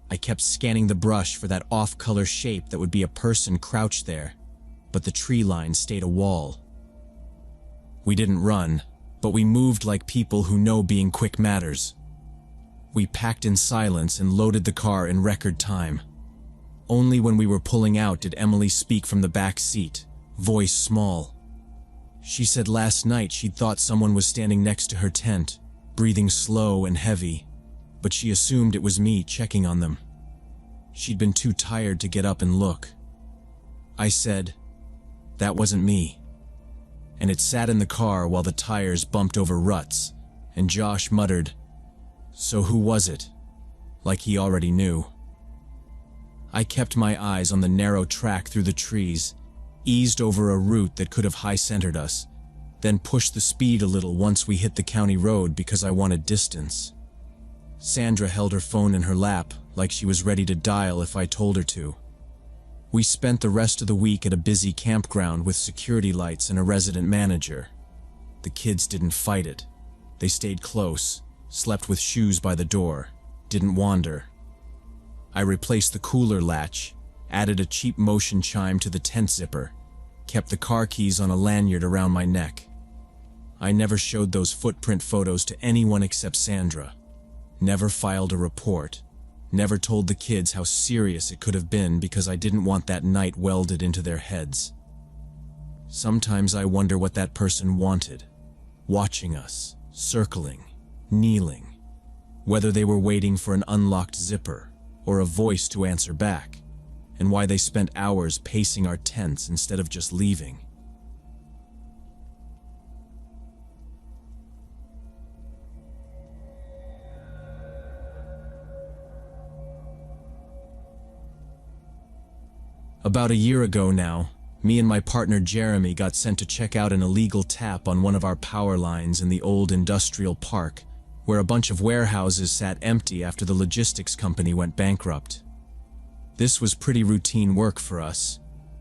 Speaker 1: I kept scanning the brush for that off-color shape that would be a person crouched there, but the tree line stayed a wall. We didn't run, but we moved like people who know being quick matters. We packed in silence and loaded the car in record time. Only when we were pulling out did Emily speak from the back seat, voice small. She said last night she'd thought someone was standing next to her tent, breathing slow and heavy, but she assumed it was me checking on them. She'd been too tired to get up and look. I said, "That wasn't me." And it sat in the car while the tires bumped over ruts, and Josh muttered, "So who was it?" Like he already knew. I kept my eyes on the narrow track through the trees, eased over a route that could have high-centered us, then pushed the speed a little once we hit the county road because I wanted distance. Sandra held her phone in her lap like she was ready to dial if I told her to. We spent the rest of the week at a busy campground with security lights and a resident manager. The kids didn't fight it. They stayed close, slept with shoes by the door, didn't wander. I replaced the cooler latch, added a cheap motion chime to the tent zipper, kept the car keys on a lanyard around my neck. I never showed those footprint photos to anyone except Sandra. Never filed a report. Never told the kids how serious it could have been because I didn't want that night welded into their heads. Sometimes I wonder what that person wanted, watching us, circling, kneeling, whether they were waiting for an unlocked zipper or a voice to answer back, and why they spent hours pacing our tents instead of just leaving. About a year ago now, me and my partner Jeremy got sent to check out an illegal tap on one of our power lines in the old industrial park, where a bunch of warehouses sat empty after the logistics company went bankrupt. This was pretty routine work for us.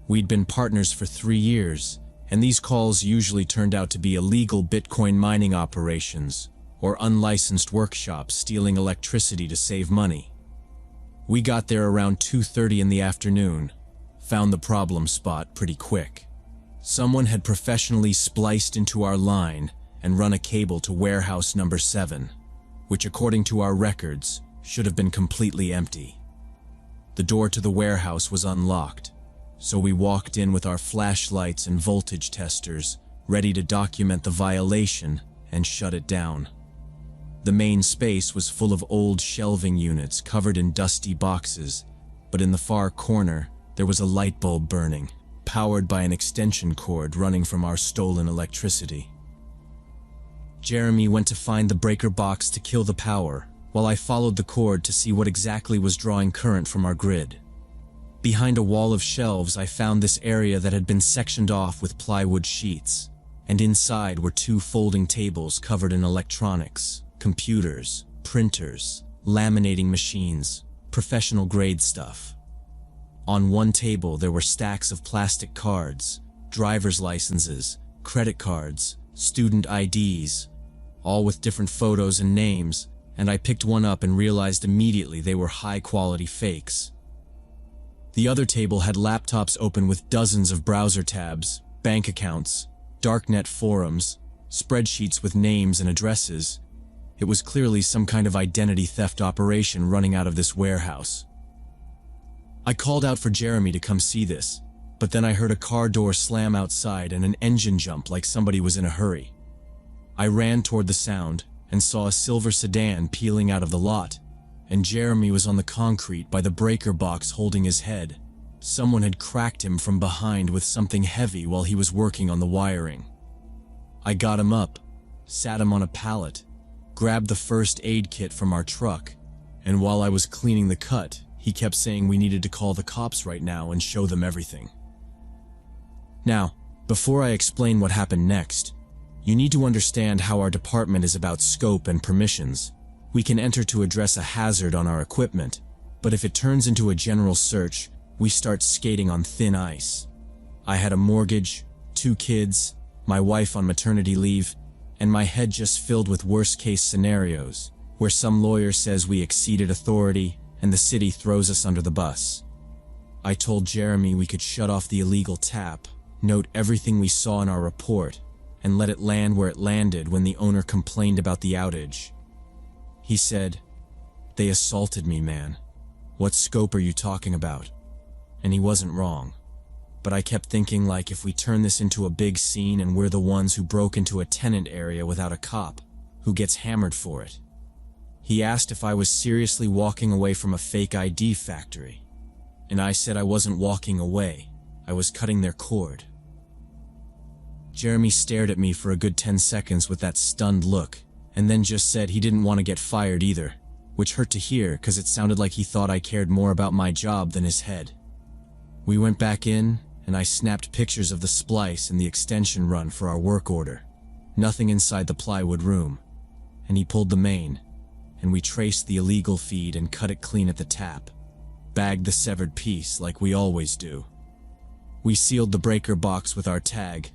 Speaker 1: We'd been partners for 3 years, and these calls usually turned out to be illegal Bitcoin mining operations or unlicensed workshops stealing electricity to save money. We got there around 2:30 in the afternoon. Found the problem spot pretty quick. Someone had professionally spliced into our line and run a cable to warehouse number 7, which according to our records should have been completely empty. The door to the warehouse was unlocked, so we walked in with our flashlights and voltage testers, ready to document the violation and shut it down. The main space was full of old shelving units covered in dusty boxes, but in the far corner, there was a light bulb burning, powered by an extension cord running from our stolen electricity. Jeremy went to find the breaker box to kill the power, while I followed the cord to see what exactly was drawing current from our grid. Behind a wall of shelves, I found this area that had been sectioned off with plywood sheets, and inside were 2 folding tables covered in electronics, computers, printers, laminating machines, professional-grade stuff. On one table, there were stacks of plastic cards, driver's licenses, credit cards, student IDs, all with different photos and names, and I picked one up and realized immediately they were high-quality fakes. The other table had laptops open with dozens of browser tabs, bank accounts, darknet forums, spreadsheets with names and addresses. It was clearly some kind of identity theft operation running out of this warehouse. I called out for Jeremy to come see this, but then I heard a car door slam outside and an engine jump like somebody was in a hurry. I ran toward the sound and saw a silver sedan peeling out of the lot, and Jeremy was on the concrete by the breaker box holding his head. Someone had cracked him from behind with something heavy while he was working on the wiring. I got him up, sat him on a pallet, grabbed the first aid kit from our truck, and while I was cleaning the cut, he kept saying we needed to call the cops right now and show them everything. Now, before I explain what happened next, you need to understand how our department is about scope and permissions. We can enter to address a hazard on our equipment, but if it turns into a general search, we start skating on thin ice. I had a mortgage, 2 kids, my wife on maternity leave, and my head just filled with worst-case scenarios, where some lawyer says we exceeded authority and the city throws us under the bus. I told Jeremy we could shut off the illegal tap, note everything we saw in our report, and let it land where it landed when the owner complained about the outage. He said, "They assaulted me, man. What scope are you talking about?" And he wasn't wrong. But I kept thinking, like, if we turn this into a big scene and we're the ones who broke into a tenant area without a cop, who gets hammered for it? He asked if I was seriously walking away from a fake ID factory. And I said I wasn't walking away, I was cutting their cord. Jeremy stared at me for a good 10 seconds with that stunned look, and then just said he didn't want to get fired either, which hurt to hear because it sounded like he thought I cared more about my job than his head. We went back in, and I snapped pictures of the splice and the extension run for our work order. Nothing inside the plywood room. And he pulled the main, and we traced the illegal feed and cut it clean at the tap. Bagged the severed piece like we always do. We sealed the breaker box with our tag,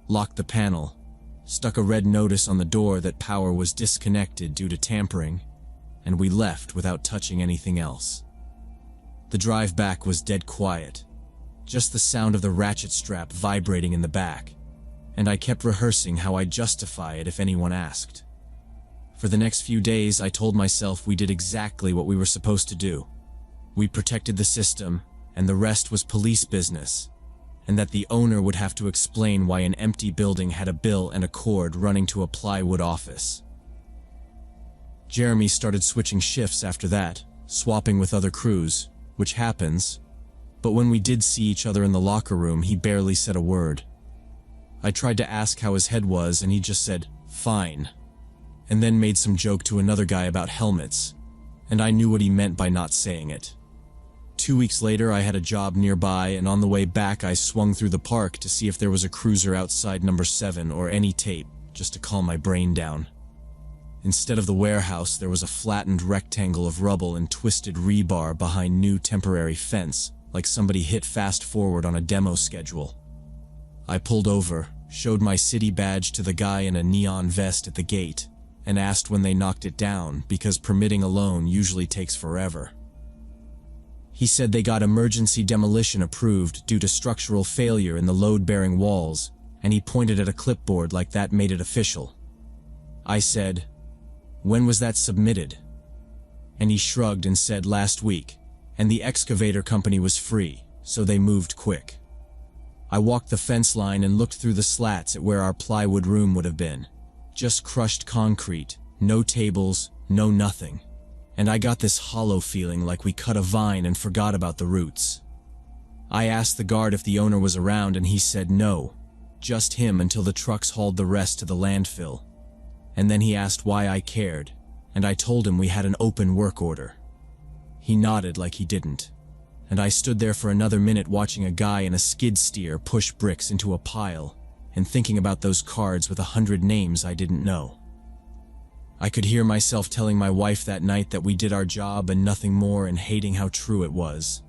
Speaker 1: locked the panel, stuck a red notice on the door that power was disconnected due to tampering, and we left without touching anything else. The drive back was dead quiet, just the sound of the ratchet strap vibrating in the back, and I kept rehearsing how I'd justify it if anyone asked. For the next few days, I told myself we did exactly what we were supposed to do. We protected the system, and the rest was police business, and that the owner would have to explain why an empty building had a bill and a cord running to a plywood office. Jeremy started switching shifts after that, swapping with other crews, which happens, but when we did see each other in the locker room, he barely said a word. I tried to ask how his head was, and he just said, "Fine," and then made some joke to another guy about helmets, and I knew what he meant by not saying it. 2 weeks later, I had a job nearby, and on the way back I swung through the park to see if there was a cruiser outside number 7 or any tape, just to calm my brain down. Instead of the warehouse, there was a flattened rectangle of rubble and twisted rebar behind new temporary fence, like somebody hit fast forward on a demo schedule. I pulled over, showed my city badge to the guy in a neon vest at the gate, and asked when they knocked it down because permitting a loan usually takes forever. He said they got emergency demolition approved due to structural failure in the load-bearing walls, and he pointed at a clipboard like that made it official. I said, "When was that submitted?" And he shrugged and said last week, and the excavator company was free, so they moved quick. I walked the fence line and looked through the slats at where our plywood room would have been. Just crushed concrete, no tables, no nothing. And I got this hollow feeling like we cut a vine and forgot about the roots. I asked the guard if the owner was around, and he said no, just him until the trucks hauled the rest to the landfill. And then he asked why I cared, and I told him we had an open work order. He nodded like he didn't, and I stood there for another minute watching a guy in a skid steer push bricks into a pile and thinking about those cards with 100 names I didn't know. I could hear myself telling my wife that night that we did our job and nothing more, and hating how true it was.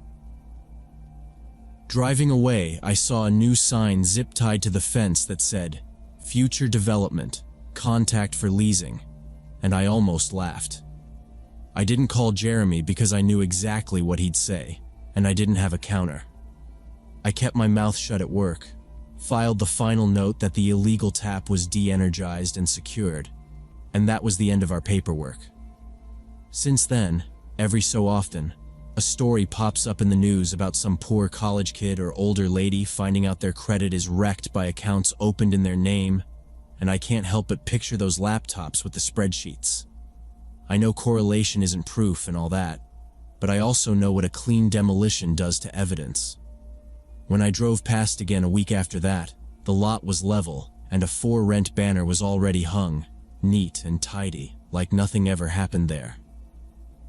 Speaker 1: Driving away, I saw a new sign zip-tied to the fence that said, "Future Development, Contact for Leasing," and I almost laughed. I didn't call Jeremy because I knew exactly what he'd say, and I didn't have a counter. I kept my mouth shut at work, filed the final note that the illegal tap was de-energized and secured, and that was the end of our paperwork. Since then, every so often, a story pops up in the news about some poor college kid or older lady finding out their credit is wrecked by accounts opened in their name, and I can't help but picture those laptops with the spreadsheets. I know correlation isn't proof and all that, but I also know what a clean demolition does to evidence. When I drove past again a week after that, the lot was level, and a for rent banner was already hung, neat and tidy, like nothing ever happened there.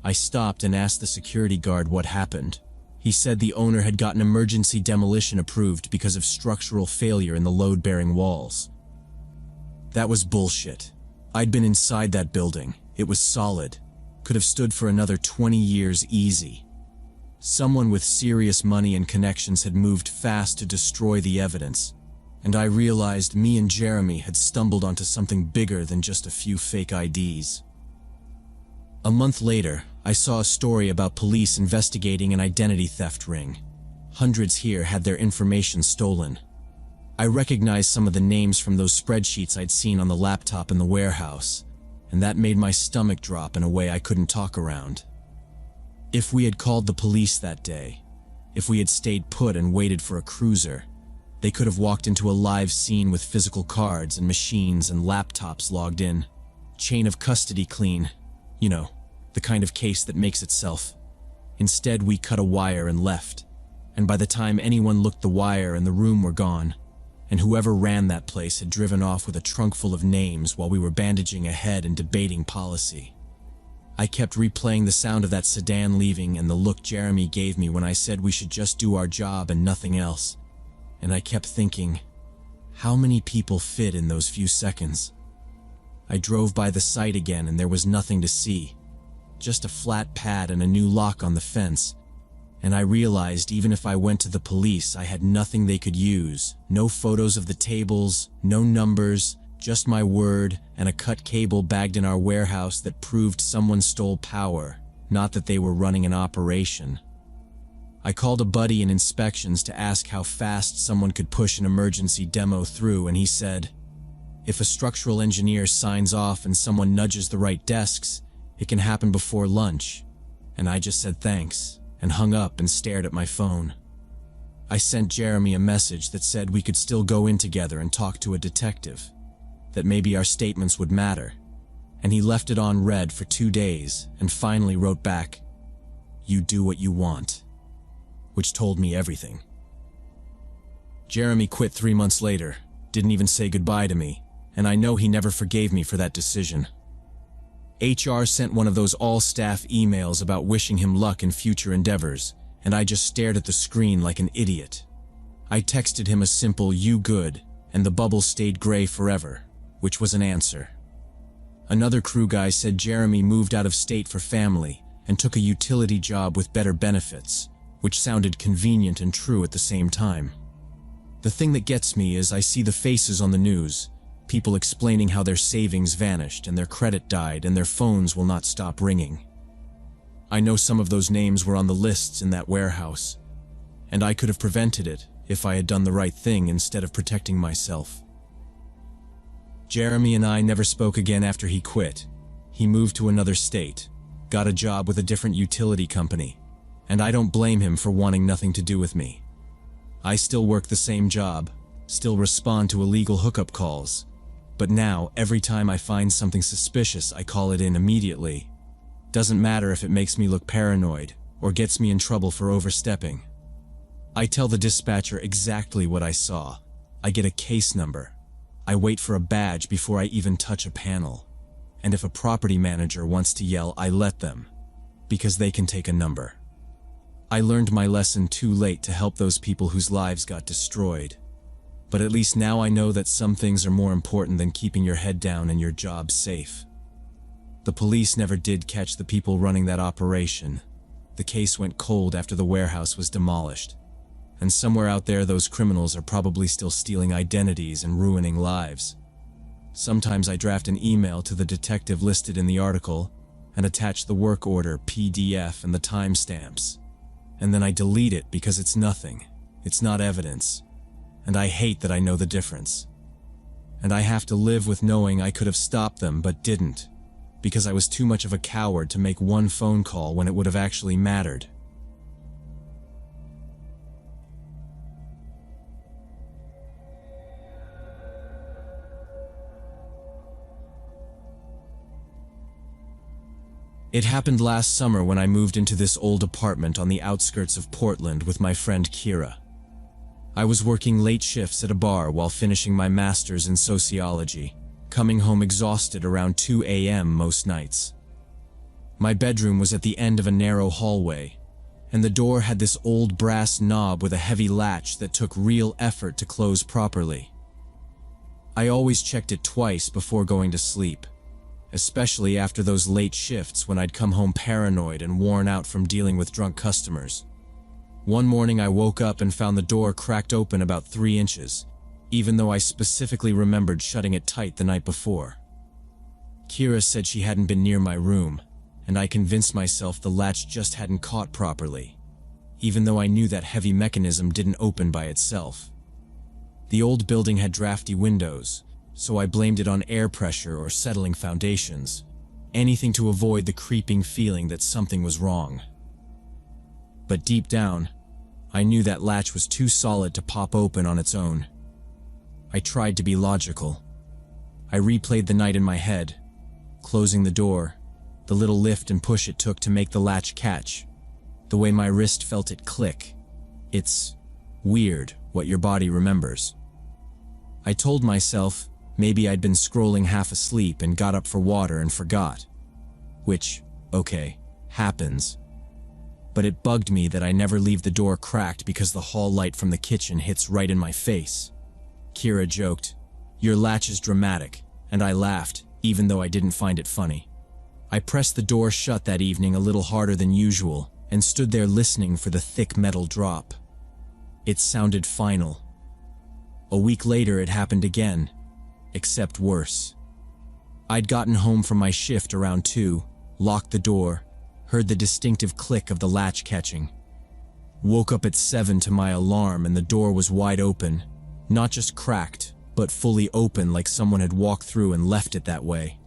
Speaker 1: I stopped and asked the security guard what happened. He said the owner had gotten emergency demolition approved because of structural failure in the load-bearing walls. That was bullshit. I'd been inside that building. It was solid. Could have stood for another 20 years easy. Someone with serious money and connections had moved fast to destroy the evidence, and I realized me and Jeremy had stumbled onto something bigger than just a few fake IDs. A month later, I saw a story about police investigating an identity theft ring. Hundreds here had their information stolen. I recognized some of the names from those spreadsheets I'd seen on the laptop in the warehouse, and that made my stomach drop in a way I couldn't talk around. If we had called the police that day, if we had stayed put and waited for a cruiser, they could have walked into a live scene with physical cards and machines and laptops logged in. Chain of custody clean. You know, the kind of case that makes itself. Instead, we cut a wire and left, and by the time anyone looked, the wire and the room were gone, and whoever ran that place had driven off with a trunk full of names while we were bandaging a head and debating policy. I kept replaying the sound of that sedan leaving and the look Jeremy gave me when I said we should just do our job and nothing else, and I kept thinking, how many people fit in those few seconds? I drove by the site again and there was nothing to see, just a flat pad and a new lock on the fence, and I realized even if I went to the police, I had nothing they could use. No photos of the tables, no numbers, just my word and a cut cable bagged in our warehouse that proved someone stole power, not that they were running an operation. I called a buddy in inspections to ask how fast someone could push an emergency demo through, and he said, if a structural engineer signs off and someone nudges the right desks, it can happen before lunch. And I just said thanks and hung up and stared at my phone. I sent Jeremy a message that said we could still go in together and talk to a detective, that maybe our statements would matter, and he left it on read for 2 days and finally wrote back, "You do what you want," which told me everything. Jeremy quit 3 months later, didn't even say goodbye to me, and I know he never forgave me for that decision. HR sent one of those all-staff emails about wishing him luck in future endeavors, and I just stared at the screen like an idiot. I texted him a simple "you good," and the bubble stayed gray forever, which was an answer. Another crew guy said Jeremy moved out of state for family and took a utility job with better benefits, which sounded convenient and true at the same time. The thing that gets me is I see the faces on the news, people explaining how their savings vanished and their credit died and their phones will not stop ringing. I know some of those names were on the lists in that warehouse, and I could have prevented it if I had done the right thing instead of protecting myself. Jeremy and I never spoke again after he quit. He moved to another state, got a job with a different utility company, and I don't blame him for wanting nothing to do with me. I still work the same job, still respond to illegal hookup calls, but now every time I find something suspicious I call it in immediately. Doesn't matter if it makes me look paranoid or gets me in trouble for overstepping. I tell the dispatcher exactly what I saw. I get a case number. I wait for a badge before I even touch a panel. And if a property manager wants to yell, I let them, because they can take a number. I learned my lesson too late to help those people whose lives got destroyed. But at least now I know that some things are more important than keeping your head down and your job safe. The police never did catch the people running that operation. The case went cold after the warehouse was demolished. And somewhere out there those criminals are probably still stealing identities and ruining lives. Sometimes I draft an email to the detective listed in the article and attach the work order, PDF, and the timestamps. And then I delete it because it's nothing. It's not evidence. and I hate that I know the difference. And I have to live with knowing I could have stopped them but didn't, because I was too much of a coward to make one phone call when it would have actually mattered. It happened last summer when I moved into this old apartment on the outskirts of Portland with my friend Kira. I was working late shifts at a bar while finishing my master's in sociology, coming home exhausted around 2 a.m. most nights. My bedroom was at the end of a narrow hallway, and the door had this old brass knob with a heavy latch that took real effort to close properly. I always checked it twice before going to sleep, especially after those late shifts when I'd come home paranoid and worn out from dealing with drunk customers. One morning I woke up and found the door cracked open about 3 inches, even though I specifically remembered shutting it tight the night before. Kira said she hadn't been near my room, and I convinced myself the latch just hadn't caught properly, even though I knew that heavy mechanism didn't open by itself. The old building had drafty windows, so I blamed it on air pressure or settling foundations, anything to avoid the creeping feeling that something was wrong. But deep down, I knew that latch was too solid to pop open on its own. I tried to be logical. I replayed the night in my head, closing the door, the little lift and push it took to make the latch catch, the way my wrist felt it click. It's weird what your body remembers. I told myself maybe I'd been scrolling half asleep and got up for water and forgot. Which, okay, happens. But it bugged me that I never leave the door cracked because the hall light from the kitchen hits right in my face. Kira joked, "Your latch is dramatic," and I laughed, even though I didn't find it funny. I pressed the door shut that evening a little harder than usual and stood there listening for the thick metal drop. It sounded final. A week later it happened again, except worse. I'd gotten home from my shift around 2, locked the door, heard the distinctive click of the latch catching. Woke up at 7 to my alarm and the door was wide open, not just cracked, but fully open like someone had walked through and left it that way.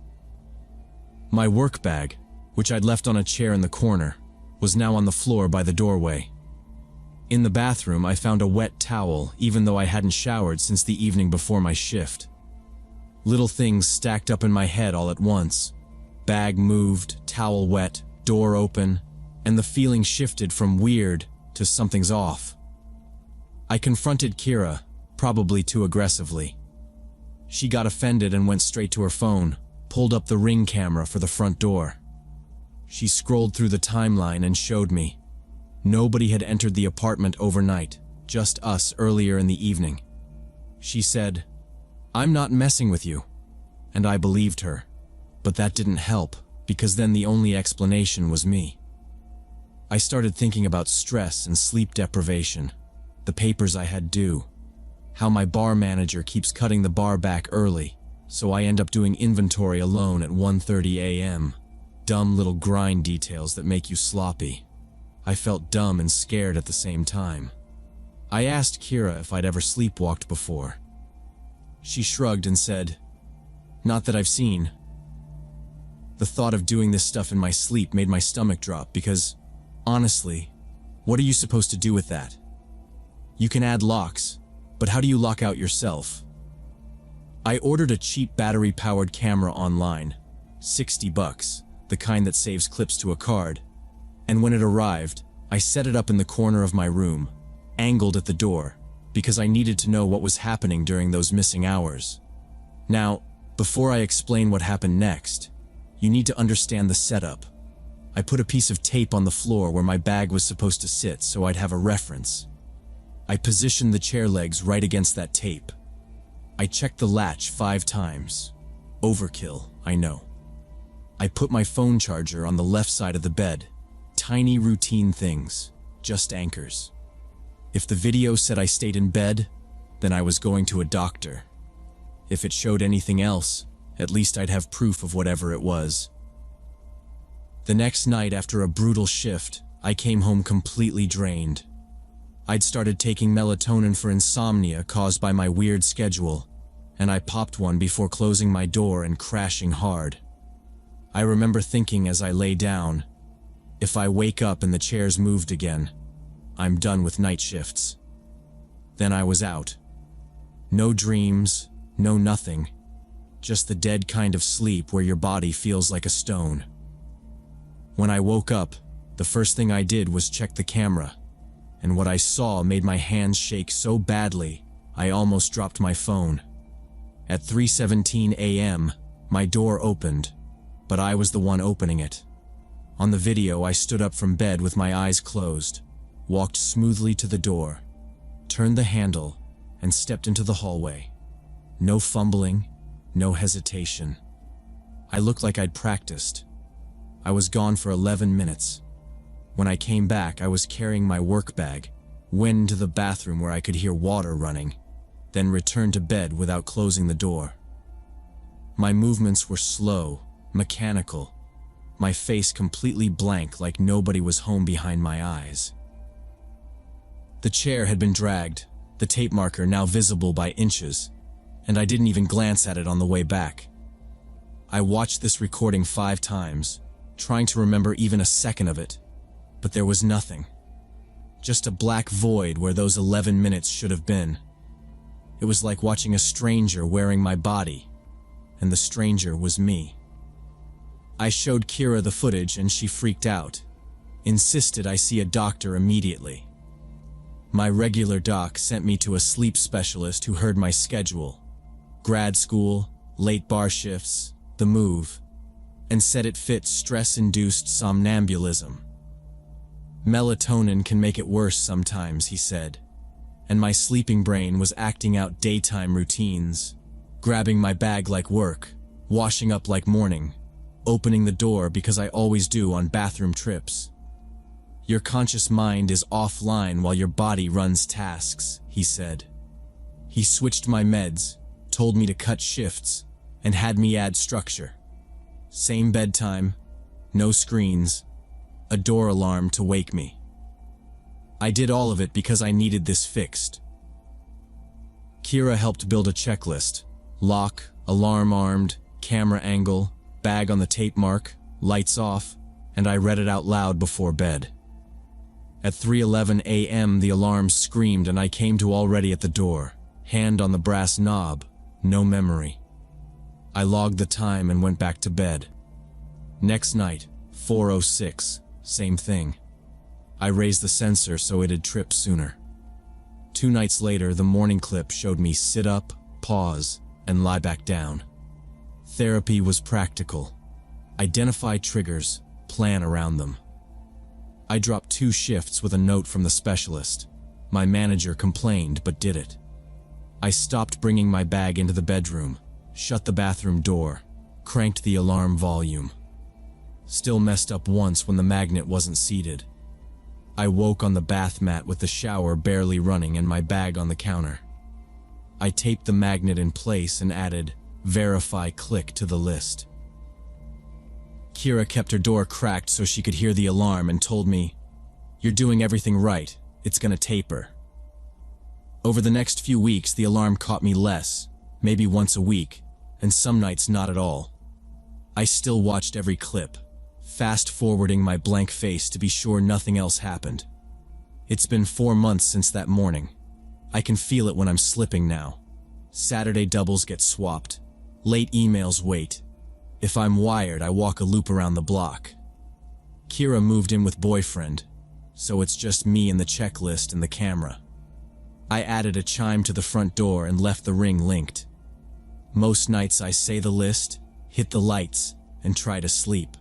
Speaker 1: My work bag, which I'd left on a chair in the corner, was now on the floor by the doorway. In the bathroom, I found a wet towel, even though I hadn't showered since the evening before my shift. Little things stacked up in my head all at once. Bag moved, towel wet, door open, and the feeling shifted from weird to something's off. I confronted Kira, probably too aggressively. She got offended and went straight to her phone, pulled up the Ring camera for the front door. She scrolled through the timeline and showed me. Nobody had entered the apartment overnight, just us earlier in the evening. She said, "I'm not messing with you," and I believed her. But that didn't help, because then the only explanation was me. I started thinking about stress and sleep deprivation, the papers I had due, how my bar manager keeps cutting the bar back early, so I end up doing inventory alone at 1:30 a.m. Dumb little grind details that make you sloppy. I felt dumb and scared at the same time. I asked Kira if I'd ever sleepwalked before. She shrugged and said, "Not that I've seen." The thought of doing this stuff in my sleep made my stomach drop because, honestly, what are you supposed to do with that? You can add locks, but how do you lock out yourself? I ordered a cheap battery-powered camera online, $60, the kind that saves clips to a card, and when it arrived, I set it up in the corner of my room, angled at the door, because I needed to know what was happening during those missing hours. Now, before I explain what happened next, you need to understand the setup. I put a piece of tape on the floor where my bag was supposed to sit so I'd have a reference. I positioned the chair legs right against that tape. I checked the latch 5 times. Overkill, I know. I put my phone charger on the left side of the bed. Tiny routine things, just anchors. If the video said I stayed in bed, then I was going to a doctor. If it showed anything else, at least I'd have proof of whatever it was. The next night after a brutal shift, I came home completely drained. I'd started taking melatonin for insomnia caused by my weird schedule, and I popped one before closing my door and crashing hard. I remember thinking as I lay down, if I wake up and the chairs moved again, I'm done with night shifts. Then I was out. No dreams, no nothing. Just the dead kind of sleep where your body feels like a stone. When I woke up, the first thing I did was check the camera, and what I saw made my hands shake so badly, I almost dropped my phone. At 3:17 a.m., my door opened, but I was the one opening it. On the video, I stood up from bed with my eyes closed, walked smoothly to the door, turned the handle, and stepped into the hallway. No fumbling, no hesitation. I looked like I'd practiced. I was gone for 11 minutes. When I came back, I was carrying my work bag, went into the bathroom where I could hear water running, then returned to bed without closing the door. My movements were slow, mechanical, my face completely blank like nobody was home behind my eyes. The chair had been dragged, the tape marker now visible by inches, and I didn't even glance at it on the way back. I watched this recording 5 times, trying to remember even a second of it, but there was nothing. Just a black void where those 11 minutes should have been. It was like watching a stranger wearing my body, and the stranger was me. I showed Kira the footage and she freaked out, insisted I see a doctor immediately. My regular doc sent me to a sleep specialist who heard my schedule, grad school, late bar shifts, the move, and said it fit stress-induced somnambulism. Melatonin can make it worse sometimes, he said, and my sleeping brain was acting out daytime routines, grabbing my bag like work, washing up like morning, opening the door because I always do on bathroom trips. Your conscious mind is offline while your body runs tasks, he said. He switched my meds, told me to cut shifts, and had me add structure. Same bedtime, no screens, a door alarm to wake me. I did all of it because I needed this fixed. Kira helped build a checklist: lock, alarm armed, camera angle, bag on the tape mark, lights off, and I read it out loud before bed. At 3:11 a.m. the alarm screamed and I came to already at the door, hand on the brass knob, no memory. I logged the time and went back to bed. Next night, 4:06, same thing. I raised the sensor so it'd trip sooner. 2 nights later, the morning clip showed me sit up, pause, and lie back down. Therapy was practical. Identify triggers, plan around them. I dropped 2 shifts with a note from the specialist. My manager complained but did it. I stopped bringing my bag into the bedroom, shut the bathroom door, cranked the alarm volume. Still messed up once when the magnet wasn't seated. I woke on the bath mat with the shower barely running and my bag on the counter. I taped the magnet in place and added "Verify click" to the list. Kira kept her door cracked so she could hear the alarm and told me, "You're doing everything right, it's gonna taper." Over the next few weeks, the alarm caught me less, maybe once a week, and some nights not at all. I still watched every clip, fast-forwarding my blank face to be sure nothing else happened. It's been 4 months since that morning. I can feel it when I'm slipping now. Saturday doubles get swapped. Late emails wait. If I'm wired, I walk a loop around the block. Kira moved in with boyfriend, so it's just me and the checklist and the camera. I added a chime to the front door and left the ring linked. Most nights I say the list, hit the lights, and try to sleep.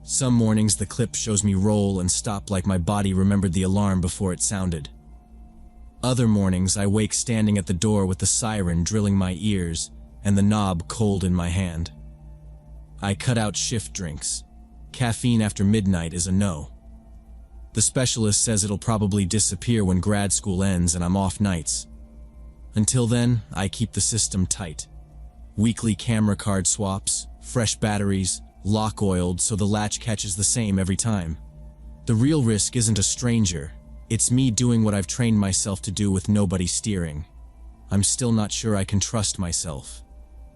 Speaker 1: Some mornings the clip shows me roll and stop like my body remembered the alarm before it sounded. Other mornings I wake standing at the door with the siren drilling my ears and the knob cold in my hand. I cut out shift drinks. Caffeine after midnight is a no. The specialist says it'll probably disappear when grad school ends and I'm off nights. Until then, I keep the system tight. Weekly camera card swaps, fresh batteries, lock oiled so the latch catches the same every time. The real risk isn't a stranger, It's me doing what I've trained myself to do with nobody steering. I'm still not sure I can trust myself.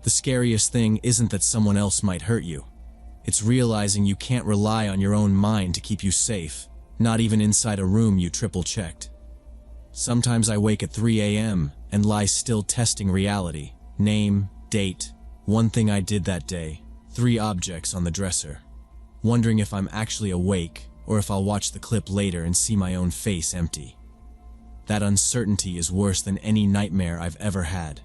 Speaker 1: The scariest thing isn't that someone else might hurt you. It's realizing you can't rely on your own mind to keep you safe, not even inside a room you triple-checked. Sometimes I wake at 3 a.m. and lie still testing reality. Name, date, one thing I did that day, 3 objects on the dresser. Wondering if I'm actually awake or if I'll watch the clip later and see my own face empty. That uncertainty is worse than any nightmare I've ever had.